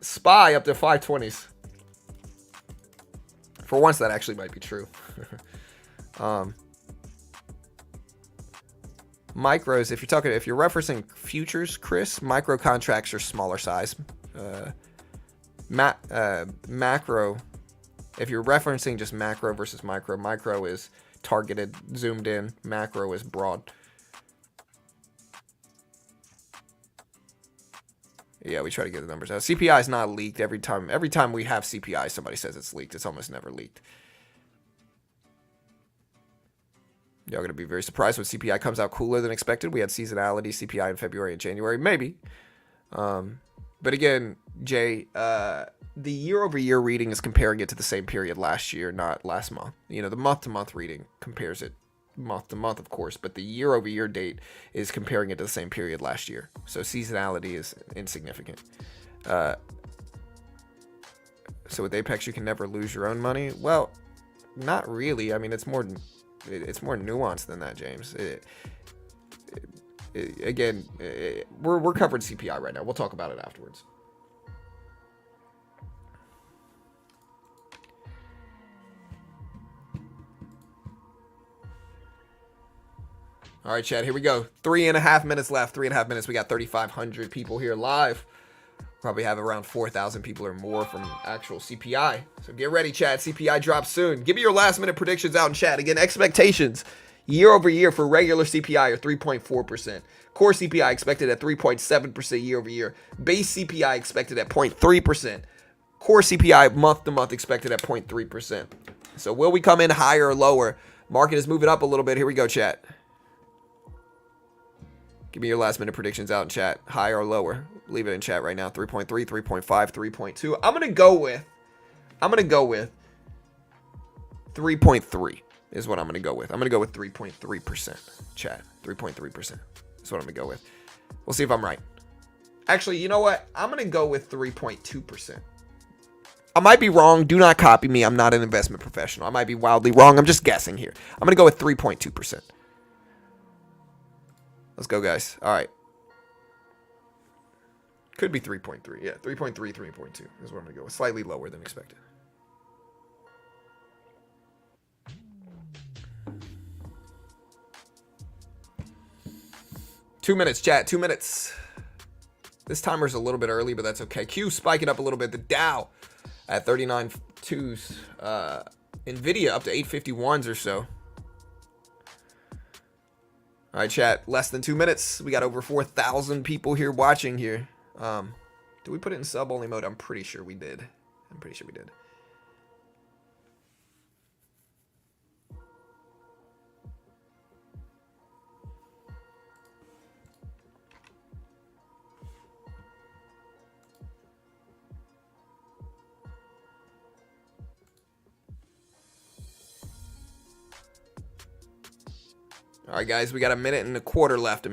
SPY up to 520s. For once, that actually might be true. Micros, if you're referencing futures, Chris, micro contracts are smaller size. Macro, if you're referencing just macro versus micro, micro is targeted, zoomed in, macro is broad. Yeah, we try to get the numbers out. CPI is not leaked every time. Every time we have CPI, somebody says it's leaked. It's almost never leaked. Y'all going to be very surprised when CPI comes out cooler than expected. We had seasonality CPI in February and January, maybe. But again, Jay, the year-over-year reading is comparing it to the same period last year, not last month. You know, the month-to-month reading compares it month-to-month, of course, but the year-over-year date is comparing it to the same period last year. So seasonality is insignificant. So with Apex, you can never lose your own money. Well, not really. I mean, it's more nuanced than that, James. We're covering CPI right now. We'll talk about it afterwards. All right, Chad, here we go. 3.5 minutes left. 3.5 minutes. We got 3,500 people here live. Probably have around 4,000 people or more from actual CPI. So get ready, Chad. CPI drops soon. Give me your last minute predictions out in chat. Again, expectations year over year for regular CPI are 3.4%. Core CPI expected at 3.7% year over year. Base CPI expected at 0.3%. Core CPI month to month expected at 0.3%. So will we come in higher or lower? Market is moving up a little bit. Here we go, chat. Give me your last minute predictions out in chat. Higher or lower? Leave it in chat right now. 3.3, 3.5, 3.2. I'm going to go with 3.3 is what I'm going to go with. I'm going to go with 3.3%. Chat. 3.3% is what I'm going to go with. We'll see if I'm right. Actually, you know what? I'm going to go with 3.2%. I might be wrong. Do not copy me. I'm not an investment professional. I might be wildly wrong. I'm just guessing here. I'm going to go with 3.2%. Let's go, guys. All right. Could be 3.3. Yeah, 3.3, 3.2 is what I'm going to go with. Slightly lower than expected. Two minutes, chat. 2 minutes. This timer's a little bit early, but that's okay. Q spiking up a little bit. The Dow at 39.2s. Nvidia up to 851s or so. All right, chat. Less than 2 minutes. We got over 4,000 people here watching here. Did we put it in sub-only mode? I'm pretty sure we did. All right, guys. We got a minute and a quarter left.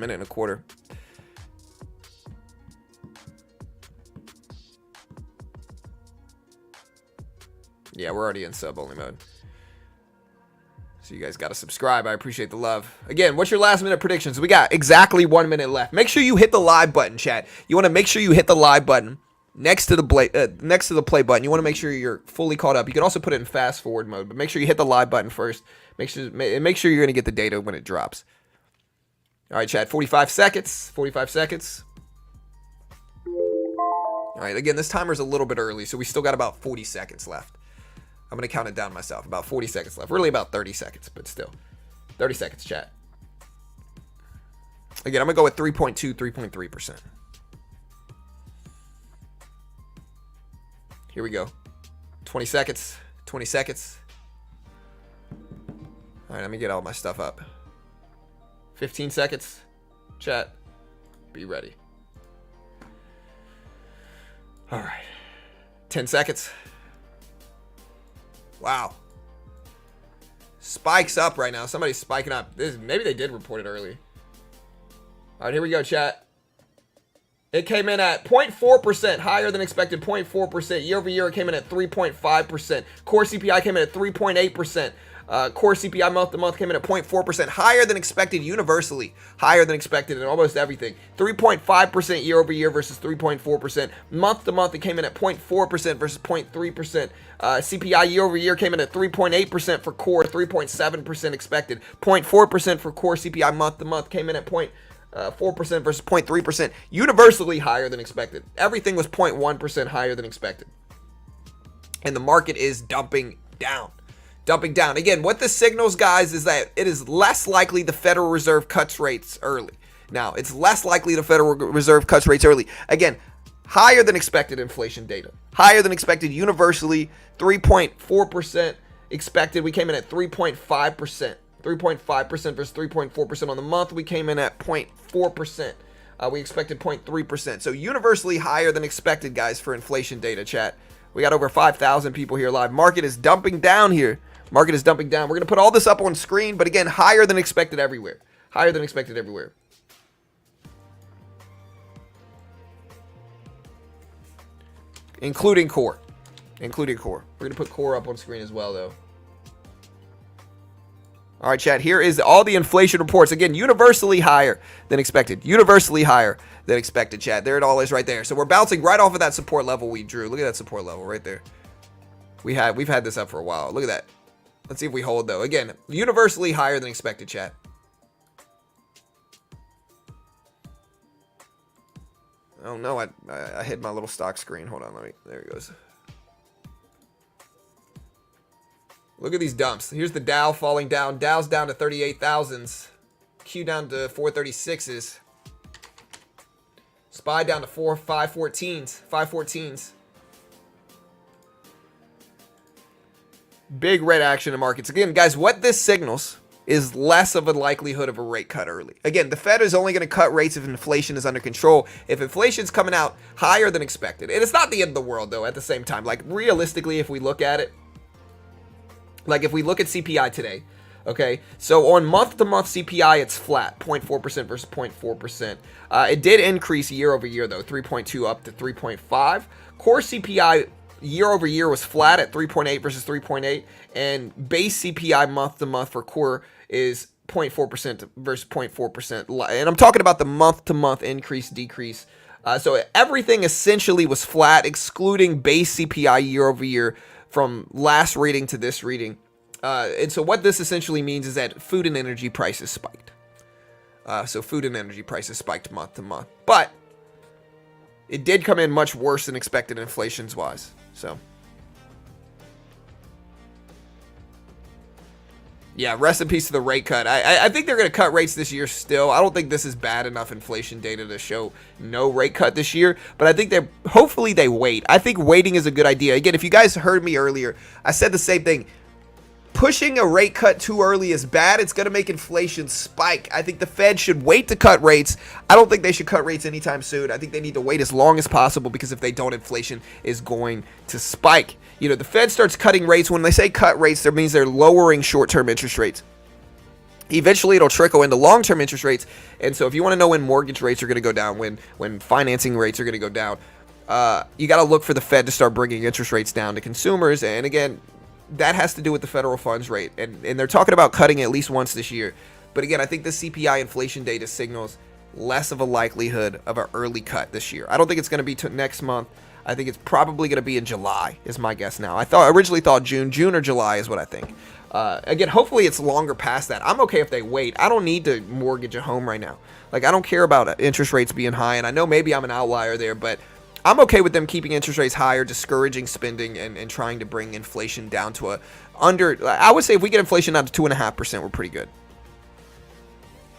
Yeah, we're already in sub-only mode. So you guys got to subscribe. I appreciate the love. Again, what's your last minute predictions? We got exactly 1 minute left. Make sure you hit the live button, chat. You want to make sure you hit the live button next to the play button. You want to make sure you're fully caught up. You can also put it in fast forward mode, but make sure you hit the live button first. Make sure you're going to get the data when it drops. All right, chat. 45 seconds. 45 seconds. All right. Again, this timer's a little bit early, so we still got about 40 seconds left. I'm going to count it down myself. About 40 seconds left. Really about 30 seconds, but still. 30 seconds, chat. Again, I'm going to go with 3.2, 3.3%. Here we go. 20 seconds. 20 seconds. All right, let me get all my stuff up. 15 seconds. Chat. Be ready. All right. 10 seconds. Wow. Spikes up right now. Somebody's spiking up. Maybe they did report it early. All right, here we go, chat. It came in at 0.4%, higher than expected, 0.4%. Year over year, it came in at 3.5%. Core CPI came in at 3.8%. Core CPI month to month came in at 0.4%, higher than expected universally, higher than expected in almost everything. 3.5% year over year versus 3.4%. Month to month, it came in at 0.4% versus 0.3%. CPI year over year came in at 3.8% for core, 3.7% expected. 0.4% for core CPI month to month came in at 0.4% versus 0.3%. Universally higher than expected. Everything was 0.1% higher than expected. and the market is dumping down. Dumping down. Again, what this signals, guys, is that it is less likely the Federal Reserve cuts rates early. Now, it's less likely the Federal Reserve cuts rates early. Again, higher than expected inflation data. Higher than expected universally. 3.4% expected. We came in at 3.5%. 3.5% versus 3.4% on the month. We came in at 0.4%. We expected 0.3%. So universally higher than expected, guys, for inflation data, chat. We got over 5,000 people here live. Market is dumping down here. Market is dumping down. We're going to put all this up on screen, but again, higher than expected everywhere. Higher than expected everywhere. Including core. Including core. We're going to put core up on screen as well, though. All right, chat. Here is all the inflation reports. Again, universally higher than expected. Universally higher than expected, chat. There it all is right there. So we're bouncing right off of that support level we drew. Look at that support level right there. We've had this up for a while. Look at that. Let's see if we hold, though. Again, universally higher than expected, chat. Oh, no. I hit my little stock screen. Hold on. There it goes. Look at these dumps. Here's the Dow falling down. Dow's down to 38,000s. Q down to 436s. SPY down to 514s. 514s. Big red action in markets. Again, guys, what this signals is less of a likelihood of a rate cut early. Again, the Fed is only going to cut rates if inflation is under control. If inflation's coming out higher than expected. And it's not the end of the world, though, at the same time. Like, realistically, if we look at it, like if we look at CPI today, okay, so on month-to-month CPI, it's flat, 0.4% versus 0.4%. It did increase year over year, though, 3.2 up to 3.5. Core CPI year over year was flat at 3.8 versus 3.8, and base CPI month-to-month for core is 0.4% versus 0.4%. And I'm talking about the month-to-month increase, decrease. So everything essentially was flat, excluding base CPI year over year from last reading to this reading. And so what this essentially means is that food and energy prices spiked. So food and energy prices spiked month to month. But it did come in much worse than expected inflation-wise. So, yeah, rest in peace to the rate cut. I think they're going to cut rates this year still. I don't think this is bad enough inflation data to show no rate cut this year. But I think hopefully they wait. I think waiting is a good idea. Again, if you guys heard me earlier, I said the same thing. Pushing a rate cut too early is bad. It's going to make inflation spike. I think the Fed should wait to cut rates. I don't think they should cut rates anytime soon. I think they need to wait as long as possible, because if they don't, inflation is going to spike. You know, the Fed starts cutting rates. When they say cut rates, that means they're lowering short-term interest rates. Eventually, it'll trickle into long-term interest rates. And so if you want to know when mortgage rates are going to go down, when financing rates are going to go down, you got to look for the Fed to start bringing interest rates down to consumers. And again, that has to do with the federal funds rate. And they're talking about cutting at least once this year. But again, I think the CPI inflation data signals less of a likelihood of an early cut this year. I don't think it's going to be next month. I think it's probably going to be in July, is my guess now. I originally thought June or July is what I think. Again, hopefully it's longer past that. I'm okay if they wait. I don't need to mortgage a home right now. Like, I don't care about interest rates being high. And I know maybe I'm an outlier there, but I'm okay with them keeping interest rates higher, discouraging spending, and trying to bring inflation down to I would say if we get inflation down to 2.5%, we're pretty good.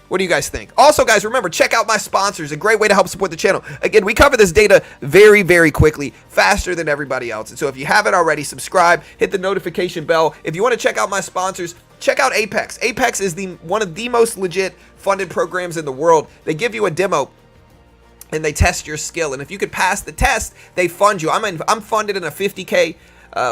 What do you guys think? Also, guys, remember, check out my sponsors. A great way to help support the channel. Again, we cover this data very, very quickly, faster than everybody else. And so if you haven't already, subscribe, hit the notification bell. If you want to check out my sponsors, check out Apex. Apex is one of the most legit funded programs in the world. They give you a demo and they test your skill, and if you could pass the test, they fund you. I'm funded in a 50K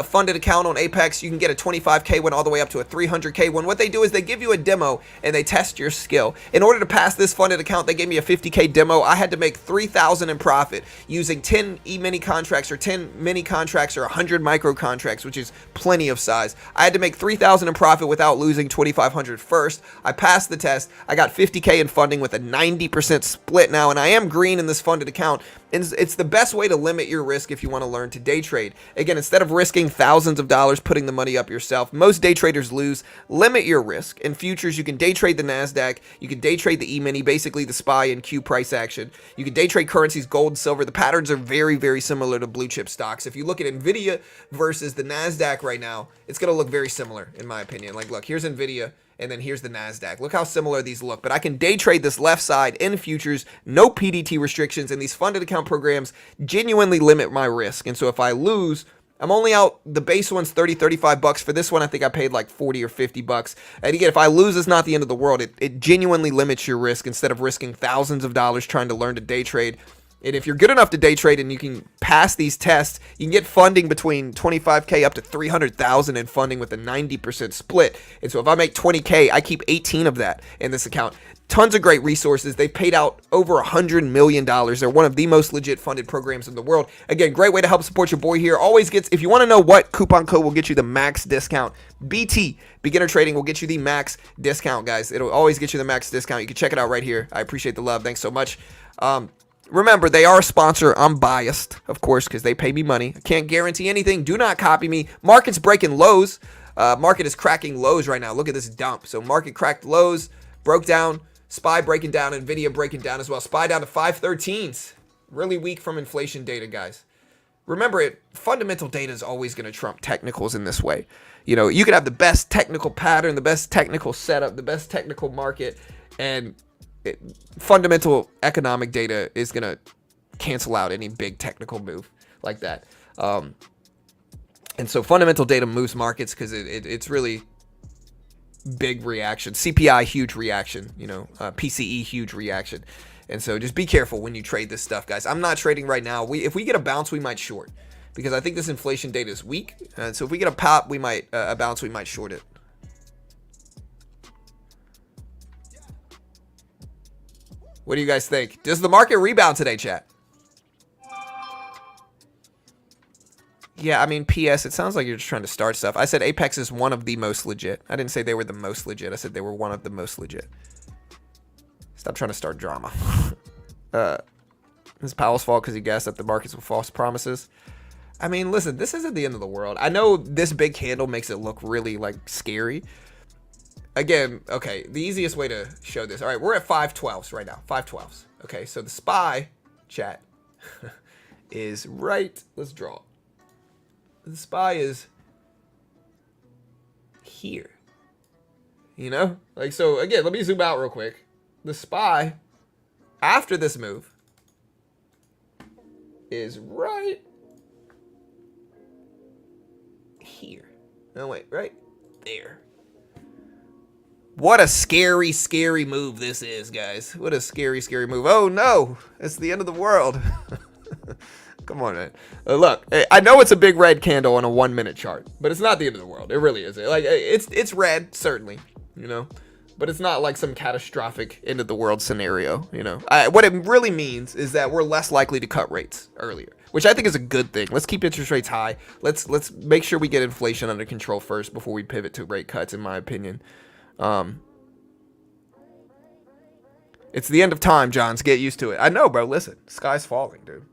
funded account on Apex. You can get a 25K one all the way up to a 300K one. What they do is they give you a demo and they test your skill. In order to pass this funded account, they gave me a 50K demo. I had to make $3,000 in profit using 10 e-mini contracts or 10 mini contracts or 100 micro contracts, which is plenty of size. I had to make $3,000 in profit without losing $2,500 first. I passed the test. I got 50K in funding with a 90% split now, and I am green in this funded account. And it's the best way to limit your risk if you want to learn to day trade. Again, instead of risking risking thousands of dollars putting the money up yourself. Most day traders lose. Limit your risk. In futures, you can day trade the NASDAQ. You can day trade the E-mini, basically the SPY and Q price action. You can day trade currencies, gold, silver. The patterns are very, very similar to blue chip stocks. If you look at NVIDIA versus the NASDAQ right now, it's going to look very similar, in my opinion. Like, look, here's NVIDIA, and then here's the NASDAQ. Look how similar these look. But I can day trade this left side in futures, no PDT restrictions, and these funded account programs genuinely limit my risk. And so if I lose, I'm only out, the base one's 30, 35 bucks. For this one, I think I paid like 40 or 50 bucks. And again, if I lose, it's not the end of the world. It genuinely limits your risk instead of risking thousands of dollars trying to learn to day trade. And if you're good enough to day trade and you can pass these tests, you can get funding between 25K up to 300,000 in funding with a 90% split. And so if I make 20K, I keep 18 of that in this account. Tons of great resources. They've paid out over $100 million. They're one of the most legit funded programs in the world. Again, great way to help support your boy here. Always gets, if you want to know what coupon code will get you the max discount, BT, beginner trading, will get you the max discount, guys. It'll always get you the max discount. You can check it out right here. I appreciate the love. Thanks so much. Remember, they are a sponsor. I'm biased, of course, because they pay me money. I can't guarantee anything. Do not copy me. Market's breaking lows. Market is cracking lows right now. Look at this dump. So market cracked lows, broke down. SPY breaking down. NVIDIA breaking down as well. SPY down to 513s. Really weak from inflation data, guys. Remember, fundamental data is always going to trump technicals in this way. You know, you could have the best technical pattern, the best technical setup, the best technical market, and fundamental economic data is going to cancel out any big technical move like that. And so fundamental data moves markets because it's really big reaction. CPI, huge reaction. You know, PCE, huge reaction. And so just be careful when you trade this stuff, guys. I'm not trading right now. If we get a bounce, we might short because I think this inflation data is weak. So if we get a pop, we might a bounce, we might short it. What do you guys think? Does the market rebound today, chat? Yeah, I mean, PS, it sounds like you're just trying to start stuff. I said Apex is one of the most legit. I didn't say they were the most legit. I said they were one of the most legit. Stop trying to start drama. It's Powell's fault because he guessed that the markets with false promises. I mean, listen, this isn't the end of the world. I know this big candle makes it look really, like, scary. Again, okay, the easiest way to show this. All right, we're at 512s right now. 512s. Okay, so the SPY, chat, is right. Let's draw it. The SPY is here. You know? Like, so, again, let me zoom out real quick. The SPY, after this move, is right here. No, wait, right there. What a scary, scary move this is, guys. What a scary, scary move. Oh, no. It's the end of the world. Come on, man. Look, I know it's a big red candle on a 1-minute chart, but it's not the end of the world. It really isn't. Like, it's red, certainly, you know, but it's not like some catastrophic end of the world scenario, you know. What it really means is that we're less likely to cut rates earlier, which I think is a good thing. Let's keep interest rates high. Let's make sure we get inflation under control first before we pivot to rate cuts, in my opinion. It's the end of time, Johns. Get used to it. I know, bro. Listen, sky's falling, dude.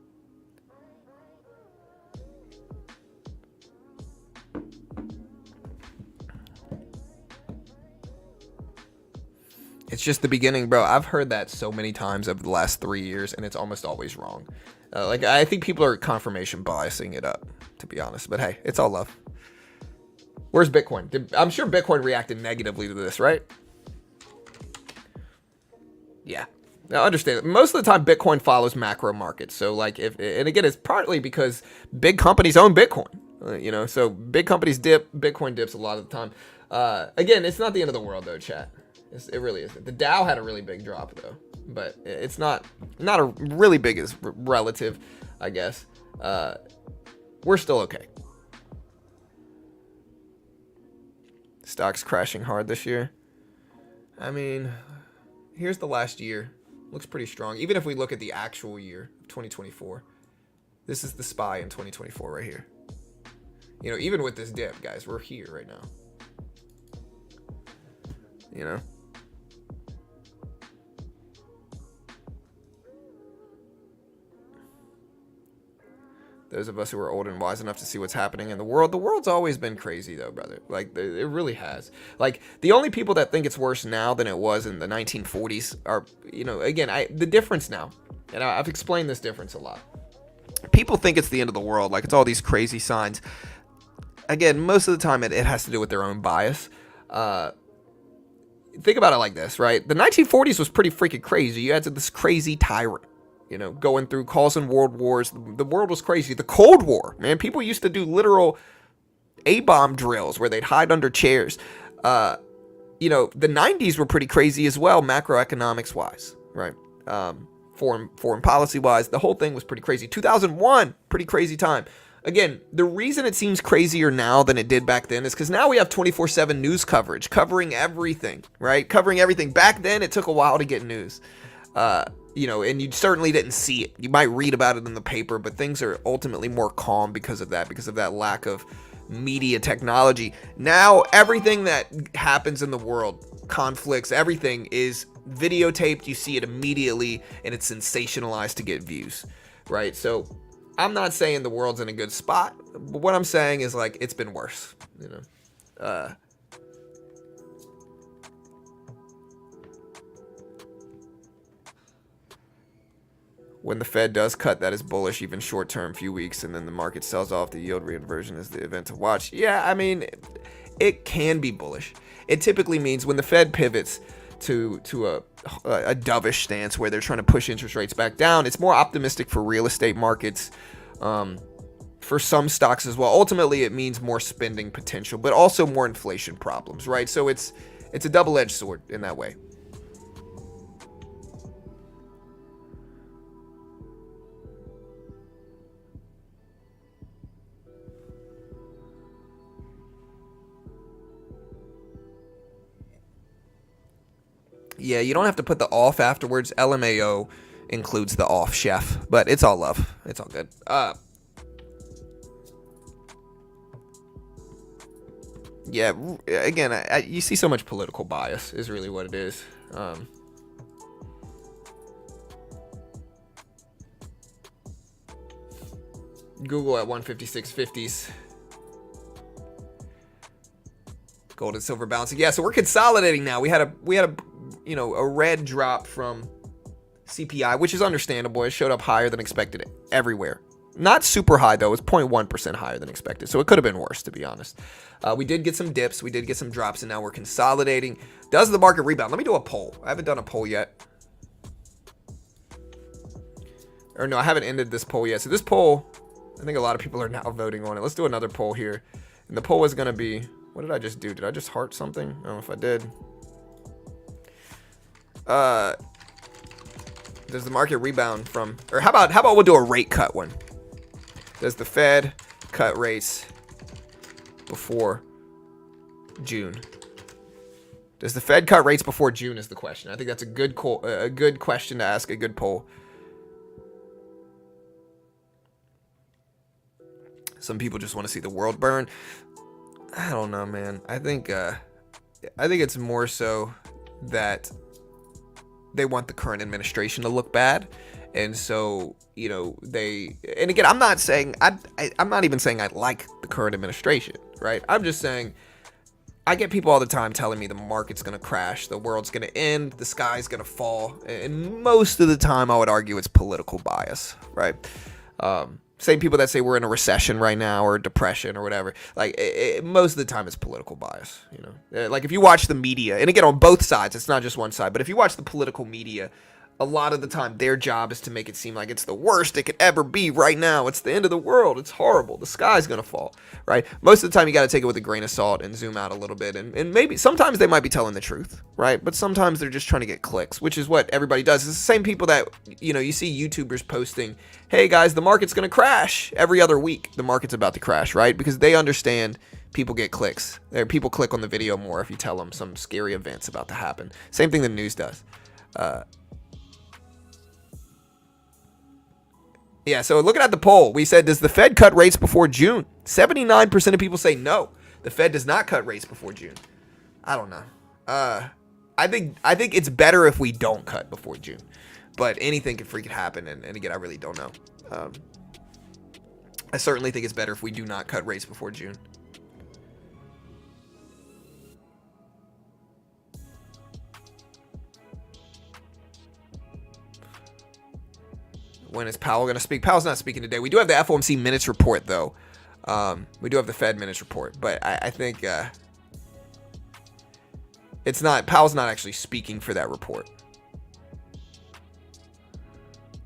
It's just the beginning, bro. I've heard that so many times over the last 3 years, and it's almost always wrong. Like, I think people are confirmation biasing it up, to be honest. But hey, it's all love. Where's Bitcoin? I'm sure Bitcoin reacted negatively to this, right? Yeah. Now, understand, most of the time, Bitcoin follows macro markets. So, like, and again, it's partly because big companies own Bitcoin. You know, so big companies dip, Bitcoin dips a lot of the time. Again, it's not the end of the world, though, chat. It really isn't. The Dow had a really big drop, though. But it's not a really big as relative, I guess. We're still okay. Stocks crashing hard this year. I mean, here's the last year. Looks pretty strong. Even if we look at the actual year, 2024. This is the SPY in 2024 right here. You know, even with this dip, guys, we're here right now. You know? Those of us who are old and wise enough to see what's happening in the world. The world's always been crazy, though, brother. Like, it really has. Like, the only people that think it's worse now than it was in the 1940s are, again, the difference now. And I've explained this difference a lot. People think it's the end of the world. Like, it's all these crazy signs. Again, most of the time, it has to do with their own bias. Think about it like this, right? The 1940s was pretty freaking crazy. You had this crazy tyrant, going through causing world wars. The world was crazy. The Cold War, man, people used to do literal A-bomb drills where they'd hide under chairs. The 90s were pretty crazy as well, macroeconomics wise, right? Foreign policy wise, the whole thing was pretty crazy. 2001, pretty crazy time. Again, the reason it seems crazier now than it did back then is because now we have 24/7 news coverage covering everything, right? Covering everything. Back then, it took a while to get news. And you certainly didn't see it. You might read about it in the paper, but things are ultimately more calm because of that lack of media technology. Now, everything that happens in the world, conflicts, everything is videotaped. You see it immediately, and it's sensationalized to get views, right? So I'm not saying the world's in a good spot, but what I'm saying is, like, it's been worse, When the Fed does cut, that is bullish, even short-term, few weeks, and then the market sells off. The yield reinversion is the event to watch. Yeah, I mean, it can be bullish. It typically means when the Fed pivots to a dovish stance where they're trying to push interest rates back down, it's more optimistic for real estate markets, for some stocks as well. Ultimately, it means more spending potential, but also more inflation problems, right? So it's a double-edged sword in that way. Yeah, you don't have to put the off afterwards. LMAO includes the off, chef, but it's all love. It's all good. Yeah, again, you see so much political bias is really what it is. Google at 156.50s. Gold and silver bouncing. Yeah, so we're consolidating now. We had a red drop from CPI, which is understandable. It showed up higher than expected everywhere. Not super high, though. It was 0.1% higher than expected, so it could have been worse, to be honest. We did get some dips. We did get some drops, and now we're consolidating. Does the market rebound? Let me do a poll. I haven't done a poll yet. Or no, I haven't ended this poll yet. So this poll, I think a lot of people are now voting on it. Let's do another poll here. And the poll is going to be, what did I just do? Did I just heart something? I don't know if I did. Does the market rebound from, or how about we'll do a rate cut one? Does the Fed cut rates before June? Does the Fed cut rates before June is the question. I think that's a good question to ask, a good poll. Some people just want to see the world burn. I don't know, man. I think it's more so that they want the current administration to look bad, and so and again, I'm not saying I'm not even saying I like the current administration, right? I'm just saying I get people all the time telling me the market's gonna crash, the world's gonna end, the sky's gonna fall, and most of the time I would argue it's political bias, right? Same people that say we're in a recession right now or depression or whatever. Like, most of the time it's political bias, Like, if you watch the media, and again, on both sides, it's not just one side, but if you watch the political media, a lot of the time their job is to make it seem like it's the worst it could ever be right now. It's the end of the world. It's horrible. The sky's going to fall, right? Most of the time you got to take it with a grain of salt and zoom out a little bit. And maybe sometimes they might be telling the truth, right? But sometimes they're just trying to get clicks, which is what everybody does. It's the same people that, you see YouTubers posting, hey guys, the market's going to crash every other week. The market's about to crash, right? Because they understand people get clicks. People click on the video more if you tell them some scary event's about to happen. Same thing the news does. Yeah, so looking at the poll, we said, does the Fed cut rates before June? 79% of people say no, the Fed does not cut rates before June. I don't know. I think it's better if we don't cut before June, but anything can freaking happen, and again, I really don't know. I certainly think it's better if we do not cut rates before June. When is Powell going to speak? Powell's not speaking today. We do have the FOMC minutes report, though. We do have the Fed minutes report, but I think it's not. Powell's not actually speaking for that report.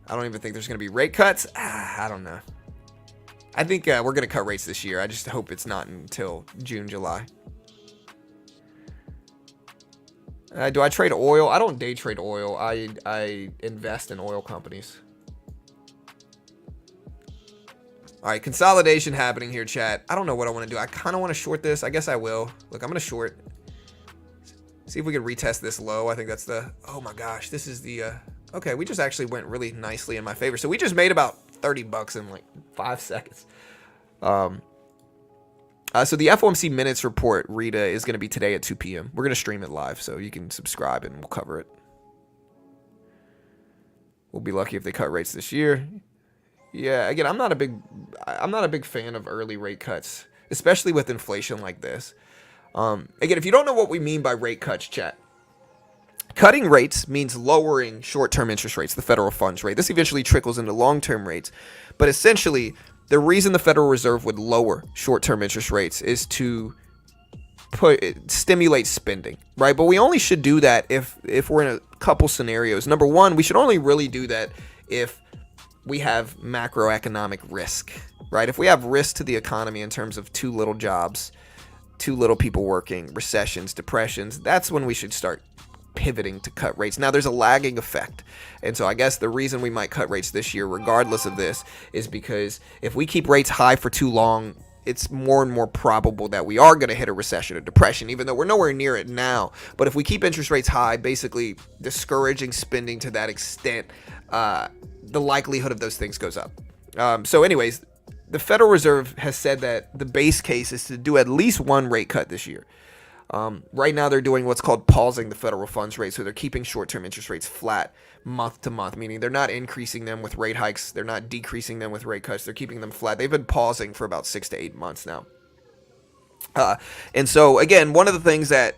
I don't even think there's going to be rate cuts. I don't know. I think we're going to cut rates this year. I just hope it's not until June, July. Do I trade oil? I don't day trade oil. I invest in oil companies. All right, consolidation happening here, chat. I don't know what I want to do. I kind of want to short this. I guess I will. Look, I'm going to short. See if we can retest this low. I think that's the... Oh, my gosh. This is the... Okay, we just actually went really nicely in my favor. So we just made about $30 in like 5 seconds. So the FOMC minutes report, Rita, is going to be today at 2 p.m. We're going to stream it live, so you can subscribe and we'll cover it. We'll be lucky if they cut rates this year. Yeah, again, I'm not a big fan of early rate cuts, especially with inflation like this. Again, if you don't know what we mean by rate cuts, chat, cutting rates means lowering short-term interest rates, the federal funds rate. This eventually trickles into long-term rates, but essentially, the reason the Federal Reserve would lower short-term interest rates is to stimulate spending, right? But we only should do that if we're in a couple scenarios. Number one, we should only really do that if we have macroeconomic risk, right? If we have risk to the economy in terms of too little jobs, too little people working, recessions, depressions, that's when we should start pivoting to cut rates. Now, there's a lagging effect. And so I guess the reason we might cut rates this year, regardless of this, is because if we keep rates high for too long, it's more and more probable that we are going to hit a recession or depression, even though we're nowhere near it now. But if we keep interest rates high, basically discouraging spending to that extent, the likelihood of those things goes up. So anyways, the Federal Reserve has said that the base case is to do at least one rate cut this year. Right now, they're doing what's called pausing the federal funds rate. So they're keeping short-term interest rates flat month to month, meaning they're not increasing them with rate hikes. They're not decreasing them with rate cuts. They're keeping them flat. They've been pausing for about 6 to 8 months now. And so, again, one of the things that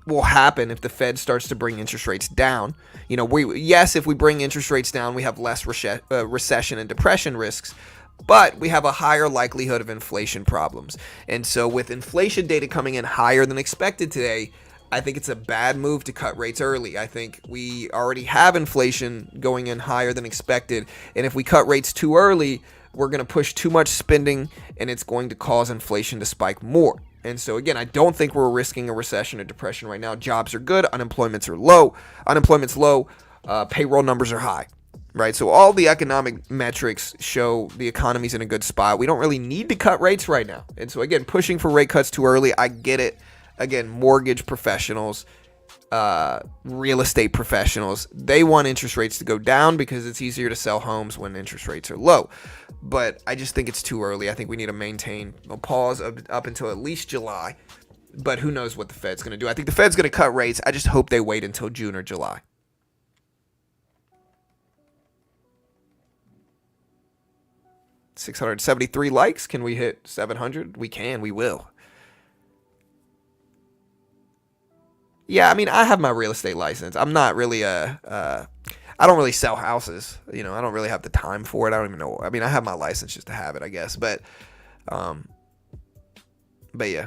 will happen if the Fed starts to bring interest rates down, if we bring interest rates down, we have less recession and depression risks. But we have a higher likelihood of inflation problems. And so with inflation data coming in higher than expected today, I think it's a bad move to cut rates early. I think we already have inflation going in higher than expected. And if we cut rates too early, we're going to push too much spending and it's going to cause inflation to spike more. And so, again, I don't think we're risking a recession or depression right now. Jobs are good. Unemployment's low. Payroll numbers are high. Right, so all the economic metrics show the economy's in a good spot. We don't really need to cut rates right now. And so, again, pushing for rate cuts too early, I get it. Again, mortgage professionals, real estate professionals, they want interest rates to go down because it's easier to sell homes when interest rates are low. But I just think it's too early. I think we need to maintain a pause up until at least July. But who knows what the Fed's going to do. I think the Fed's going to cut rates. I just hope they wait until June or July. 673 likes. Can we hit 700? We can. We will. Yeah, I mean, I have my real estate license. I'm not really I don't really sell houses. I don't really have the time for it. I don't even know. I mean, I have my license just to have it, I guess. But yeah.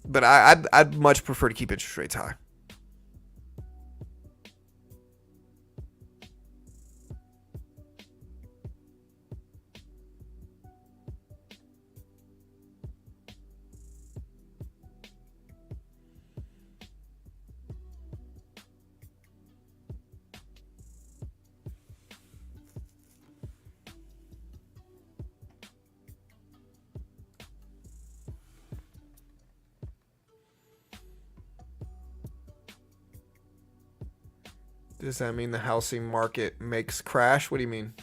But I'd much prefer to keep interest rates high. Does that mean the housing market makes crash? What do you mean?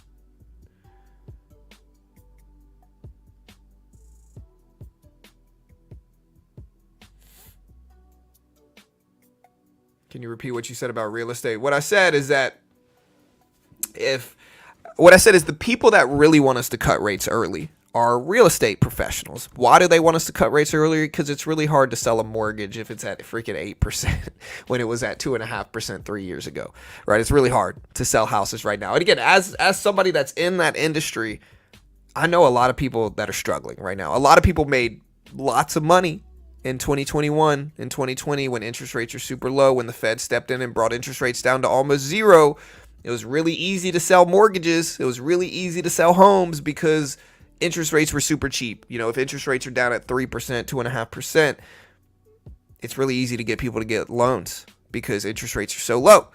Can you repeat what you said about real estate? What I said is that if what I said is the people that really want us to cut rates early are real estate professionals. Why do they want us to cut rates earlier? Because it's really hard to sell a mortgage if it's at freaking 8% when it was at 2.5% 3 years ago, right? It's really hard to sell houses right now. And again, as somebody that's in that industry, I know a lot of people that are struggling right now. A lot of people made lots of money in 2021 and 2020 when interest rates are super low, when the Fed stepped in and brought interest rates down to almost zero. It was really easy to sell mortgages. It was really easy to sell homes because interest rates were super cheap. You know, if interest rates are down at 3%, 2.5%, it's really easy to get people to get loans because interest rates are so low.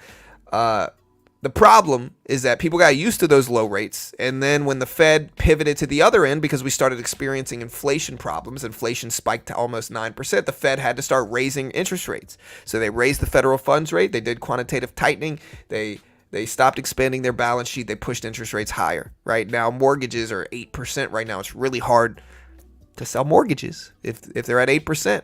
The problem is that people got used to those low rates, and then when the Fed pivoted to the other end because we started experiencing inflation problems, inflation spiked to almost 9%, the Fed had to start raising interest rates. So they raised the federal funds rate, they did quantitative tightening, they stopped expanding their balance sheet, they pushed interest rates higher. Right now, mortgages are 8% right now. It's really hard to sell mortgages if they're at 8%.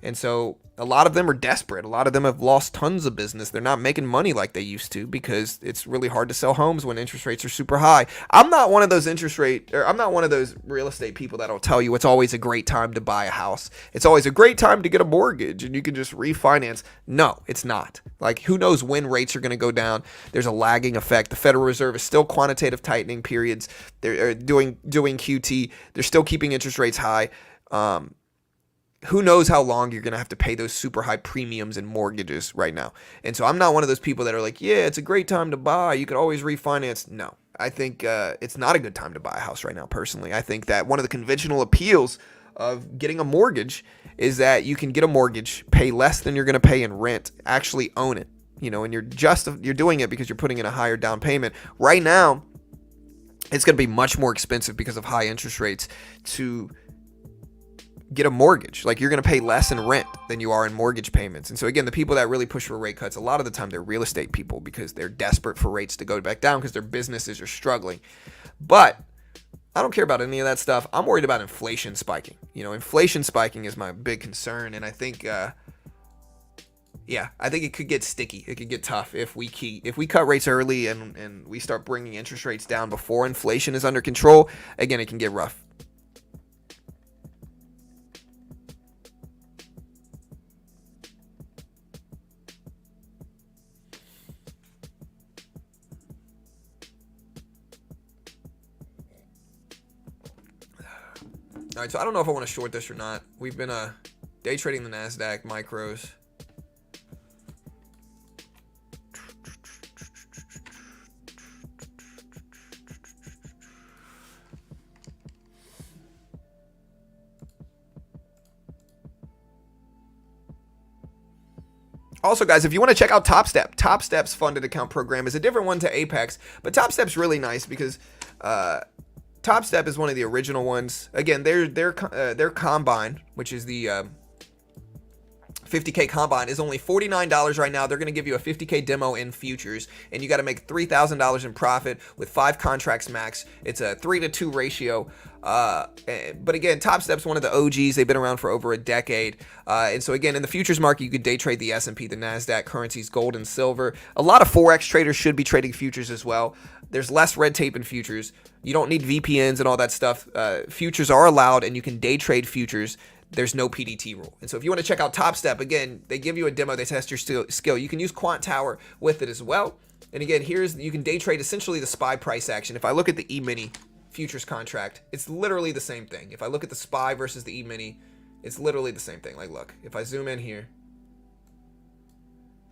And so a lot of them are desperate. A lot of them have lost tons of business. They're not making money like they used to because it's really hard to sell homes when interest rates are super high. I'm not one of those I'm not one of those real estate people that'll tell you it's always a great time to buy a house. It's always a great time to get a mortgage and you can just refinance. No, it's not. Like, who knows when rates are going to go down? There's a lagging effect. The Federal Reserve is still quantitative tightening periods. They're doing QT. They're still keeping interest rates high. Who knows how long you're going to have to pay those super high premiums and mortgages right now. And so I'm not one of those people that are like, yeah, it's a great time to buy. You could always refinance. No, I think it's not a good time to buy a house right now, personally. I think that one of the conventional appeals of getting a mortgage is that you can get a mortgage, pay less than you're going to pay in rent, actually own it, you know, and you're doing it because you're putting in a higher down payment. Right now, it's going to be much more expensive because of high interest rates to get a mortgage. Like, you're going to pay less in rent than you are in mortgage payments. And so again, the people that really push for rate cuts, a lot of the time they're real estate people because they're desperate for rates to go back down because their businesses are struggling. But I don't care about any of that stuff. I'm worried about inflation spiking. You know, inflation spiking is my big concern. And I think, I think it could get sticky. It could get tough if we cut rates early and we start bringing interest rates down before inflation is under control. Again, it can get rough. All right, so I don't know if I want to short this or not. We've been day trading the NASDAQ micros. Also, guys, if you want to check out Top Step's funded account program is a different one to Apex, but Top Step's really nice because Top Step is one of the original ones. Again, their combine, which is the 50K combine, is only $49 right now. They're going to give you a 50K demo in futures, and you got to make $3,000 in profit with 5 contracts max. It's a 3-to-2 ratio. But again, Top Step's one of the OGs. They've been around for over a decade. And so again, in the futures market, you could day trade the S&P, the NASDAQ, currencies, gold and silver. A lot of Forex traders should be trading futures as well. There's less red tape in futures. You don't need VPNs and all that stuff. Futures are allowed, and you can day trade futures. There's no PDT rule. And so if you want to check out Top Step, again, they give you a demo. They test your skill. You can use Quant Tower with it as well. And again, you can day trade essentially the SPY price action. If I look at the E-mini futures contract, it's literally the same thing. If I look at the SPY versus the E-mini, it's literally the same thing. Like, look, if I zoom in here,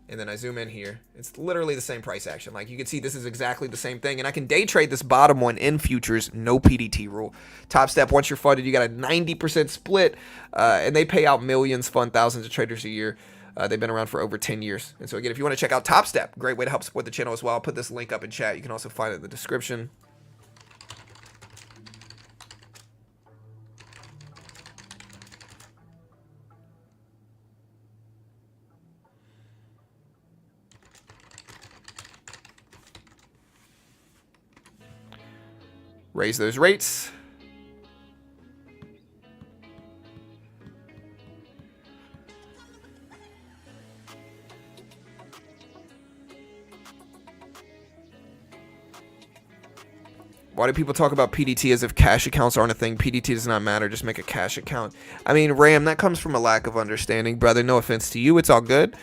and then I zoom in here, it's literally the same price action. Like, you can see this is exactly the same thing. And I can day trade this bottom one in futures, no PDT rule. Top Step, once you're funded, you got a 90% split, and they pay out millions, fund thousands of traders a year. They've been around for over 10 years. And so again, if you want to check out Top Step, great way to help support the channel as well. I'll put this link up in chat. You can also find it in the description. Raise those rates. Why do people talk about PDT as if cash accounts aren't a thing? PDT does not matter. Just make a cash account. I mean, Ram, that comes from a lack of understanding, brother. No offense to you. It's all good.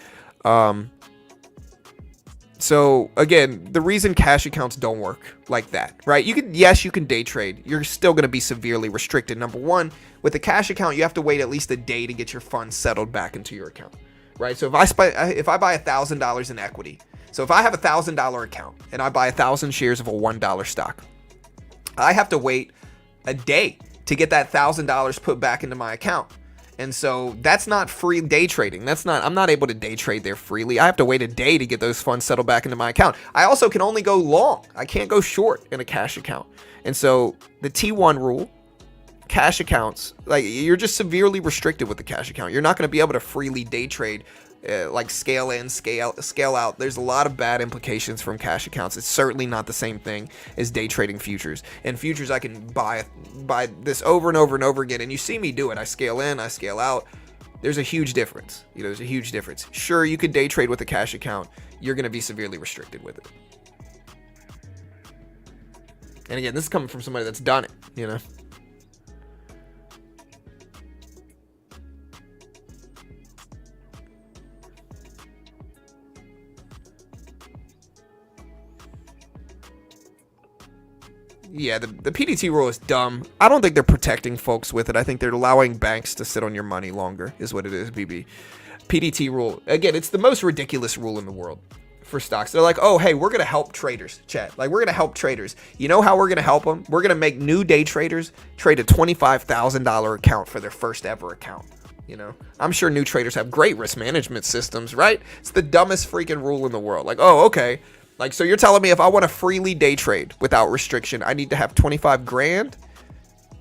So again, the reason cash accounts don't work like that, right? You can day trade. You're still going to be severely restricted. Number one, with a cash account, you have to wait at least a day to get your funds settled back into your account, right? So if I buy $1,000 in equity, so if I have $1,000 account and I buy 1,000 shares of a $1 stock, I have to wait a day to get that $1,000 put back into my account. And so that's not free day trading. I'm not able to day trade there freely. I have to wait a day to get those funds settled back into my account. I also can only go long. I can't go short in a cash account. And so the T1 rule, cash accounts, like you're just severely restricted with the cash account. You're not going to be able to freely day trade, like scale in, scale out. There's a lot of bad implications from cash accounts. It's certainly not the same thing as day trading futures. And futures, I can buy this over and over and over again. And you see me do it. I scale in, I scale out. There's a huge difference. There's a huge difference. Sure, you could day trade with a cash account. You're going to be severely restricted with it. And again, this is coming from somebody that's done it, Yeah, the PDT rule is dumb. I don't think they're protecting folks with it. I think they're allowing banks to sit on your money longer, is what it is, BB. PDT rule, again, it's the most ridiculous rule in the world for stocks. They're like, oh, hey, we're going to help traders, chat. Like, we're going to help traders. You know how we're going to help them? We're going to make new day traders trade a $25,000 account for their first ever account. I'm sure new traders have great risk management systems, right? It's the dumbest freaking rule in the world. Like, oh, okay. Like, so you're telling me if I want to freely day trade without restriction, I need to have 25 grand?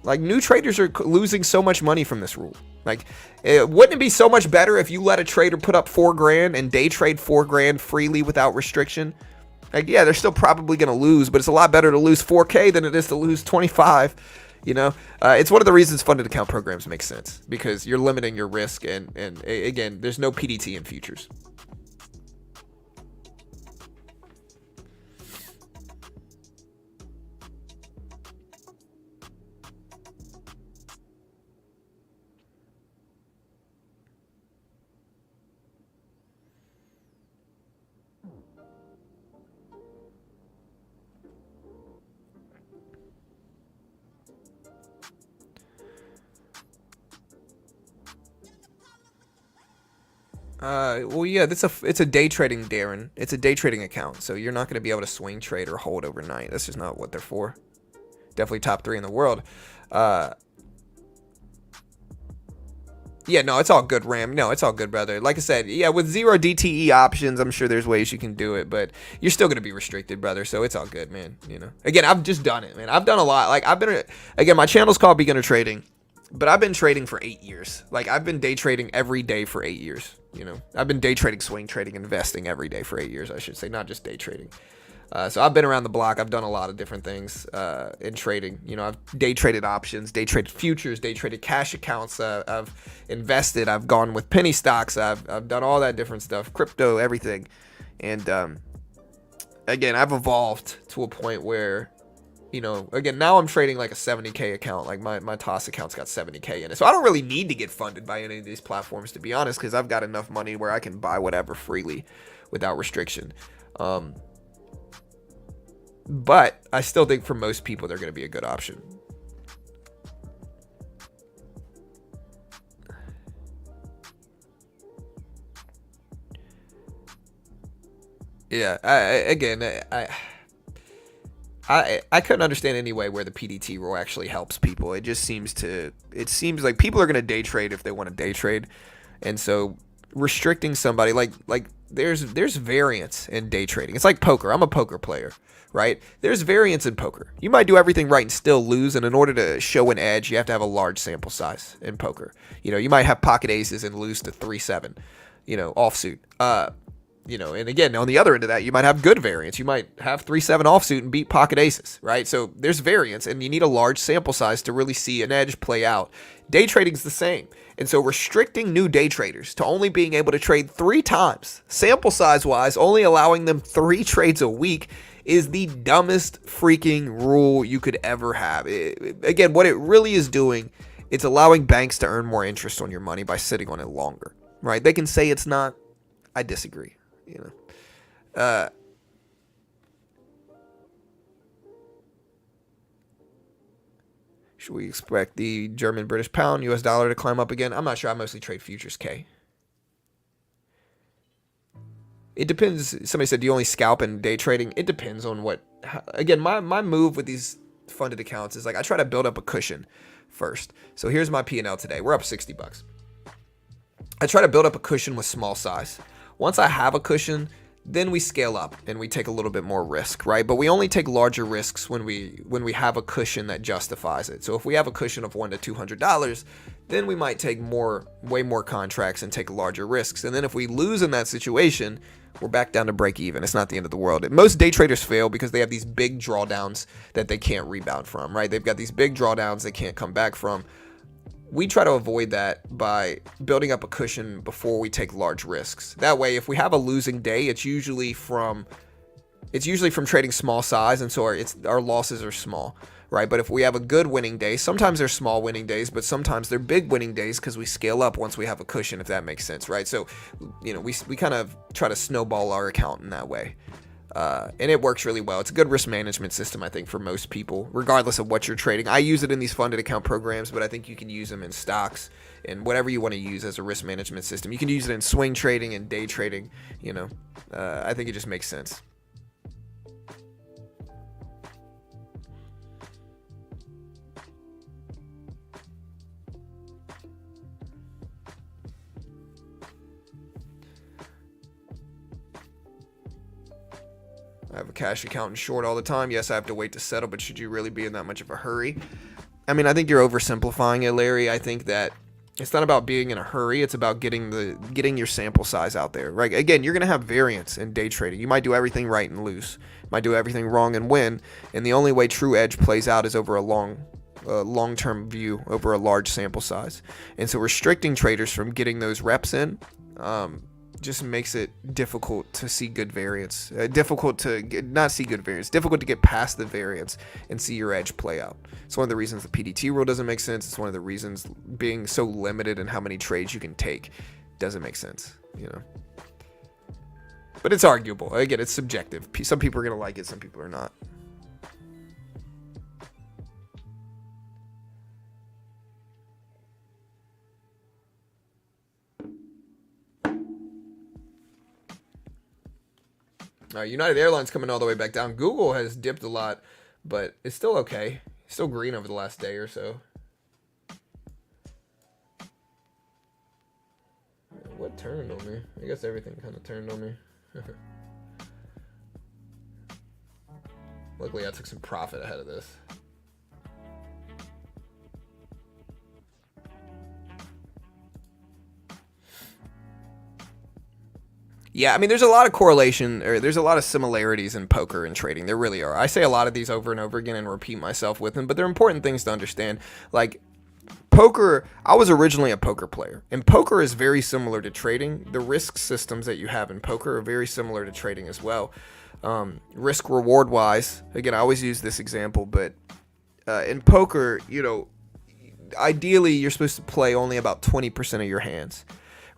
Like, new traders are losing so much money from this rule. Like, wouldn't it be so much better if you let a trader put up 4 grand and day trade 4 grand freely without restriction? Like, yeah, they're still probably going to lose, but it's a lot better to lose 4K than it is to lose 25. It's one of the reasons funded account programs make sense, because you're limiting your risk. And again, there's no PDT in futures. Well, yeah, it's a day trading, Darren. It's a day trading account, so you're not going to be able to swing trade or hold overnight. That's just not what they're for. Definitely top 3 in the world. Yeah, no, it's all good, Ram. No, it's all good, brother. Like I said, yeah, with 0 DTE options, I'm sure there's ways you can do it, but you're still going to be restricted, brother, so it's all good, man. Again, I've just done it, man. I've done a lot. Like, again, my channel's called Beginner Trading, but I've been trading for 8 years. Like, I've been day trading every day for 8 years. I've been day trading, swing trading, investing every day for 8 years, I should say, not just day trading. So I've been around the block. I've done a lot of different things in trading. I've day traded options, day traded futures, day traded cash accounts. I've invested. I've gone with penny stocks. I've done all that different stuff, crypto, everything. And again, I've evolved to a point where, again, now I'm trading like a 70K account. Like my TOS account's got 70K in it. So I don't really need to get funded by any of these platforms, to be honest, because I've got enough money where I can buy whatever freely without restriction. But I still think for most people, they're going to be a good option. Yeah, I couldn't understand any way where the PDT rule actually helps people. It seems like people are going to day trade if they want to day trade. And so restricting somebody, like there's variance in day trading. It's like poker. I'm a poker player, right? There's variance in poker. You might do everything right and still lose, and in order to show an edge, you have to have a large sample size in poker. You might have pocket aces and lose to 3-7, offsuit. And again, on the other end of that, you might have good variance. You might have 3-7 offsuit and beat pocket aces, right? So there's variance, and you need a large sample size to really see an edge play out. Day trading is the same. And so restricting new day traders to only being able to trade 3 times, sample size wise, only allowing them 3 trades a week, is the dumbest freaking rule you could ever have. Again, what it really is doing, it's allowing banks to earn more interest on your money by sitting on it longer, right? They can say it's not. I disagree, Should we expect the German British pound, US dollar to climb up again? I'm not sure. I mostly trade futures K. It depends. Somebody said, do you only scalp in day trading? It depends on what. Again, my move with these funded accounts is like I try to build up a cushion first. So here's my P&L today. We're up $60. I try to build up a cushion with small size. Once I have a cushion, then we scale up and we take a little bit more risk, right? But we only take larger risks when we have a cushion that justifies it. So if we have a cushion of $100 to $200, then we might take way more contracts and take larger risks. And then if we lose in that situation, we're back down to break even. It's not the end of the world. Most day traders fail because they have these big drawdowns that they can't rebound from, right? They've got these big drawdowns they can't come back from. We try to avoid that by building up a cushion before we take large risks. That way, if we have a losing day, it's usually from trading small size, and so our losses are small, right? But if we have a good winning day, sometimes they're small winning days, but sometimes they're big winning days because we scale up once we have a cushion, if that makes sense, right? So, we kind of try to snowball our account in that way. And it works really well. It's a good risk management system, I think, for most people, regardless of what you're trading. I use it in these funded account programs, but I think you can use them in stocks and whatever you want to use as a risk management system. You can use it in swing trading and day trading. I think it just makes sense. I have a cash account and short all the time. Yes, I have to wait to settle, but should you really be in that much of a hurry? I mean, I think you're oversimplifying it, Larry. I think that it's not about being in a hurry. It's about getting your sample size out there, right? Again, you're going to have variance in day trading. You might do everything right and lose. You might do everything wrong and win. And the only way true edge plays out is over a long-term view, over a large sample size. And so restricting traders from getting those reps in, just makes it difficult to see good variance, difficult to get past the variance and see your edge play out. It's one of the reasons the PDT rule doesn't make sense. It's one of the reasons being so limited in how many trades you can take doesn't make sense, But it's arguable. Again, it's subjective. Some people are going to like it, some people are not. United Airlines coming all the way back down. Google has dipped a lot, but it's still okay. It's still green over the last day or so. What turned on me? I guess everything kind of turned on me. Luckily, I took some profit ahead of this. Yeah, I mean, there's a lot of correlation, or there's a lot of similarities in poker and trading. There really are. I say a lot of these over and over again and repeat myself with them, but they're important things to understand. Like, poker, I was originally a poker player, and poker is very similar to trading. The risk systems that you have in poker are very similar to trading as well. Risk reward wise, again, I always use this example, but in poker, ideally you're supposed to play only about 20% of your hands.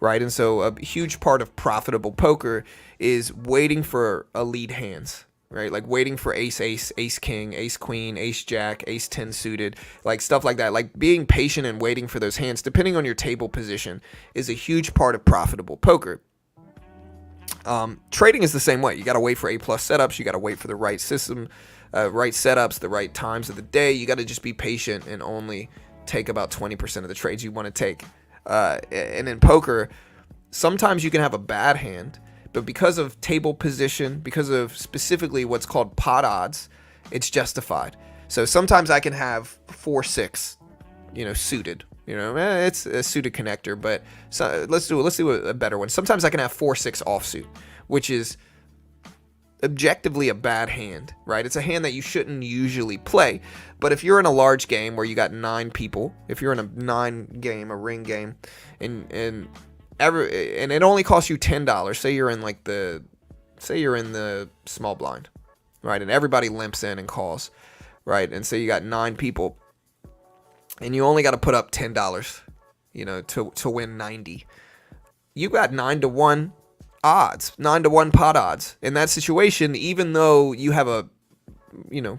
Right, and so a huge part of profitable poker is waiting for a lead hands, right? Like waiting for ace, ace, king, ace, queen, ace, jack, ace 10 suited, like stuff like that. Like being patient and waiting for those hands, depending on your table position, is a huge part of profitable poker. Trading is the same way. You got to wait for A+ setups. You got to wait for the right system, right setups, the right times of the day. You got to just be patient and only take about 20% of the trades you want to take. And in poker, sometimes you can have a bad hand, but because of table position, because of specifically what's called pot odds, it's justified. So sometimes I can have 4-6, suited. It's a suited connector, but let's do a better one. Sometimes I can have 4-6 offsuit, which is objectively a bad hand, right? It's a hand that you shouldn't usually play. But if you're in a large game where you got 9 people, if you're in a ring game, and it only costs you $10, say you're in the small blind, right? And everybody limps in and calls, right? And so you got 9 people, and you only got to put up $10, to win 90. You got 9-to-1 odds, 9-to-1 pot odds in that situation, even though you have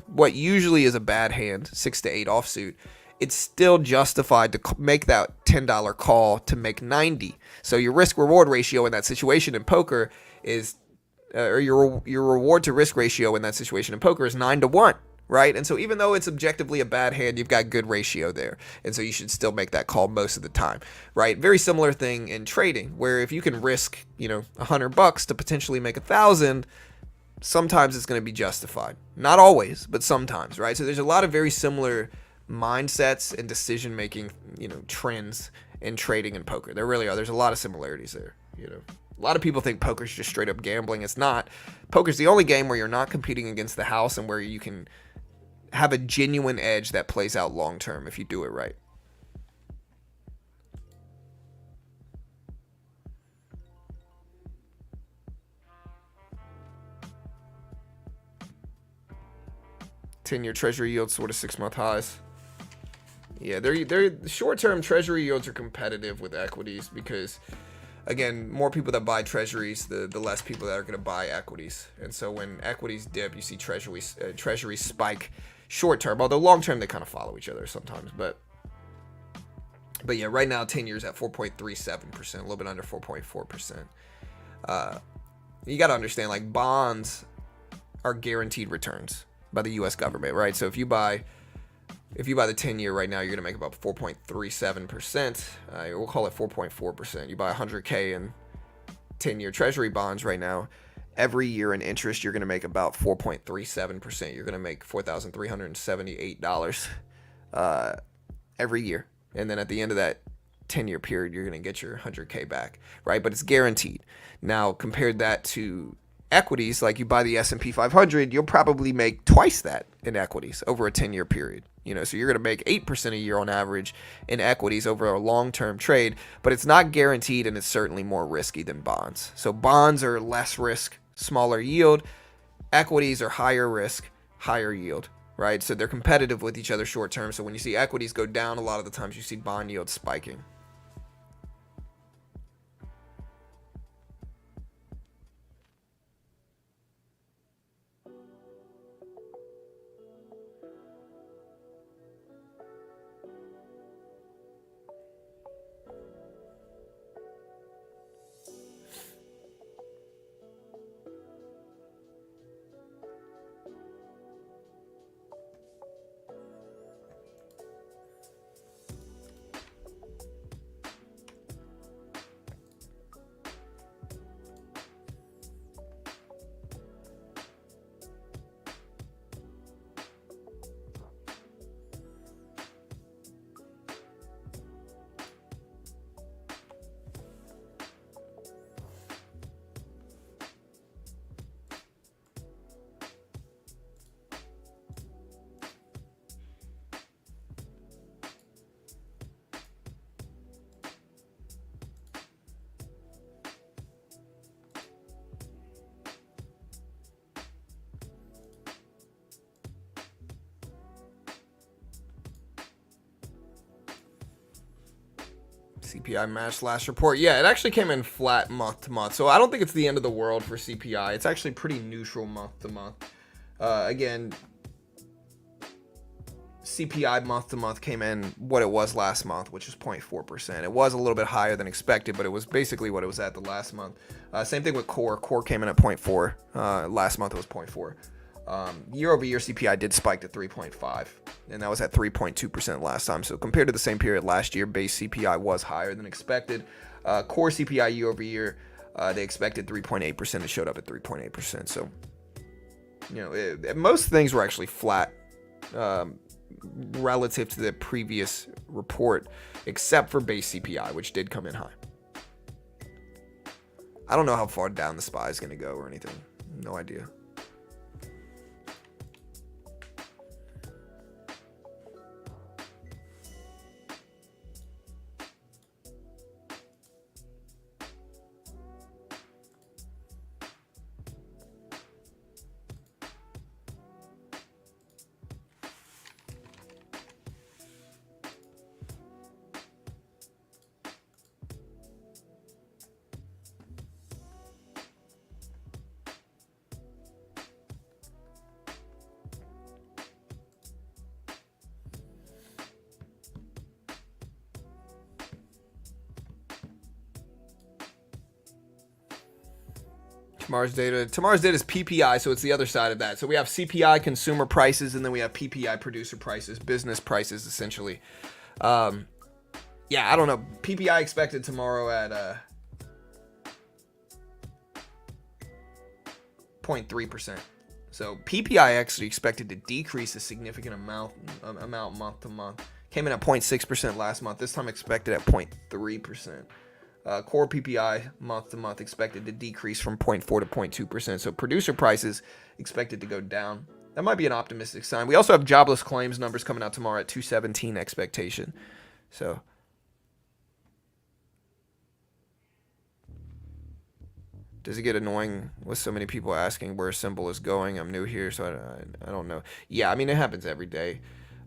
what usually is a bad hand, 6-to-8 offsuit. It's still justified to make that $10 call to make 90. So your risk reward ratio in that situation in poker is, or your reward to risk ratio in that situation in poker is 9-to-1, right? And so even though it's objectively a bad hand, you've got good ratio there. And so you should still make that call most of the time, right? Very similar thing in trading, where if you can risk, $100 to potentially make 1,000, sometimes it's going to be justified. Not always, but sometimes, right? So there's a lot of very similar mindsets and decision-making, trends in trading and poker. There really are. There's a lot of similarities there, A lot of people think poker's just straight up gambling. It's not. Poker's the only game where you're not competing against the house and where you can have a genuine edge that plays out long term if you do it right. Ten-year treasury yields sort of 6-month highs. Yeah, they're short-term treasury yields are competitive with equities because, again, more people that buy treasuries, the less people that are going to buy equities. And so when equities dip, you see treasuries spike short-term, although long-term they kind of follow each other sometimes. But yeah, right now 10 years at 4.37%, a little bit under 4.4%. You got to understand, like, bonds are guaranteed returns by the U.S. government, right? So if you buy the 10-year right now, you're going to make about 4.37%. We'll call it 4.4%. You buy 100K in 10-year treasury bonds right now. Every year in interest, you're going to make about 4.37%. You're going to make $4,378 every year. And then at the end of that 10-year period, you're going to get your 100K back, right? But it's guaranteed. Now, compared that to equities, like you buy the S&P 500, you'll probably make twice that in equities over a 10-year period. So you're going to make 8% a year on average in equities over a long-term trade, but it's not guaranteed and it's certainly more risky than bonds. So bonds are less risk, smaller yield. Equities are higher risk, higher yield, right? So they're competitive with each other short-term. So when you see equities go down, a lot of the times you see bond yields spiking. CPI matched last report. Yeah, it actually came in flat month to month. So I don't think it's the end of the world for CPI. It's actually pretty neutral month to month. Again, CPI month to month came in what it was last month, which is 0.4%. It was a little bit higher than expected, but it was basically what it was at the last month. Same thing with core. Core came in at 0.4. Last month it was 0.4. Year over year CPI did spike to 3.5, and that was at 3.2% last time. So compared to the same period last year, base CPI was higher than expected. Core CPI year over year, they expected 3.8%. It showed up at 3.8%. So, most things were actually flat relative to the previous report, except for base CPI, which did come in high. I don't know how far down the SPY is going to go or anything. No idea. Tomorrow's data is PPI, so it's the other side of that. So we have CPI, consumer prices, and then we have PPI, producer prices, business prices, essentially. Yeah, I don't know. PPI expected tomorrow at 0.3%. So PPI actually expected to decrease a significant amount month to month. Came in at 0.6% last month. This time expected at 0.3%. Core PPI month to month expected to decrease from 0.4 to 0.2%. So producer prices expected to go down. That might be an optimistic sign. We also have jobless claims numbers coming out tomorrow at 217 expectation. So does it get annoying with so many people asking where a symbol is going? I'm new here, so I don't know. Yeah, I mean, it happens every day.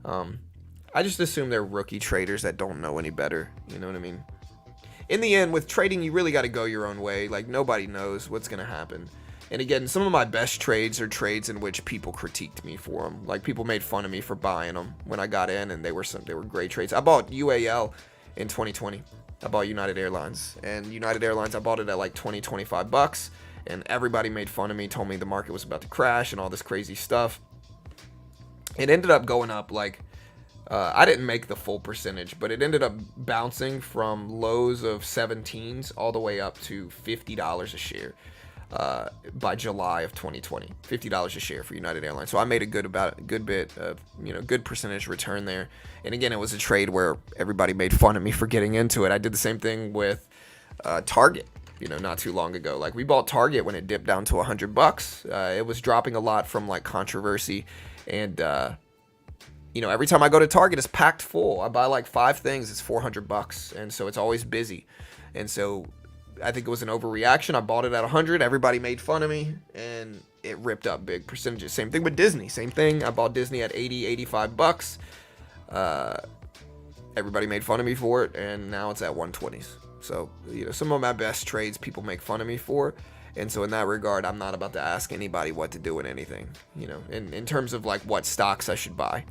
I just assume they're rookie traders that don't know any better. You know what I mean? In the end, with trading, you really got to go your own way. Like, nobody knows what's going to happen. And again, some of my best trades are trades in which people critiqued me for them. Like, people made fun of me for buying them when I got in, and they were great trades. I bought UAL in 2020. I bought United Airlines. And United Airlines, I bought it at like $20-25. And everybody made fun of me, told me the market was about to crash and all this crazy stuff. It ended up going up like... I didn't make the full percentage, but it ended up bouncing from lows of 17s all the way up to $50 a share by July of 2020. $50 a share for United Airlines. So I made a good bit of, good percentage return there. And again, it was a trade where everybody made fun of me for getting into it. I did the same thing with Target, not too long ago. Like, we bought Target when it dipped down to $100. It was dropping a lot from like controversy, and every time I go to Target, it's packed full. I buy like 5 things, it's $400, and so it's always busy. And so I think it was an overreaction. I bought it at 100. Everybody made fun of me, and it ripped up big percentages. Same thing with Disney. Same thing. I bought Disney at $80-85. Everybody made fun of me for it, and now it's at 120s. So some of my best trades people make fun of me for. And so in that regard, I'm not about to ask anybody what to do in anything, in terms of like what stocks I should buy.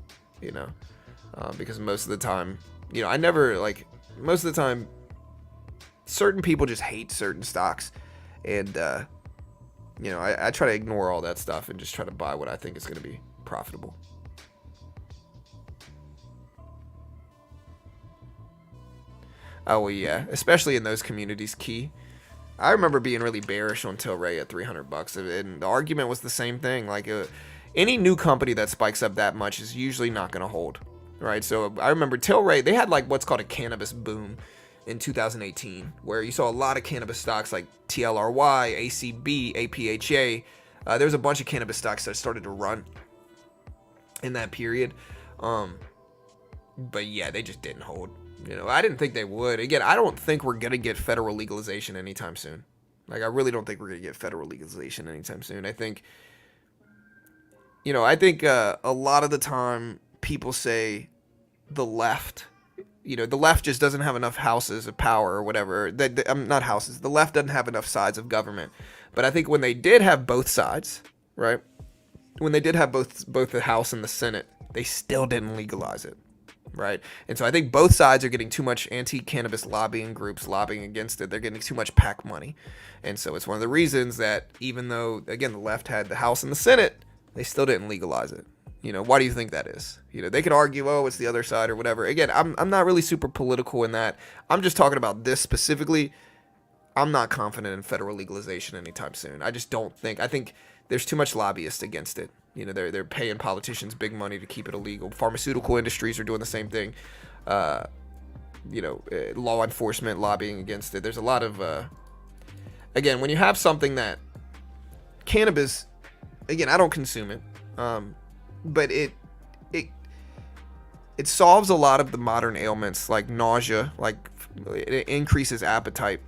Because most of the time, most of the time, certain people just hate certain stocks, and I try to ignore all that stuff and just try to buy what I think is going to be profitable. Oh well, yeah, especially in those communities, key. I remember being really bearish on Tilray at $300, and the argument was the same thing. Like, any new company that spikes up that much is usually not going to hold, right? So I remember Tilray, they had like what's called a cannabis boom in 2018, where you saw a lot of cannabis stocks like TLRY, ACB, APHA. There was a bunch of cannabis stocks that started to run in that period. But yeah, they just didn't hold. I didn't think they would. Again, I don't think we're going to get federal legalization anytime soon. Like, I really don't think we're going to get federal legalization anytime soon. I think a lot of the time people say the left, the left just doesn't have enough houses of power or whatever. Not houses. The left doesn't have enough sides of government. But I think when they did have both sides, right? When they did have both the House and the Senate, they still didn't legalize it, right? And so I think both sides are getting too much anti-cannabis lobbying groups lobbying against it. They're getting too much PAC money. And so it's one of the reasons that even though, again, the left had the House and the Senate, they still didn't legalize it. Why do you think that is? They could argue, oh, it's the other side or whatever. Again, I'm not really super political in that. I'm just talking about this specifically. I'm not confident in federal legalization anytime soon. I just don't think. I think there's too much lobbyists against it. They're paying politicians big money to keep it illegal. Pharmaceutical industries are doing the same thing. Law enforcement lobbying against it. There's a lot of, again, when you have something that cannabis, again, I don't consume it, but it solves a lot of the modern ailments like nausea, like it increases appetite.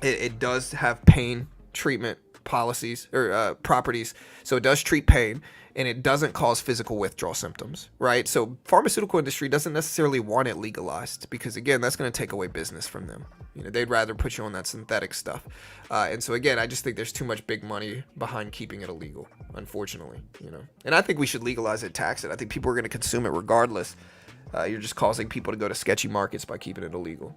It does have pain treatment policies or properties, so it does treat pain, and it doesn't cause physical withdrawal symptoms, right? So pharmaceutical industry doesn't necessarily want it legalized because, again, that's going to take away business from them. They'd rather put you on that synthetic stuff, and so again, I just think there's too much big money behind keeping it illegal, unfortunately. And I think we should legalize it, tax it. I think people are going to consume it regardless. You're just causing people to go to sketchy markets by keeping it illegal.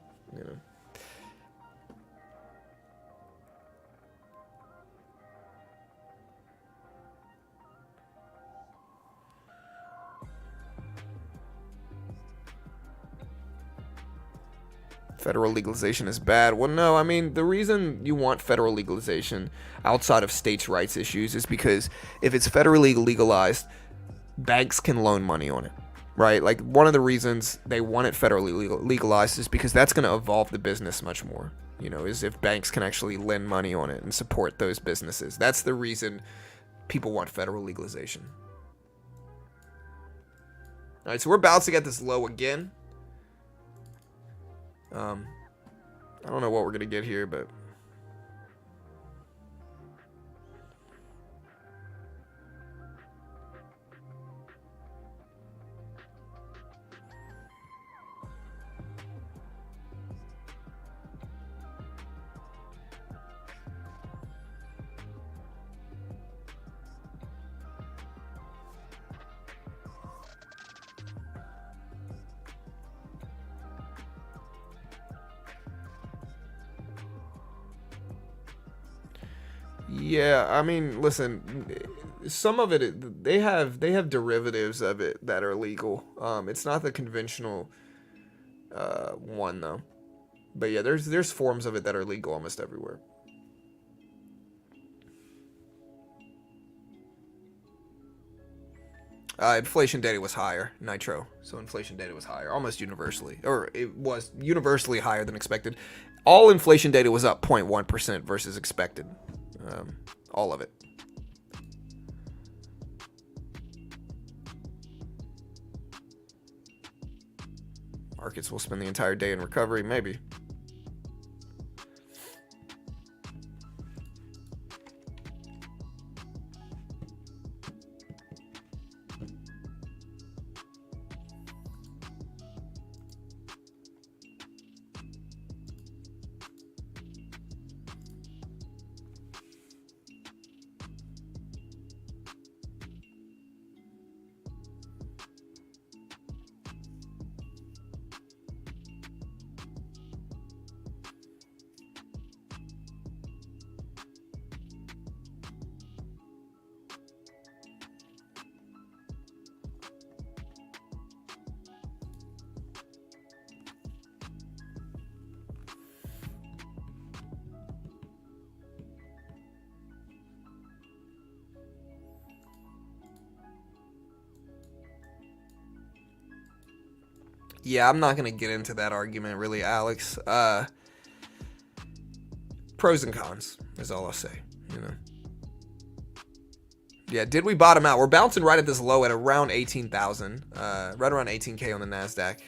Federal legalization is bad. Well, no, I mean, the reason you want federal legalization outside of states' rights issues is because if it's federally legalized, banks can loan money on it, right? Like, one of the reasons they want it federally legalized is because that's going to evolve the business much more, is if banks can actually lend money on it and support those businesses. That's the reason people want federal legalization. All right, so we're bouncing at this low again. I don't know what we're going to get here, but yeah, I mean, listen, some of it they have derivatives of it that are legal. It's not the conventional one though. But yeah, there's forms of it that are legal almost everywhere. Inflation data was higher, Nitro. So inflation data was higher, almost universally, or it was universally higher than expected. All inflation data was up 0.1% versus expected. All of it. Markets will spend the entire day in recovery, maybe. Yeah, I'm not going to get into that argument, really, Alex. Pros and cons is all I'll say, Yeah, did we bottom out? We're bouncing right at this low at around 18,000, right around 18K on the NASDAQ.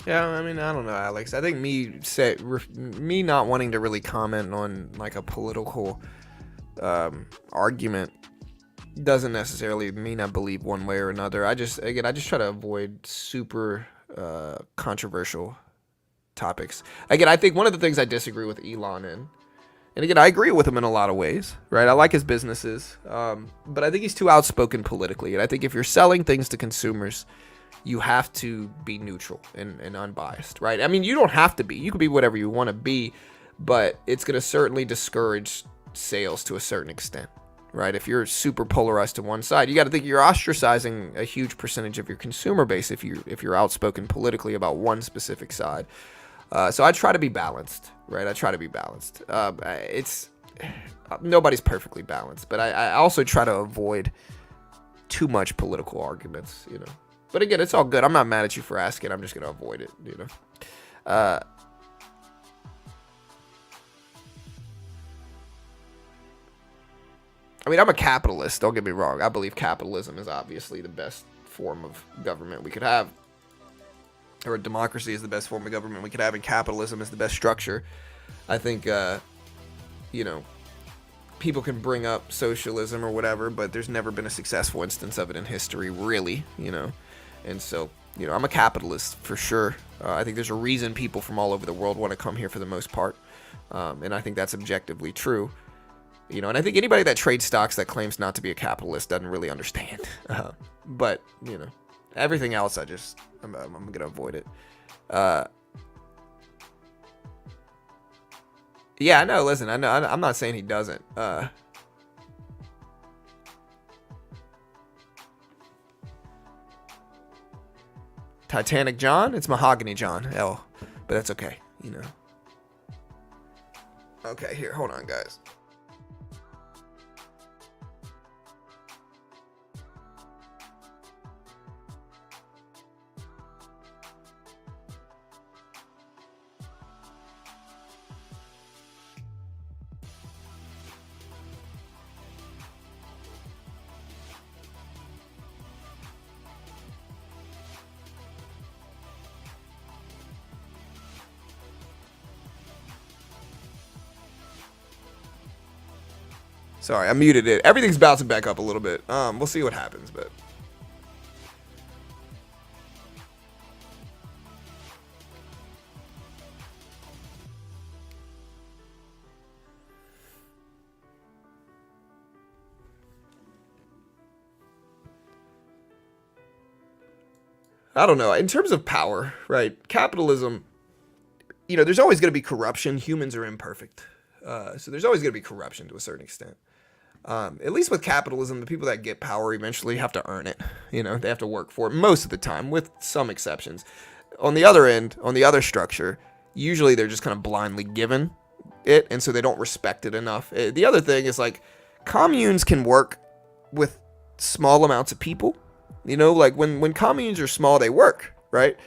Yeah, I mean, I don't know, Alex. I think me not wanting to really comment on like a political argument doesn't necessarily mean I believe one way or another. I just try to avoid super controversial topics. Again, I think one of the things I disagree with Elon in, and again, I agree with him in a lot of ways, right? I like his businesses, but I think he's too outspoken politically. And I think if you're selling things to consumers, you have to be neutral and unbiased, right? I mean, you don't have to be. You can be whatever you want to be, but it's going to certainly discourage sales to a certain extent, right? If you're super polarized to one side, you got to think you're ostracizing a huge percentage of your consumer base if you're outspoken politically about one specific side. So I try to be balanced, right? I try to be balanced. nobody's perfectly balanced, but I also try to avoid too much political arguments, you know. But again, it's all good. I'm not mad at you for asking. I'm just going to avoid it, you know. I mean, I'm a capitalist. Don't get me wrong. I believe capitalism is obviously the best form of government we could have. Or democracy is the best form of government we could have, and capitalism is the best structure. I think, you know, people can bring up socialism or whatever, but there's never been a successful instance of it in history, really, you know. And so, you know, I'm a capitalist for sure. I think there's a reason people from all over the world want to come here for the most part. And I think that's objectively true. You know, and I think anybody that trades stocks that claims not to be a capitalist doesn't really understand. But, you know, everything else, I'm going to avoid it. Yeah, I know. Listen, I know. I'm not saying he doesn't. Titanic John? It's Mahogany John. But that's okay. You know. Okay, here. Hold on, guys. Sorry, I muted it. Everything's bouncing back up a little bit. We'll see what happens, but I don't know. In terms of power, right? Capitalism, you know, there's always going to be corruption. Humans are imperfect. So there's always going to be corruption to a certain extent. At least with capitalism, the people that get power eventually have to earn it. You know, they have to work for it most of the time, with some exceptions. On the other end, on the other structure, usually they're just kind of blindly given it, and so they don't respect it enough. The other thing is, like, communes can work with small amounts of people. You know, like when communes are small, they work, right?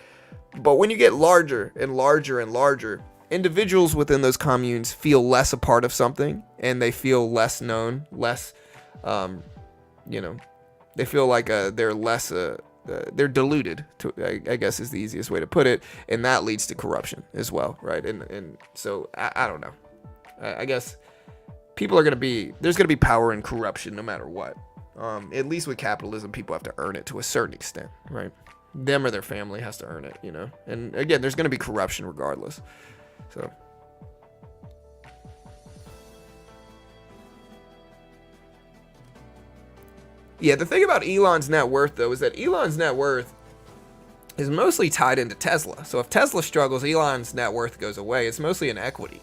But when you get larger and larger and larger, individuals within those communes feel less a part of something, and they feel less known, less, you know, they feel like they're less, they're diluted, I guess is the easiest way to put it, and that leads to corruption as well, right? And so, I don't know. I guess people are going to be, there's going to be power and corruption no matter what. At least with capitalism, people have to earn it to a certain extent, right? Them or their family has to earn it, you know? And again, there's going to be corruption regardless. So, yeah, the thing about Elon's net worth, though, is that Elon's net worth is mostly tied into Tesla. So if Tesla struggles, Elon's net worth goes away. It's mostly in equity.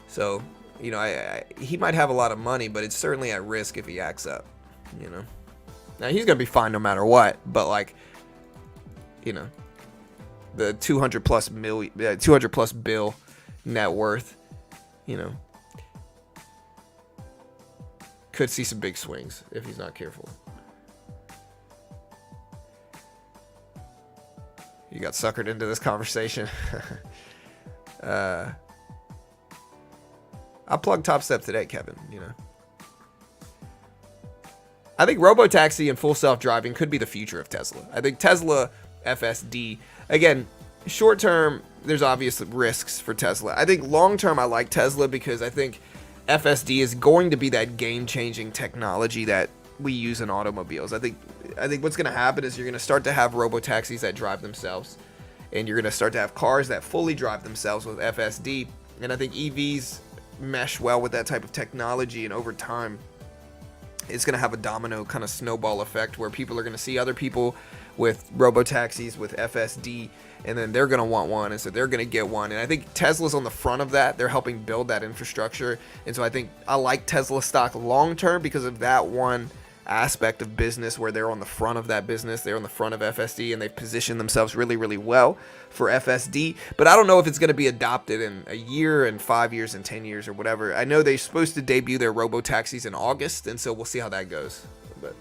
So, you know, he might have a lot of money, but it's certainly at risk if he acts up, you know. Now, he's going to be fine no matter what, but, like, you know, the 200 plus bill net worth, you know, could see some big swings if he's not careful. You got suckered into this conversation. I plugged Top Step today, Kevin, you know. I think robotaxi and full self-driving could be the future of Tesla. I think Tesla FSD, again, short term, there's obvious risks for Tesla. I think long term, I like Tesla because I think FSD is going to be that game-changing technology that we use in automobiles. I think what's going to happen is you're going to start to have robotaxis that drive themselves, and you're going to start to have cars that fully drive themselves with FSD. And I think EVs mesh well with that type of technology, and over time, it's going to have a domino kind of snowball effect where people are going to see other people with robotaxis with FSD, and then they're going to want one, and so they're going to get one. And I think Tesla's on the front of that. They're helping build that infrastructure, and so I think I like Tesla stock long term because of that one aspect of business where they're on the front of that business. They're on the front of FSD, and they've positioned themselves really, really well for FSD. But I don't know if it's going to be adopted in a year and 5 years and 10 years or whatever. I know they're supposed to debut their robo-taxis in August, and so we'll see how that goes. But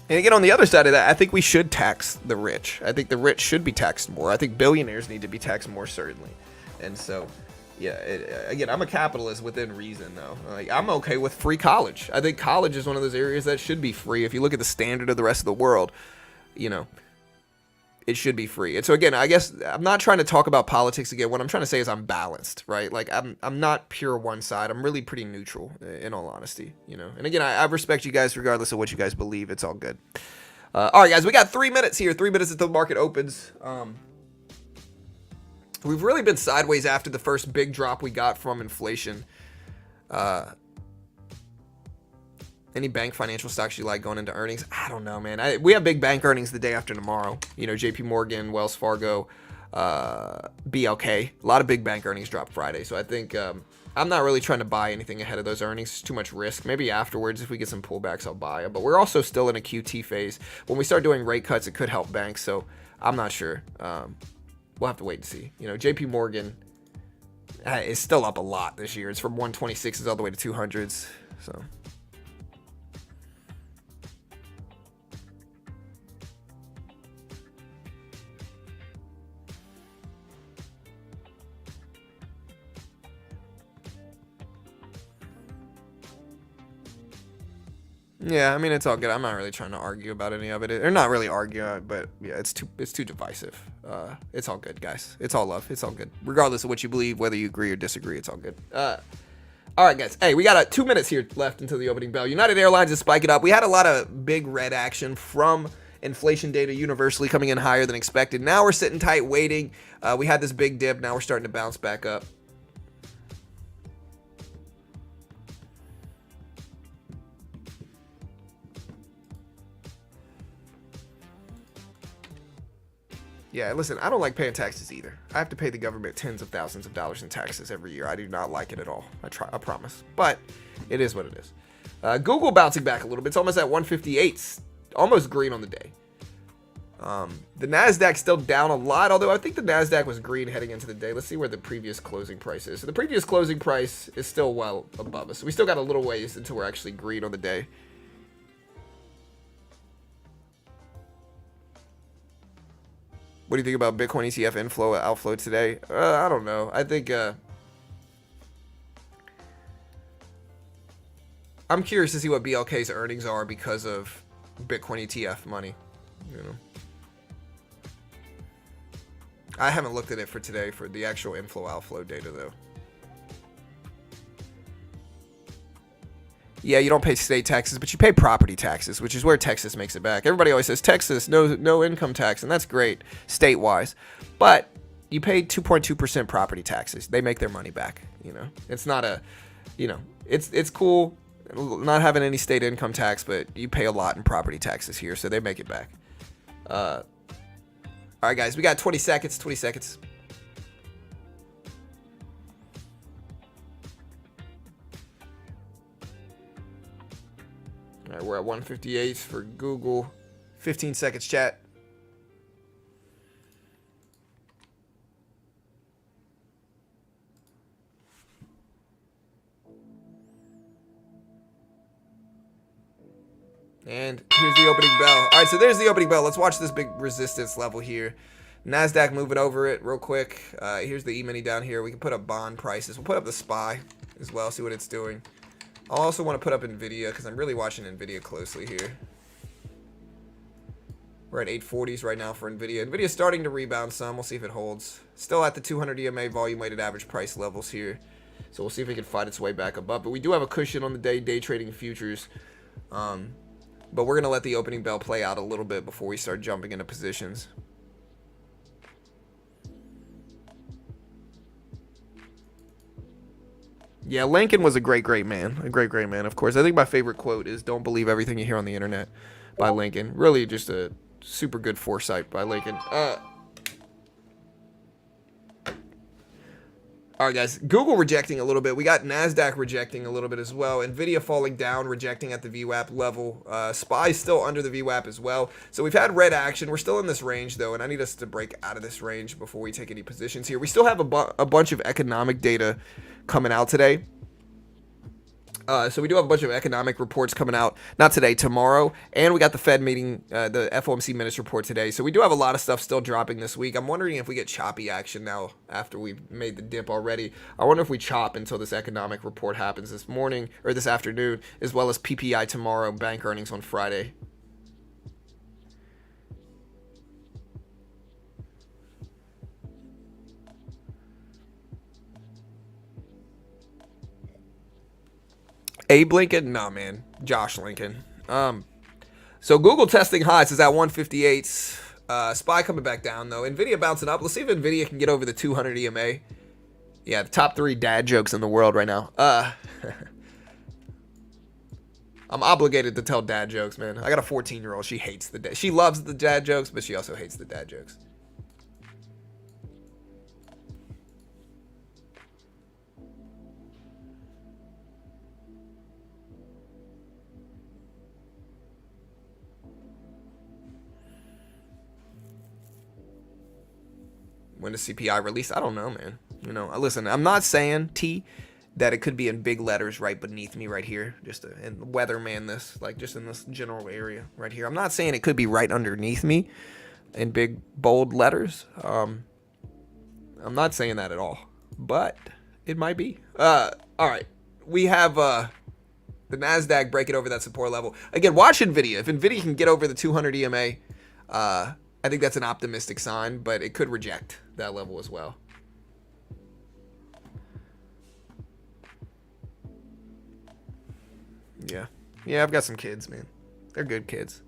and again, on the other side of that, I think we should tax the rich. I think the rich should be taxed more. I think billionaires need to be taxed more, certainly. And so, yeah, again, I'm a capitalist within reason, though. Like, I'm okay with free college. I think college is one of those areas that should be free. If you look at the standard of the rest of the world, you know, it should be free. And so again, I guess I'm not trying to talk about politics again. What I'm trying to say is I'm balanced, right? Like I'm not pure one side. I'm really pretty neutral, in all honesty, you know. And again, I respect you guys regardless of what you guys believe. It's all good. All right, guys, we got 3 minutes here. 3 minutes until the market opens. We've really been sideways after the first big drop we got from inflation. Any bank financial stocks you like going into earnings? I don't know, man. We have big bank earnings the day after tomorrow. You know, JP Morgan, Wells Fargo, BLK. A lot of big bank earnings drop Friday. So I think I'm not really trying to buy anything ahead of those earnings. It's too much risk. Maybe afterwards, if we get some pullbacks, I'll buy them. But we're also still in a QT phase. When we start doing rate cuts, it could help banks. So I'm not sure. We'll have to wait and see. You know, JP Morgan is still up a lot this year. It's from 126s all the way to 200s. So... yeah, I mean, it's all good. I'm not really trying to argue about any of it. Or not really argue, but yeah, it's too divisive. It's all good, guys. It's all love. It's all good. Regardless of what you believe, whether you agree or disagree, it's all good. All right, guys. Hey, we got 2 minutes here left until the opening bell. United Airlines is spiking up. We had a lot of big red action from inflation data universally coming in higher than expected. Now we're sitting tight waiting. We had this big dip. Now we're starting to bounce back up. Yeah, listen, I don't like paying taxes either. I have to pay the government tens of thousands of dollars in taxes every year. I do not like it at all. I promise. But it is what it is. Google bouncing back a little bit. It's almost at 158. Almost green on the day. The NASDAQ still down a lot, although I think the NASDAQ was green heading into the day. Let's see where the previous closing price is. So the previous closing price is still well above us. So we still got a little ways until we're actually green on the day. What do you think about Bitcoin ETF inflow, outflow today? I don't know. I think I'm curious to see what BLK's earnings are because of Bitcoin ETF money. You know, I haven't looked at it for today for the actual inflow outflow data though. Yeah, you don't pay state taxes, but you pay property taxes, which is where Texas makes it back. Everybody always says Texas, no income tax, and that's great state-wise. But you pay 2.2% property taxes. They make their money back, you know. It's not a, you know, it's cool not having any state income tax, but you pay a lot in property taxes here, so they make it back. All right, guys, we got 20 seconds, 20 seconds. All right, we're at 158 for Google. 15 seconds, chat. And here's the opening bell. All right, so there's the opening bell. Let's watch this big resistance level here. NASDAQ moving over it real quick. Here's the E-mini down here. We can put up bond prices. We'll put up the SPY as well, see what it's doing. I also want to put up NVIDIA because I'm really watching NVIDIA closely here. We're at 840s right now for NVIDIA. NVIDIA's starting to rebound some. We'll see if it holds. Still at the 200 EMA volume weighted average price levels here. So we'll see if it can fight its way back above. But we do have a cushion on the day trading futures. But we're going to let the opening bell play out a little bit before we start jumping into positions. Yeah, Lincoln was a great, great man. A great, great man, of course. I think my favorite quote is "Don't believe everything you hear on the internet" by Lincoln. Really just a super good foresight by Lincoln. All right, guys. Google rejecting a little bit. We got NASDAQ rejecting a little bit as well. NVIDIA falling down, rejecting at the VWAP level. SPY still under the VWAP as well. So we've had red action. We're still in this range, though, and I need us to break out of this range before we take any positions here. We still have a bunch of economic data coming out today. So we do have a bunch of economic reports coming out, not today, tomorrow. And we got the Fed meeting, the FOMC minutes report today. So we do have a lot of stuff still dropping this week. I'm wondering if we get choppy action now after we've made the dip already. I wonder if we chop until this economic report happens this morning or this afternoon, as well as PPI tomorrow, bank earnings on Friday. Abe Lincoln? No, man. Josh Lincoln. So Google testing highs is at 158. SPY coming back down, though. NVIDIA bouncing up. Let's see if NVIDIA can get over the 200 EMA. Yeah, the top 3 dad jokes in the world right now. I'm obligated to tell dad jokes, man. I got a 14-year-old. She hates the dad. She loves the dad jokes, but she also hates the dad jokes. When the CPI release, I don't know, man. You know, listen, I'm not saying that it could be in big letters right beneath me right here, just to, and weatherman this, like just in this general area right here. I'm not saying it could be right underneath me in big bold letters. I'm not saying that at all, but it might be. All right, we have the NASDAQ breaking over that support level again. Watch NVIDIA. If NVIDIA can get over the 200 EMA, I think that's an optimistic sign, but it could reject that level as well. Yeah. Yeah, I've got some kids, man. They're good kids.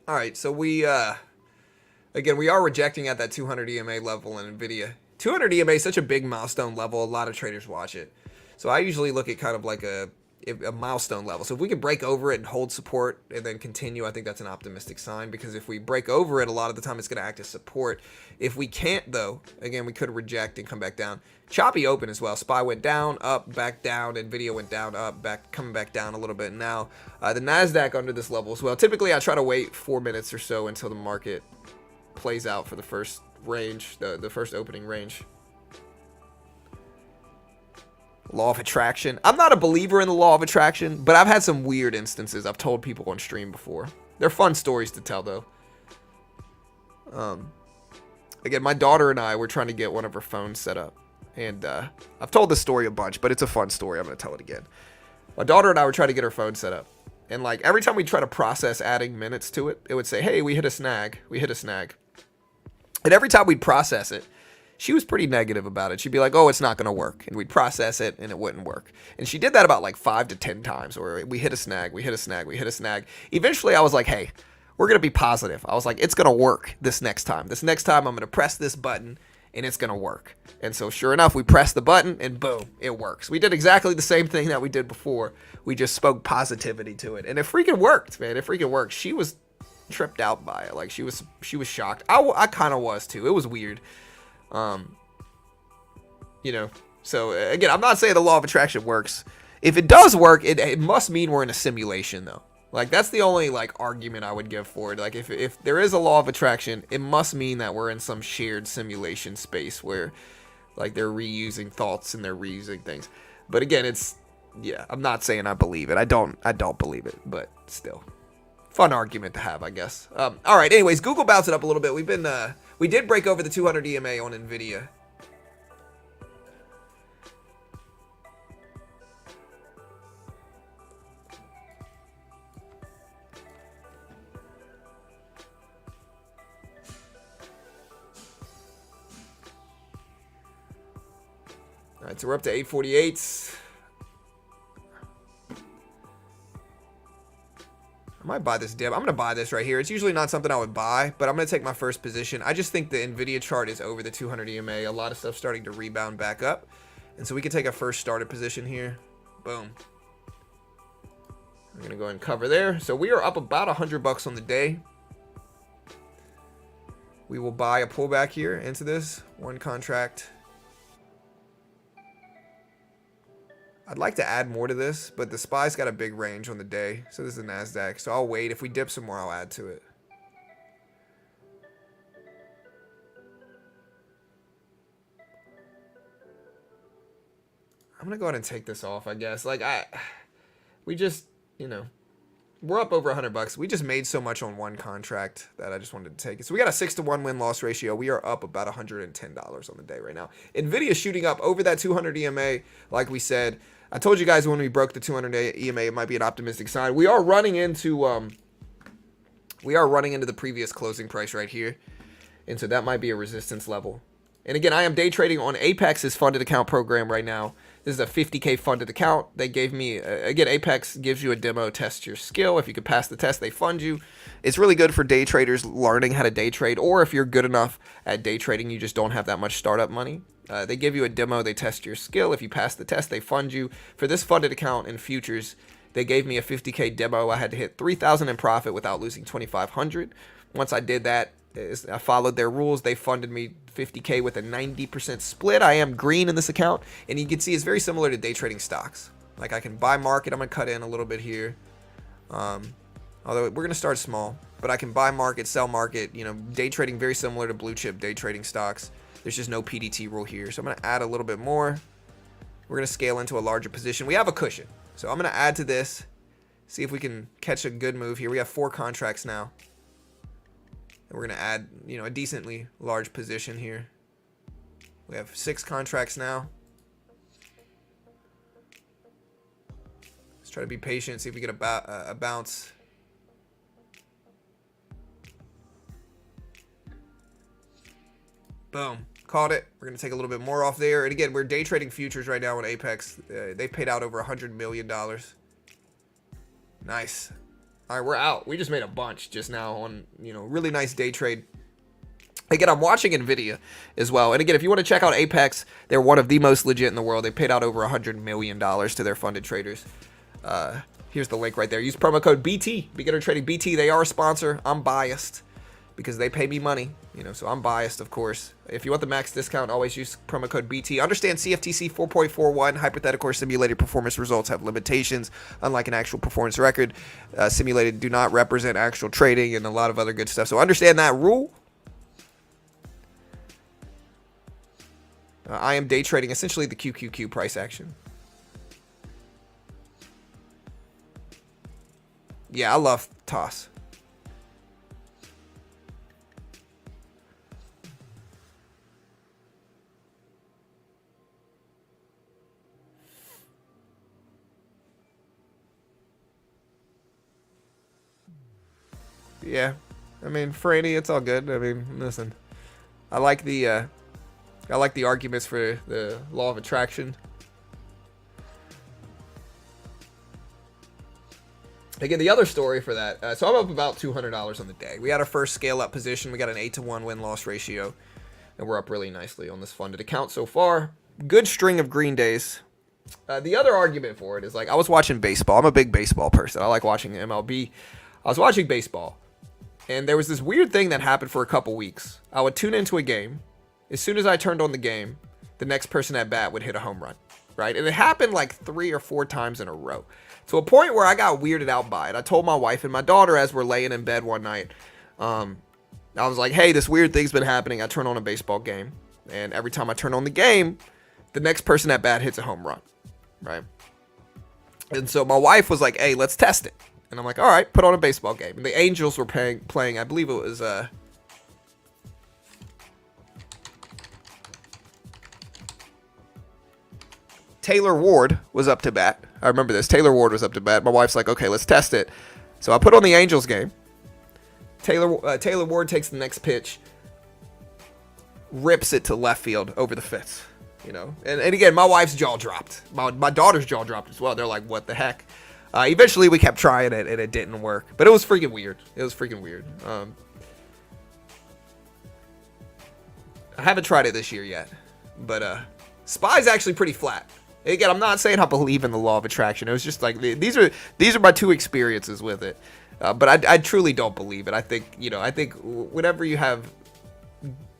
All right, so we again, we are rejecting at that 200 EMA level in NVIDIA. 200 EMA is such a big milestone level. A lot of traders watch it. So I usually look at kind of like a milestone level. So if we could break over it and hold support and then continue, I think that's an optimistic sign, because if we break over it, a lot of the time it's going to act as support. If we can't, though, again, we could reject and come back down. Choppy open as well. SPY went down, up, back down. NVIDIA went down, up, back, coming back down a little bit now. The NASDAQ under this level as well. Typically, I try to wait 4 minutes or so until the market plays out for the first range, the first opening range. Law of attraction. I'm not a believer in the law of attraction, but I've had some weird instances I've told people on stream before. They're fun stories to tell, though. Again, my daughter and I were trying to get one of her phones set up. And I've told this story a bunch, but it's a fun story. I'm going to tell it again. My daughter and I were trying to get her phone set up. And like every time we try to process adding minutes to it, it would say, hey, we hit a snag. We hit a snag. And every time we'd process it, she was pretty negative about it. She'd be like, oh, it's not going to work. And we'd process it and it wouldn't work. And she did that about like 5 to 10 times where we hit a snag, we hit a snag, we hit a snag. Eventually I was like, hey, we're going to be positive. I was like, it's going to work this next time. This next time I'm going to press this button and it's going to work. And so sure enough, we pressed the button and boom, it works. We did exactly the same thing that we did before. We just spoke positivity to it. And it freaking worked, man. It freaking worked. She was tripped out by it. Like she was shocked. I kind of was too. It was weird. You know, so again, I'm not saying the law of attraction works. If it does work, it must mean we're in a simulation though. Like that's the only like argument I would give for it. Like if there is a law of attraction, it must mean that we're in some shared simulation space where like they're reusing thoughts and they're reusing things. But again, yeah, I'm not saying I believe it. I don't believe it, but still. Fun argument to have, I guess. All right, anyways, Google bounced it up a little bit. We did break over the 200 EMA on NVIDIA. All right, so we're up to 848. I might buy this dip. I'm going to buy this right here. It's usually not something I would buy, but I'm going to take my first position. I just think the NVIDIA chart is over the 200 EMA. A lot of stuff starting to rebound back up. And so we can take a first started position here. Boom. We're going to go ahead and cover there. So we are up about $100 on the day. We will buy a pullback here into this. One contract. I'd like to add more to this, but the SPY's got a big range on the day. So this is the NASDAQ. So I'll wait. If we dip some more, I'll add to it. I'm going to go ahead and take this off, I guess. Like, we just, you know, we're up over $100. We just made so much on one contract that I just wanted to take it. So we got a 6-to-1 win-loss ratio. We are up about $110 on the day right now. NVIDIA is shooting up over that 200 EMA, like we said. I told you guys when we broke the 200 EMA, it might be an optimistic sign. We are running into the previous closing price right here, and so that might be a resistance level. And again, I am day trading on Apex's funded account program right now. This is a 50K funded account. They gave me, again, Apex gives you a demo, test your skill. If you could pass the test, they fund you. It's really good for day traders learning how to day trade, or if you're good enough at day trading, you just don't have that much startup money. They give you a demo, they test your skill. If you pass the test, they fund you. For this funded account in futures, they gave me a 50K demo. I had to hit 3,000 in profit without losing 2,500. Once I did that, I followed their rules. They funded me 50K with a 90% split. I am green in this account, and you can see it's very similar to day trading stocks. Like I can buy market. I'm gonna cut in a little bit here. Although we're gonna start small, but I can buy market, sell market. You know, day trading very similar to blue chip day trading stocks. There's just no PDT rule here, so I'm gonna add a little bit more. We're gonna scale into a larger position. We have a cushion, so I'm gonna add to this. See if we can catch a good move here. We have 4 contracts now. And we're going to add, you know, a decently large position here. We have 6 contracts now. Let's try to be patient, see if we get a bounce. Boom. Caught it. We're going to take a little bit more off there. And again, we're day trading futures right now on Apex. They've paid out over $100 million. Nice. All right, we're out. We just made a bunch just now on, you know, really nice day trade. Again, I'm watching NVIDIA as well. And again, if you want to check out Apex, they're one of the most legit in the world. They paid out over $100 million to their funded traders. Here's the link right there. Use promo code BT, Beginner Trading BT. They are a sponsor. I'm biased because they pay me money, you know, so I'm biased, of course. If you want the max discount, always use promo code BT. Understand CFTC 4.41, hypothetical or simulated performance results have limitations. Unlike an actual performance record, simulated do not represent actual trading and a lot of other good stuff. So understand that rule. I am day trading essentially the QQQ price action. Yeah, I love toss. Yeah, I mean, Franny, it's all good. I mean, listen, I like the arguments for the law of attraction. Again, the other story for that, so I'm up about $200 on the day. We had our first scale-up position. We got an 8-to-1 win-loss ratio, and we're up really nicely on this funded account so far. Good string of green days. The other argument for it is, like, I was watching baseball. I'm a big baseball person. I like watching MLB. I was watching baseball, and there was this weird thing that happened for a couple weeks. I would tune into a game. As soon as I turned on the game, the next person at bat would hit a home run, right? And it happened like 3 or 4 times in a row, to a point where I got weirded out by it. I told my wife and my daughter as we're laying in bed one night, I was like, hey, this weird thing's been happening. I turn on a baseball game, and every time I turn on the game, the next person at bat hits a home run, right? And so my wife was like, hey, let's test it. And I'm like, all right, put on a baseball game. And the Angels were playing, I believe it was Taylor Ward was up to bat. I remember this. Taylor Ward was up to bat. My wife's like, okay, let's test it. So I put on the Angels game. Taylor Ward takes the next pitch, rips it to left field over the fence. you know. And again, my wife's jaw dropped. My daughter's jaw dropped as well. They're like, what the heck? Eventually, we kept trying it, and it didn't work. But it was freaking weird. I haven't tried it this year yet. But SPY's actually pretty flat. Again, I'm not saying I believe in the law of attraction. It was just like, these are my two experiences with it. But I truly don't believe it. I think whenever you have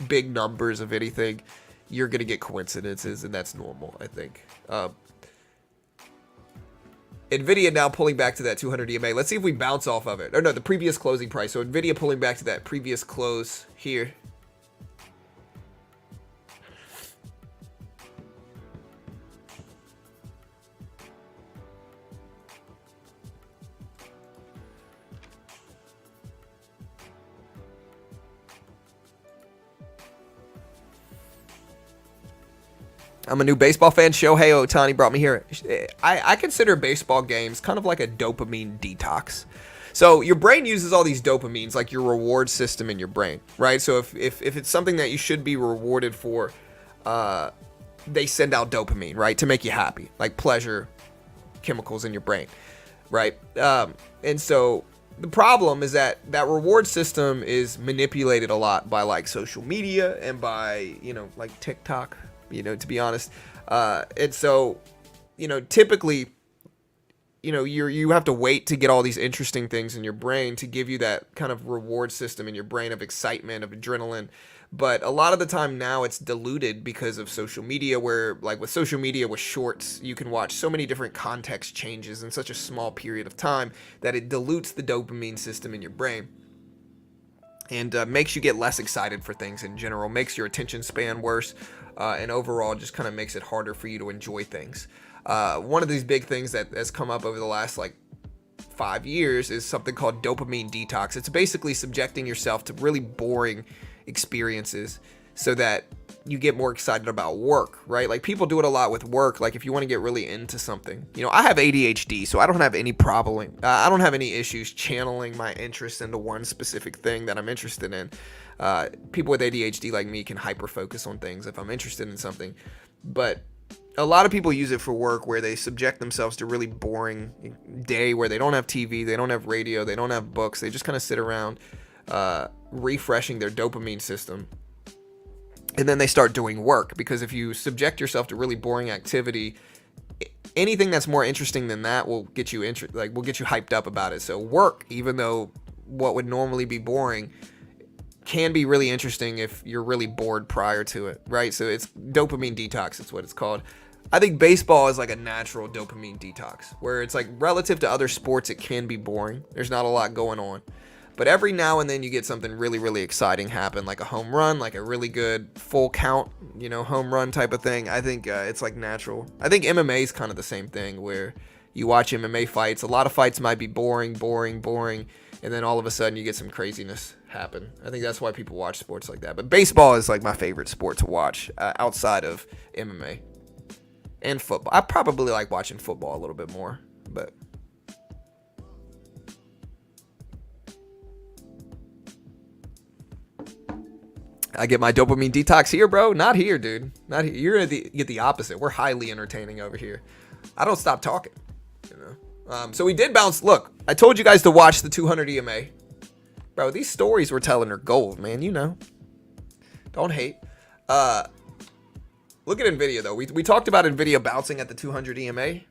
big numbers of anything, you're going to get coincidences, and that's normal, I think. Nvidia now pulling back to that 200 EMA. Let's see if we bounce off of it. Or no, the previous closing price. So Nvidia pulling back to that previous close here. I'm a new baseball fan. Shohei Ohtani brought me here. I consider baseball games kind of like a dopamine detox. So your brain uses all these dopamines, like your reward system in your brain, right? So if it's something that you should be rewarded for, they send out dopamine, right, to make you happy, like pleasure chemicals in your brain, right? And so the problem is that reward system is manipulated a lot by like social media and by, like TikTok, to be honest. And so, typically, you have to wait to get all these interesting things in your brain to give you that kind of reward system in your brain of excitement, of adrenaline. But a lot of the time now it's diluted because of social media, where like with social media, with shorts, you can watch so many different context changes in such a small period of time that it dilutes the dopamine system in your brain. And makes you get less excited for things in general, makes your attention span worse, and overall just kind of makes it harder for you to enjoy things. One of these big things that has come up over the last 5 years is something called dopamine detox. It's basically subjecting yourself to really boring experiences so that you get more excited about work, right? Like people do it a lot with work. Like if you want to get really into something, I have ADHD, so I don't have any problem. I don't have any issues channeling my interest into one specific thing that I'm interested in. People with ADHD like me can hyper focus on things if I'm interested in something, but a lot of people use it for work where they subject themselves to really boring day where they don't have TV, they don't have radio, they don't have books. They just kind of sit around refreshing their dopamine system. And then they start doing work, because if you subject yourself to really boring activity, anything that's more interesting than that will get you will get you hyped up about it. So work, even though what would normally be boring, can be really interesting if you're really bored prior to it, right? So it's dopamine detox, it's what it's called. I think baseball is like a natural dopamine detox, where it's like relative to other sports, it can be boring. There's not a lot going on. But every now and then you get something really, really exciting happen, like a home run, like a really good full count, home run type of thing. I think it's like natural. I think MMA is kind of the same thing, where you watch MMA fights. A lot of fights might be boring, and then all of a sudden you get some craziness happen. I think that's why people watch sports like that. But baseball is like my favorite sport to watch outside of MMA and football. I probably like watching football a little bit more, but... I get my dopamine detox here, bro. Not here, dude. Not here. You're gonna get the opposite. We're highly entertaining over here. I don't stop talking. So we did bounce. Look, I told you guys to watch the 200 EMA, bro. These stories we're telling are gold, man. Don't hate. Look at Nvidia though. We talked about Nvidia bouncing at the 200 EMA, and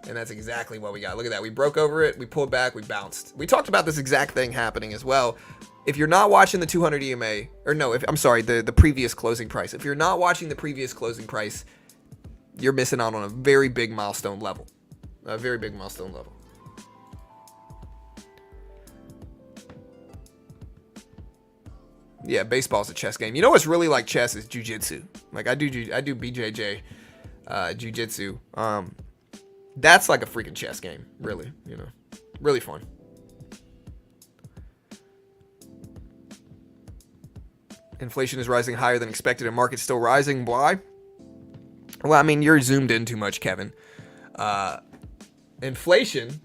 that's exactly what we got. Look at that. We broke over it. We pulled back. We bounced. We talked about this exact thing happening as well. If you're not watching the 200 EMA, or no, the previous closing price. If you're not watching the previous closing price, you're missing out on a very big milestone level. A very big milestone level. Yeah, baseball's a chess game. You know what's really like chess is jiu-jitsu. Like I do BJJ, jiu-jitsu. That's like a freaking chess game, really. Really fun. Inflation is rising higher than expected and market's still rising. Why? Well, I mean, you're zoomed in too much, Kevin. Inflation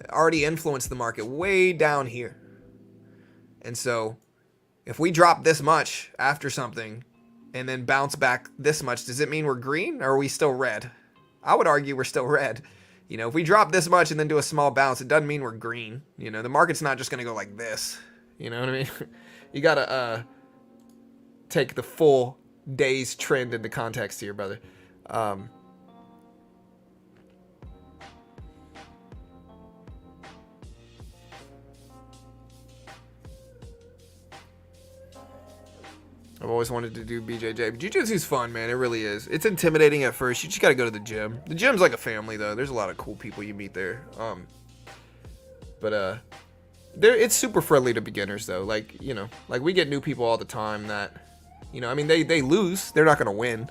already influenced the market way down here. And so if we drop this much after something, and then bounce back this much, does it mean we're green or are we still red? I would argue we're still red. You know, if we drop this much and then do a small bounce, it doesn't mean we're green. You know, the market's not just going to go like this. You know what I mean? You got to take the full day's trend into context here, brother. I've always wanted to do BJJ. Jiu-Jitsu's fun, man. It really is. It's intimidating at first. You just got to go to the gym. The gym's like a family, though. There's a lot of cool people you meet there. It's super friendly to beginners, though. Like, you know, like we get new people all the time that, you know, I mean, they lose. They're not going to win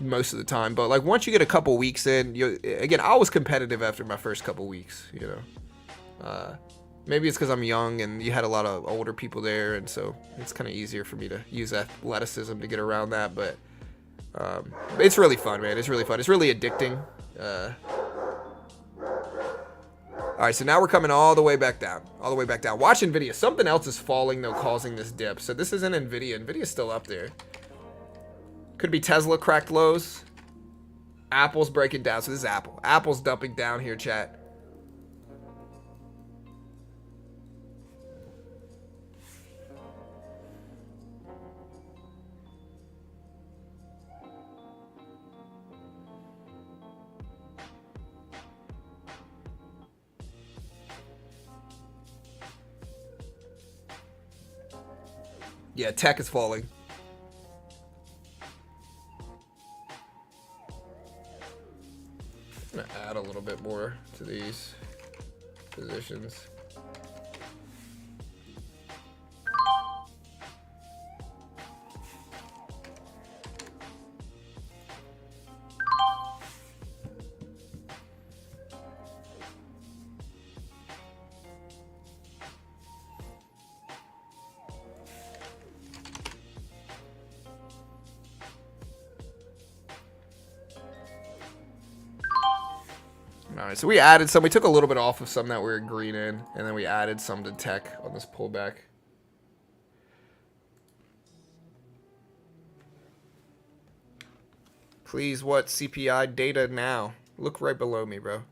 most of the time. But, like, once you get a couple weeks in, again, I was competitive after my first couple weeks, you know. Maybe it's because I'm young and you had a lot of older people there, and so it's kind of easier for me to use athleticism to get around that. But it's really fun, man. It's really fun. It's really addicting. All right, so now we're coming all the way back down. All the way back down. Watch NVIDIA. Something else is falling, though, causing this dip. So this isn't NVIDIA. NVIDIA's still up there. Could be Tesla cracked lows. Apple's breaking down. So this is Apple. Apple's dumping down here, chat. Yeah, tech is falling. I'm gonna add a little bit more to these positions. Alright, so we added some. We took a little bit off of some that we were green in, and then we added some to tech on this pullback. Please, what CPI data now? Look right below me, bro.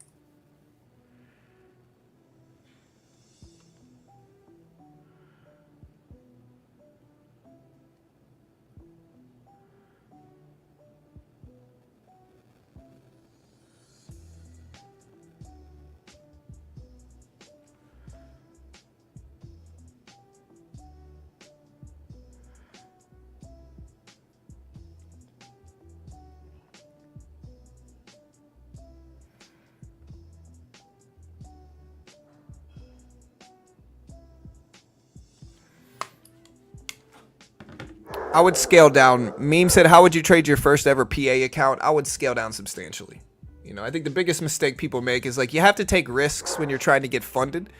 I would scale down. Meme said, how would you trade your first ever PA account? I would scale down substantially. You know, I think the biggest mistake people make is like you have to take risks when you're trying to get funded.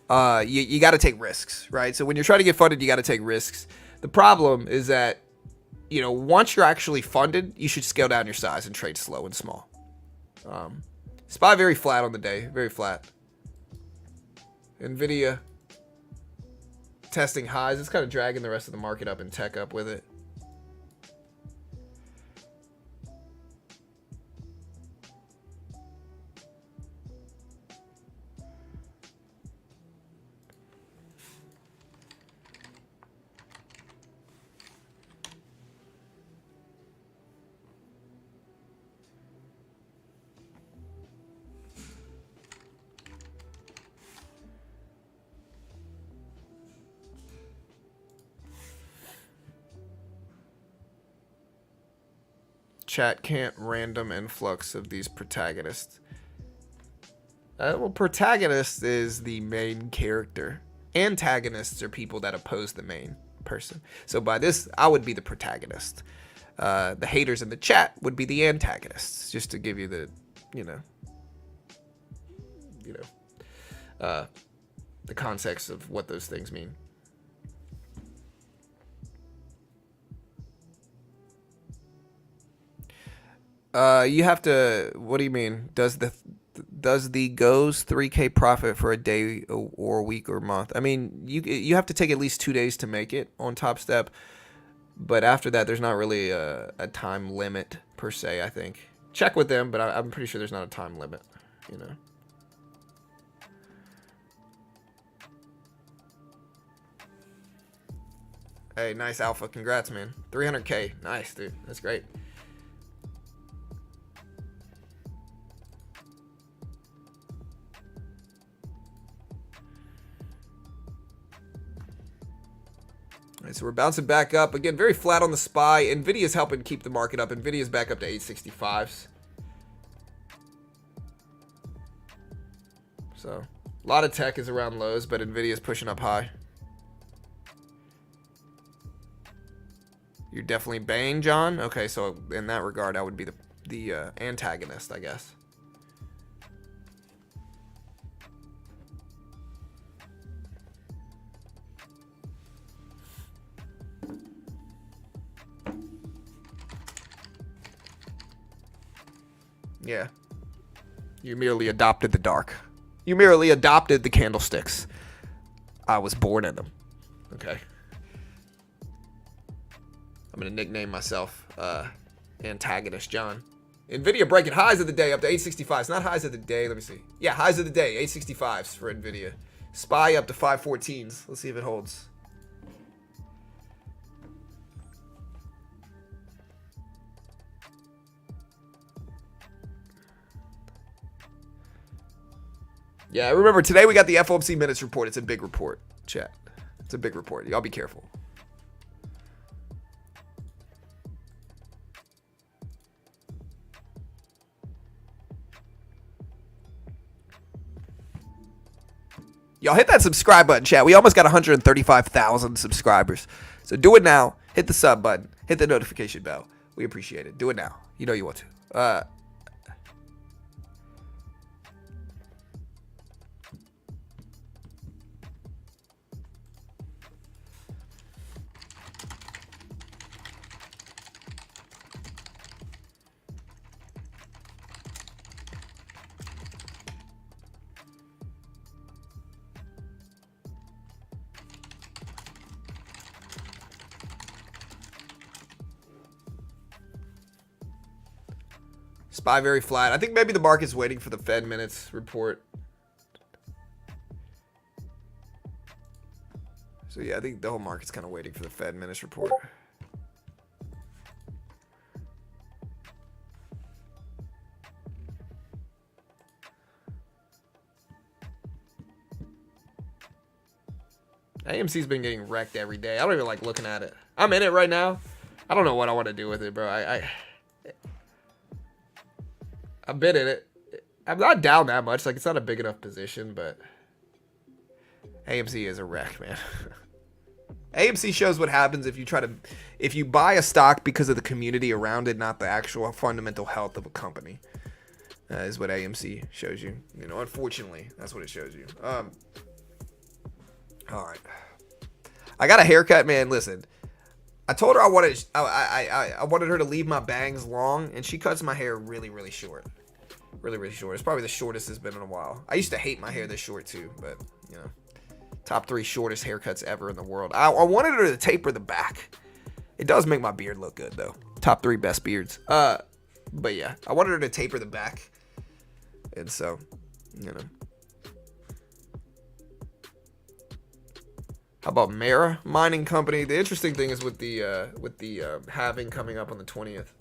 You got to take risks, right? So when you're trying to get funded, you got to take risks. The problem is that, you know, once you're actually funded, you should scale down your size and trade slow and small. SPY very flat on the day, very flat. NVIDIA testing highs. It's kind of dragging the rest of the market up and tech up with it. Chat can't random influx of these protagonists. Well, protagonist is the main character. Antagonists are people that oppose the main person. So by this, I would be the protagonist. The haters in the chat would be the antagonists. Just to give you the, the context of what those things mean. You have to. What do you mean? Does the goes 3K profit for a day or a week or month? I mean, you have to take at least 2 days to make it on Top Step. But after that, there's not really a time limit per se, I think. Check with them, but I'm pretty sure there's not a time limit, you know. Hey, nice alpha. Congrats, man. 300K. Nice, dude. That's great. All right, so we're bouncing back up. Again, very flat on the SPY. NVIDIA's helping keep the market up. NVIDIA's back up to 865s. So, a lot of tech is around lows, but NVIDIA's pushing up high. You're definitely Bane, John? Okay, so in that regard, I would be the antagonist, I guess. Yeah. You merely adopted the dark. You merely adopted the candlesticks. I was born in them. Okay. I'm going to nickname myself Antagonist John. NVIDIA breaking highs of the day up to 865s. Not highs of the day. Let me see. Yeah, highs of the day. 865s for NVIDIA. SPY up to 514s. Let's see if it holds. Yeah, remember, today we got the FOMC minutes report. It's a big report, chat. It's a big report. Y'all be careful. Y'all hit that subscribe button, chat. We almost got 135,000 subscribers. So do it now. Hit the sub button. Hit the notification bell. We appreciate it. Do it now. You know you want to. SPY very flat. I think maybe the market's waiting for the Fed minutes report. So yeah, I think the whole market's kind of waiting for the Fed minutes report. AMC's been getting wrecked every day. I don't even like looking at it. I'm in it right now. I don't know what I want to do with it, bro. I've been in it. I'm not down that much. Like, it's not a big enough position, but AMC is a wreck, man. AMC shows what happens if you buy a stock because of the community around it, not the actual fundamental health of a company. Is what AMC shows you. You know, unfortunately, that's what it shows you. All right. I got a haircut, man. Listen, I told her I wanted her to leave my bangs long, and she cuts my hair really, really short. Really, really short. It's probably the shortest it's been in a while. I used to hate my hair this short too, but you know, top 3 shortest haircuts ever in the world. I wanted her to taper the back. It does make my beard look good though. Top 3 best beards. But yeah, I wanted her to taper the back, and so, you know. How about Mara Mining Company? The interesting thing is with the halving coming up on the 20th,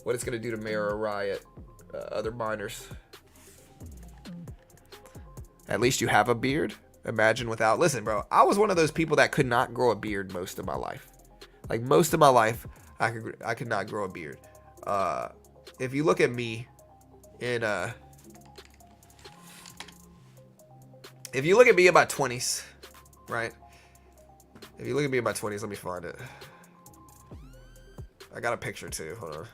what it's gonna do to Mara, Riot, other miners. At least you have a beard. Imagine without. Listen, bro, I was one of those people that could not grow a beard most of my life. Like, most of my life, I could not grow a beard. If you look at me in if you look at me in my 20s, right? If you look at me in my 20s, let me find it. I got a picture too. Hold on.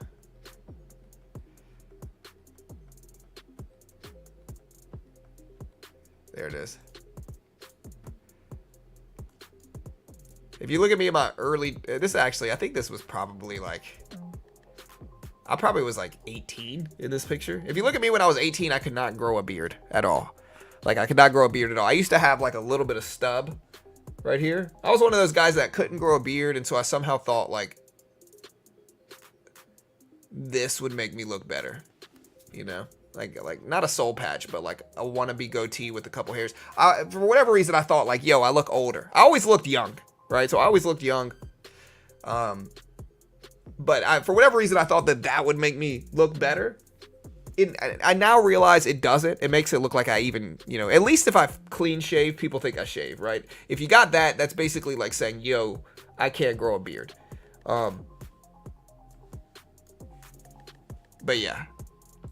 There it is. If you look at me in my early, this actually, I think this was probably like, I probably was like 18 in this picture. If you look at me when I was 18, I could not grow a beard at all. Like, I could not grow a beard at all. I used to have like a little bit of stub right here. I was one of those guys that couldn't grow a beard, and so I somehow thought like this would make me look better. You know, like not a soul patch, but like a wannabe goatee with a couple hairs. For whatever reason, I thought like, yo, I look older. I always looked young, right? So I always looked young. But for whatever reason, I thought that would make me look better. I now realize it doesn't. It makes it look like I even, you know, at least if I clean shave, people think I shave, right? If you got that, that's basically like saying, yo, I can't grow a beard. But yeah,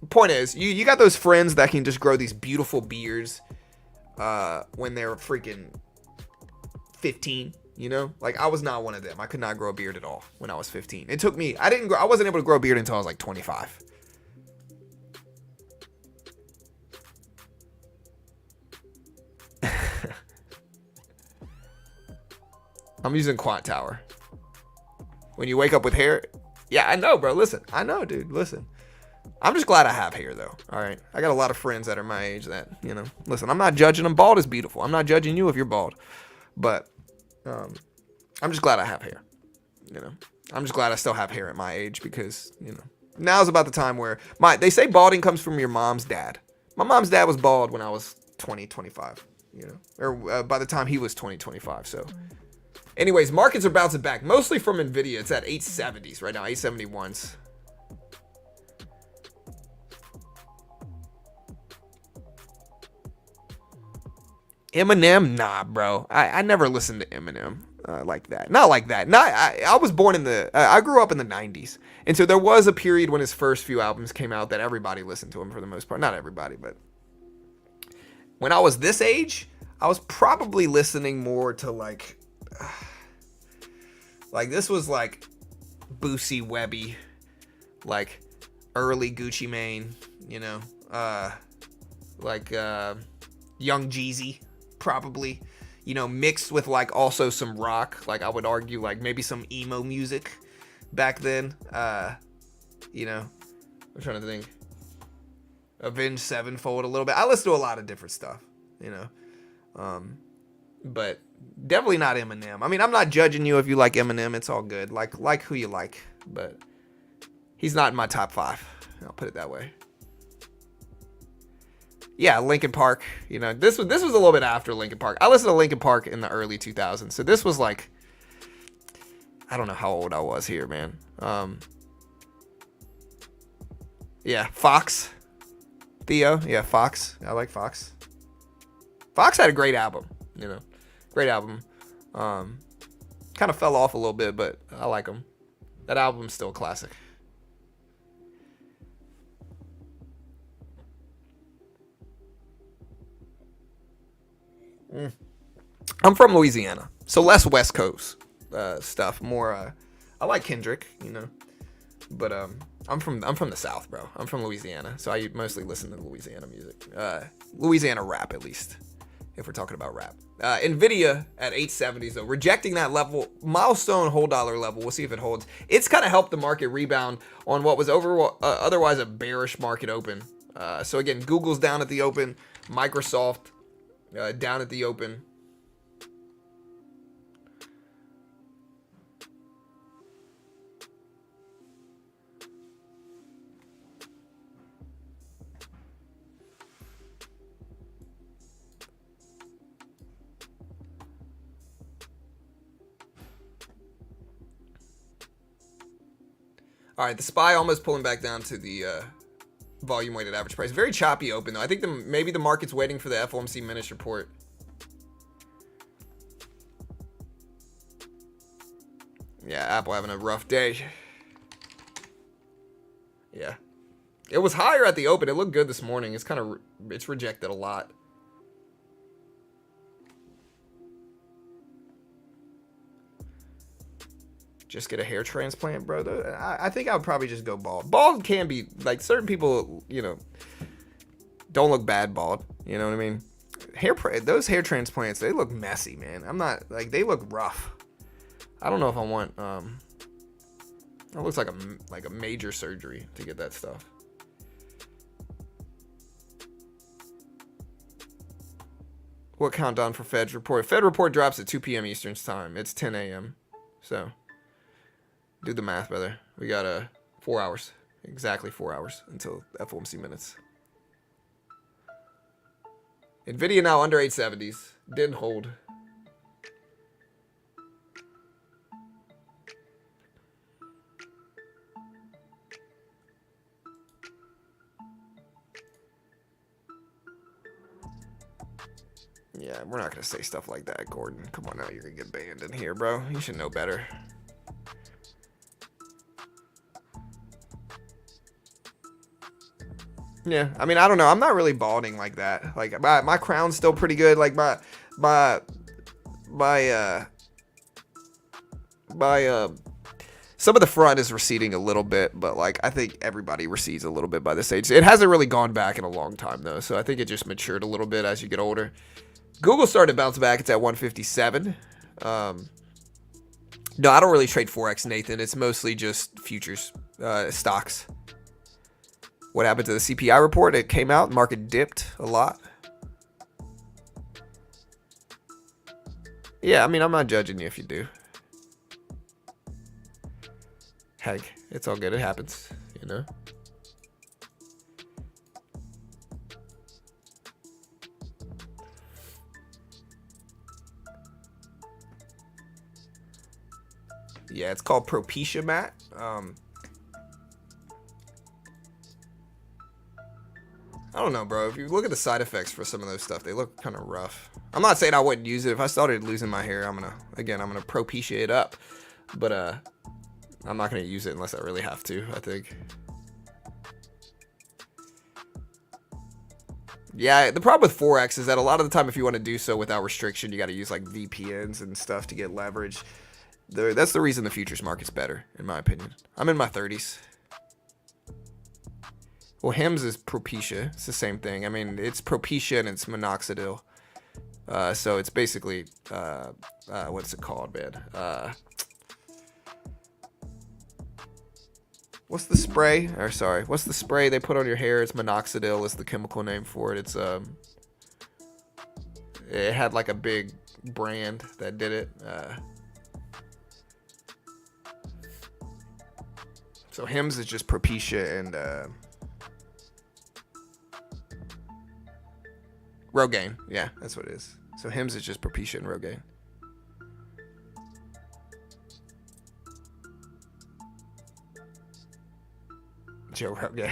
point is, you got those friends that can just grow these beautiful beards when they're freaking 15. You know, like I was not one of them. I could not grow a beard at all when I was 15. It took me, I wasn't able to grow a beard until I was like 25. I'm using Quant Tower. When you wake up with hair, yeah, I know, bro. Listen, I know, dude. Listen, I'm just glad I have hair, though. All right, I got a lot of friends that are my age that, you know, listen, I'm not judging them. Bald is beautiful. I'm not judging you if you're bald, but I'm just glad I have hair. You know, I'm just glad I still have hair at my age because, you know, now's about the time where they say balding comes from your mom's dad. My mom's dad was bald when I was 20, 25. You know, or by the time he was 20, 25. So. Anyways, markets are bouncing back, mostly from Nvidia. It's at 870s right now, 871s. Eminem? Nah, bro. I never listened to Eminem like that. Not like that. I was born in I grew up in the 90s. And so there was a period when his first few albums came out that everybody listened to him for the most part. Not everybody, but when I was this age, I was probably listening more to like this was like Boosie Webby, like early Gucci Mane, you know, like Young Jeezy, probably, you know, mixed with like also some rock, like I would argue like maybe some emo music back then, you know, I'm trying to think, Avenged Sevenfold a little bit. I listen to a lot of different stuff, you know, but definitely not Eminem. I mean, I'm not judging you if you like Eminem. It's all good. Like who you like, but he's not in my top 5. I'll put it that way. Yeah, Linkin Park. You know, this was a little bit after Linkin Park. I listened to Linkin Park in the early 2000s, so this was like, I don't know how old I was here, man. Yeah, Fox. Theo. Yeah, Fox. I like Fox. Fox had a great album. You know. Great album. Kind of fell off a little bit, but I like him. That album's still a classic. I'm from Louisiana, so less West Coast stuff. More, I like Kendrick, you know, but I'm from the South, bro. I'm from Louisiana, so I mostly listen to Louisiana music. Louisiana rap, at least, if we're talking about rap. Nvidia at 870s though, rejecting that level, milestone whole dollar level. We'll see if it holds. It's kind of helped the market rebound on what was otherwise a bearish market open. So again, Google's down at the open, Microsoft down at the open. All right, the SPY almost pulling back down to the volume weighted average price. Very choppy open though. I think maybe the market's waiting for the FOMC minutes report. Yeah, Apple having a rough day. Yeah, it was higher at the open. It looked good this morning. It's rejected a lot. Just get a hair transplant, bro. I think I would probably just go bald. Bald can be, like, certain people, you know, don't look bad bald. You know what I mean? Those hair transplants, they look messy, man. I'm not, like, they look rough. I don't know if I want, it looks like a major surgery to get that stuff. What countdown for Fed's report? Fed report drops at 2 p.m. Eastern time. It's 10 a.m. So do the math, brother. We got 4 hours. Exactly 4 hours until FOMC minutes. Nvidia now under 870s. Didn't hold. Yeah, we're not going to say stuff like that, Gordon. Come on now, you're going to get banned in here, bro. You should know better. Yeah, I mean, I don't know. I'm not really balding like that. Like, my crown's still pretty good. Like, my some of the front is receding a little bit, but like I think everybody recedes a little bit by this age. It hasn't really gone back in a long time though, so I think it just matured a little bit as you get older. Google started to bounce back. It's at 157. No, I don't really trade Forex, Nathan. It's mostly just futures, stocks. What happened to the CPI report? It came out, market dipped a lot. Yeah, I mean, I'm not judging you if you do. Heck, it's all good. It happens, you know? Yeah, it's called Propecia Mat. I don't know, bro. If you look at the side effects for some of those stuff, they look kind of rough. I'm not saying I wouldn't use it. If I started losing my hair, I'm gonna Propecia it up. But I'm not gonna use it unless I really have to, I think. Yeah, the problem with Forex is that a lot of the time if you want to do so without restriction, you got to use like VPNs and stuff to get leverage. That's the reason the futures market's better, in my opinion. I'm in my 30s. Well, HIMS is Propecia. It's the same thing. I mean, it's Propecia and it's minoxidil. So it's basically, what's it called, man? What's the spray? Or sorry, what's the spray they put on your hair? It's minoxidil is the chemical name for it. It's it had like a big brand that did it. So HIMS is just Propecia and Rogaine. Yeah, that's what it is. So HIMS is just Propecia and Rogaine. Joe Rogan.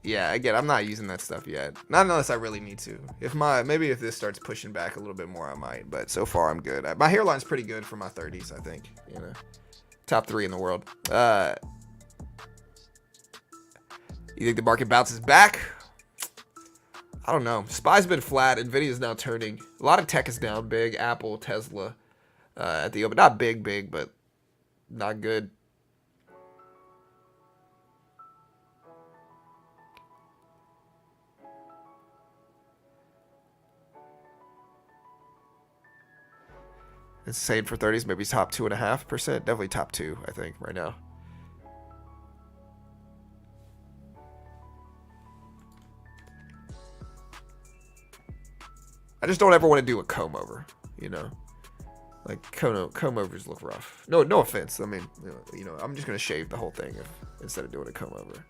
Yeah, again, I'm not using that stuff yet. Not unless I really need to. Maybe if this starts pushing back a little bit more, I might. But so far, I'm good. My hairline's pretty good for my 30s, I think. You know, top 3 in the world. You think the market bounces back? I don't know. SPY's been flat. Nvidia's now turning. A lot of tech is down big. Apple, Tesla, at the open. Not big, but not good. It's same for 30s, maybe top 2.5%. Definitely top 2, I think, right now. I just don't ever want to do a comb over, you know? Like, comb overs look rough. No offense. I mean, you know, I'm just going to shave the whole thing instead of doing a comb over.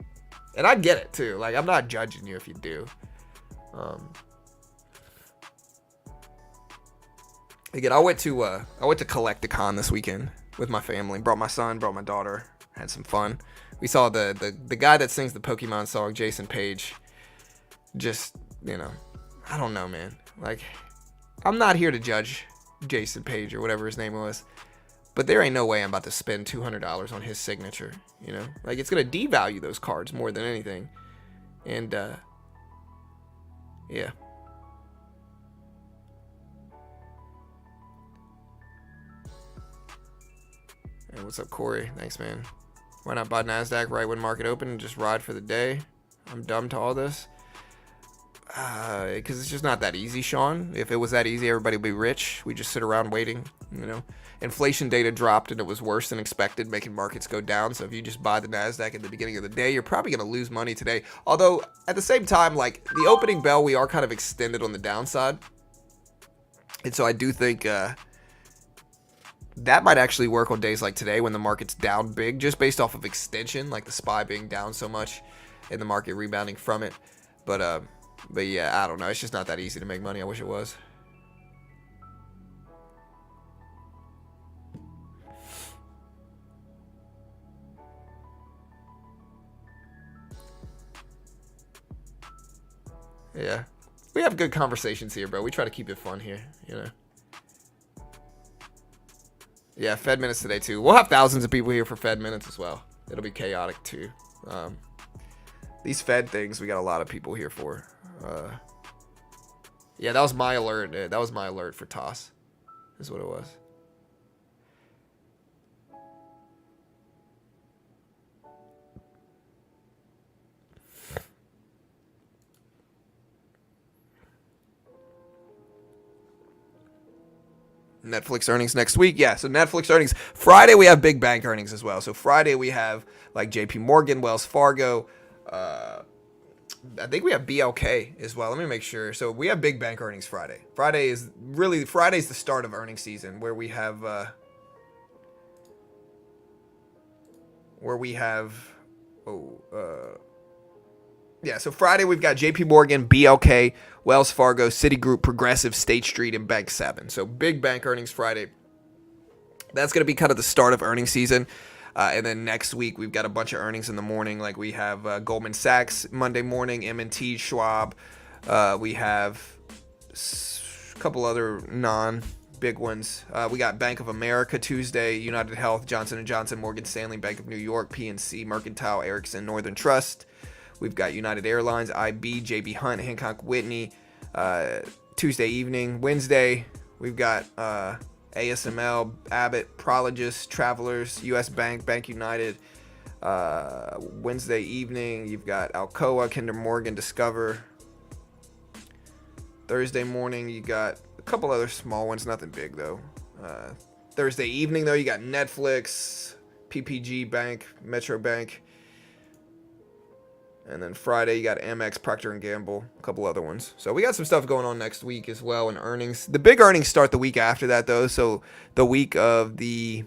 And I get it, too. Like, I'm not judging you if you do. Again, I went to Collecticon this weekend with my family. Brought my son, brought my daughter. Had some fun. We saw the guy that sings the Pokemon song, Jason Page. Just, you know, I don't know, man. Like, I'm not here to judge Jason Page or whatever his name was, but there ain't no way I'm about to spend $200 on his signature, you know? Like, it's going to devalue those cards more than anything. And, yeah. Hey, what's up, Corey? Thanks, man. Why not buy NASDAQ right when market open and just ride for the day? I'm dumb to all this. Because it's just not that easy, Sean. If it was that easy, everybody would be rich. We just sit around waiting, you know. Inflation data dropped and it was worse than expected, making markets go down. So if you just buy the NASDAQ at the beginning of the day, you're probably going to lose money today. Although, at the same time, like, the opening bell, we are kind of extended on the downside. And so I do think That might actually work on days like today when the market's down big, just based off of extension, like the SPY being down so much and the market rebounding from it. But yeah, I don't know. It's just not that easy to make money. I wish it was. Yeah. We have good conversations here, bro. We try to keep it fun here, you know. Yeah, Fed minutes today, too. We'll have thousands of people here for Fed minutes as well. It'll be chaotic, too. These Fed things, we got a lot of people here for. Yeah, that was my alert. That was my alert for toss, is what it was. Netflix earnings next week. Yeah, so Netflix earnings. Friday, we have big bank earnings as well. So Friday, we have like JP Morgan, Wells Fargo. I think we have BLK as well. Let me make sure. So we have big bank earnings Friday. Friday's the start of earnings season where we have yeah, so Friday we've got JP Morgan, BLK, Wells Fargo, Citigroup, Progressive, State Street, and Bank 7. So big bank earnings Friday. That's going to be kind of the start of earnings season. And then next week we've got a bunch of earnings in the morning. Like we have Goldman Sachs Monday morning, M&T, Schwab. We have a couple other non-big ones. We got Bank of America Tuesday, United Health, Johnson & Johnson, Morgan Stanley, Bank of New York, PNC, Mercantile, Ericsson, Northern Trust. We've got United Airlines, IB, JB Hunt, Hancock Whitney. Tuesday evening. Wednesday, we've got ASML, Abbott, Prologis, Travelers, U.S. Bank, Bank United. Wednesday evening, you've got Alcoa, Kinder Morgan, Discover. Thursday morning, you got a couple other small ones, nothing big though. Thursday evening, though, you got Netflix, PPG Bank, Metro Bank. And then Friday, you got Amex, Procter & Gamble, a couple other ones. So we got some stuff going on next week as well in earnings. The big earnings start the week after that, though. So the week of the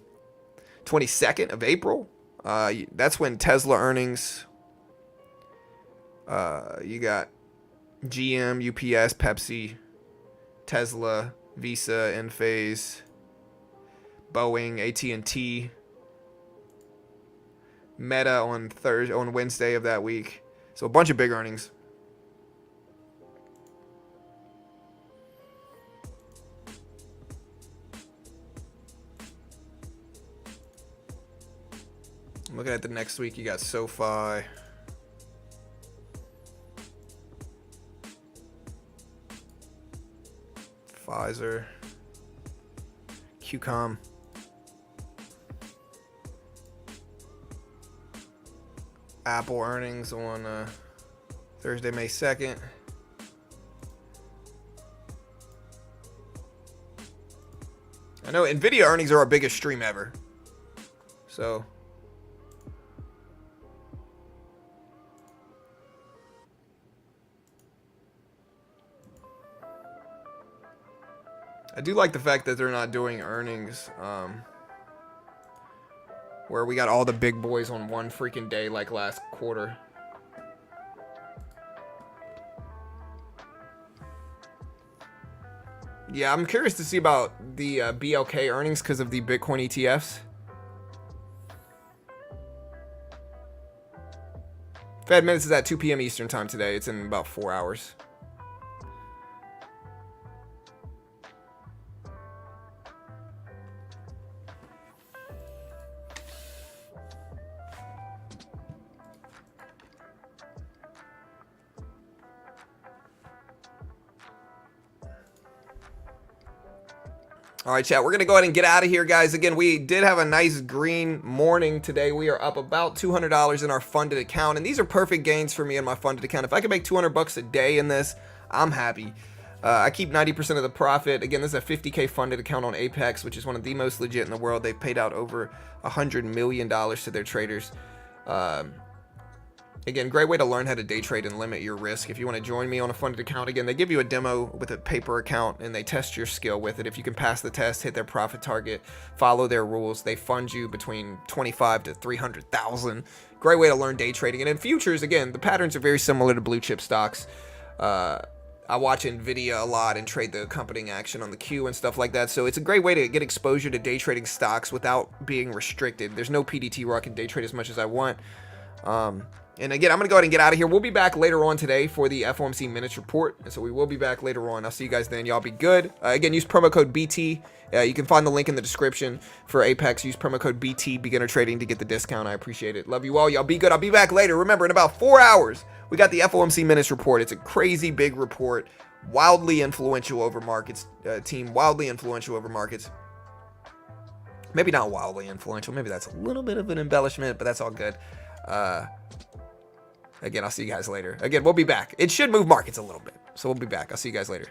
22nd of April, that's when Tesla earnings. You got GM, UPS, Pepsi, Tesla, Visa, Enphase, Boeing, AT&T, Meta on Wednesday of that week. So a bunch of big earnings. I'm looking at the next week. You got SoFi, Pfizer, QCOM, Apple earnings on Thursday, May 2nd. I know Nvidia earnings are our biggest stream ever. So I do like the fact that they're not doing earnings where we got all the big boys on one freaking day like last quarter. Yeah, I'm curious to see about the BLK earnings because of the Bitcoin ETFs. Fed minutes is at 2 p.m. Eastern time today. It's in about 4 hours. All right, chat, we're going to go ahead and get out of here, guys. Again, we did have a nice green morning today. We are up about $200 in our funded account, and these are perfect gains for me in my funded account. If I can make $200 a day in this, I'm happy. I keep 90% of the profit. Again, this is a 50K funded account on Apex, which is one of the most legit in the world. They've paid out over $100 million to their traders. Again, great way to learn how to day trade and limit your risk. If you want to join me on a funded account, again, they give you a demo with a paper account and they test your skill with it. If you can pass the test, hit their profit target, follow their rules, they fund you between 25 to 300,000. Great way to learn day trading. And in futures, again, the patterns are very similar to blue chip stocks. I watch Nvidia a lot and trade the accompanying action on the Q and stuff like that. So it's a great way to get exposure to day trading stocks without being restricted. There's no PDT where I can day trade as much as I want. And again, I'm going to go ahead and get out of here. We'll be back later on today for the FOMC minutes report. And so we will be back later on. I'll see you guys then. Y'all be good. Again, use promo code BT. You can find the link in the description for Apex. Use promo code BT Beginner Trading to get the discount. I appreciate it. Love you all. Y'all be good. I'll be back later. Remember, in about 4 hours, we got the FOMC minutes report. It's a crazy big report. Wildly influential over markets. Team wildly influential over markets. Maybe not wildly influential. Maybe that's a little bit of an embellishment, but that's all good. Again, I'll see you guys later. Again, we'll be back. It should move markets a little bit. So we'll be back. I'll see you guys later.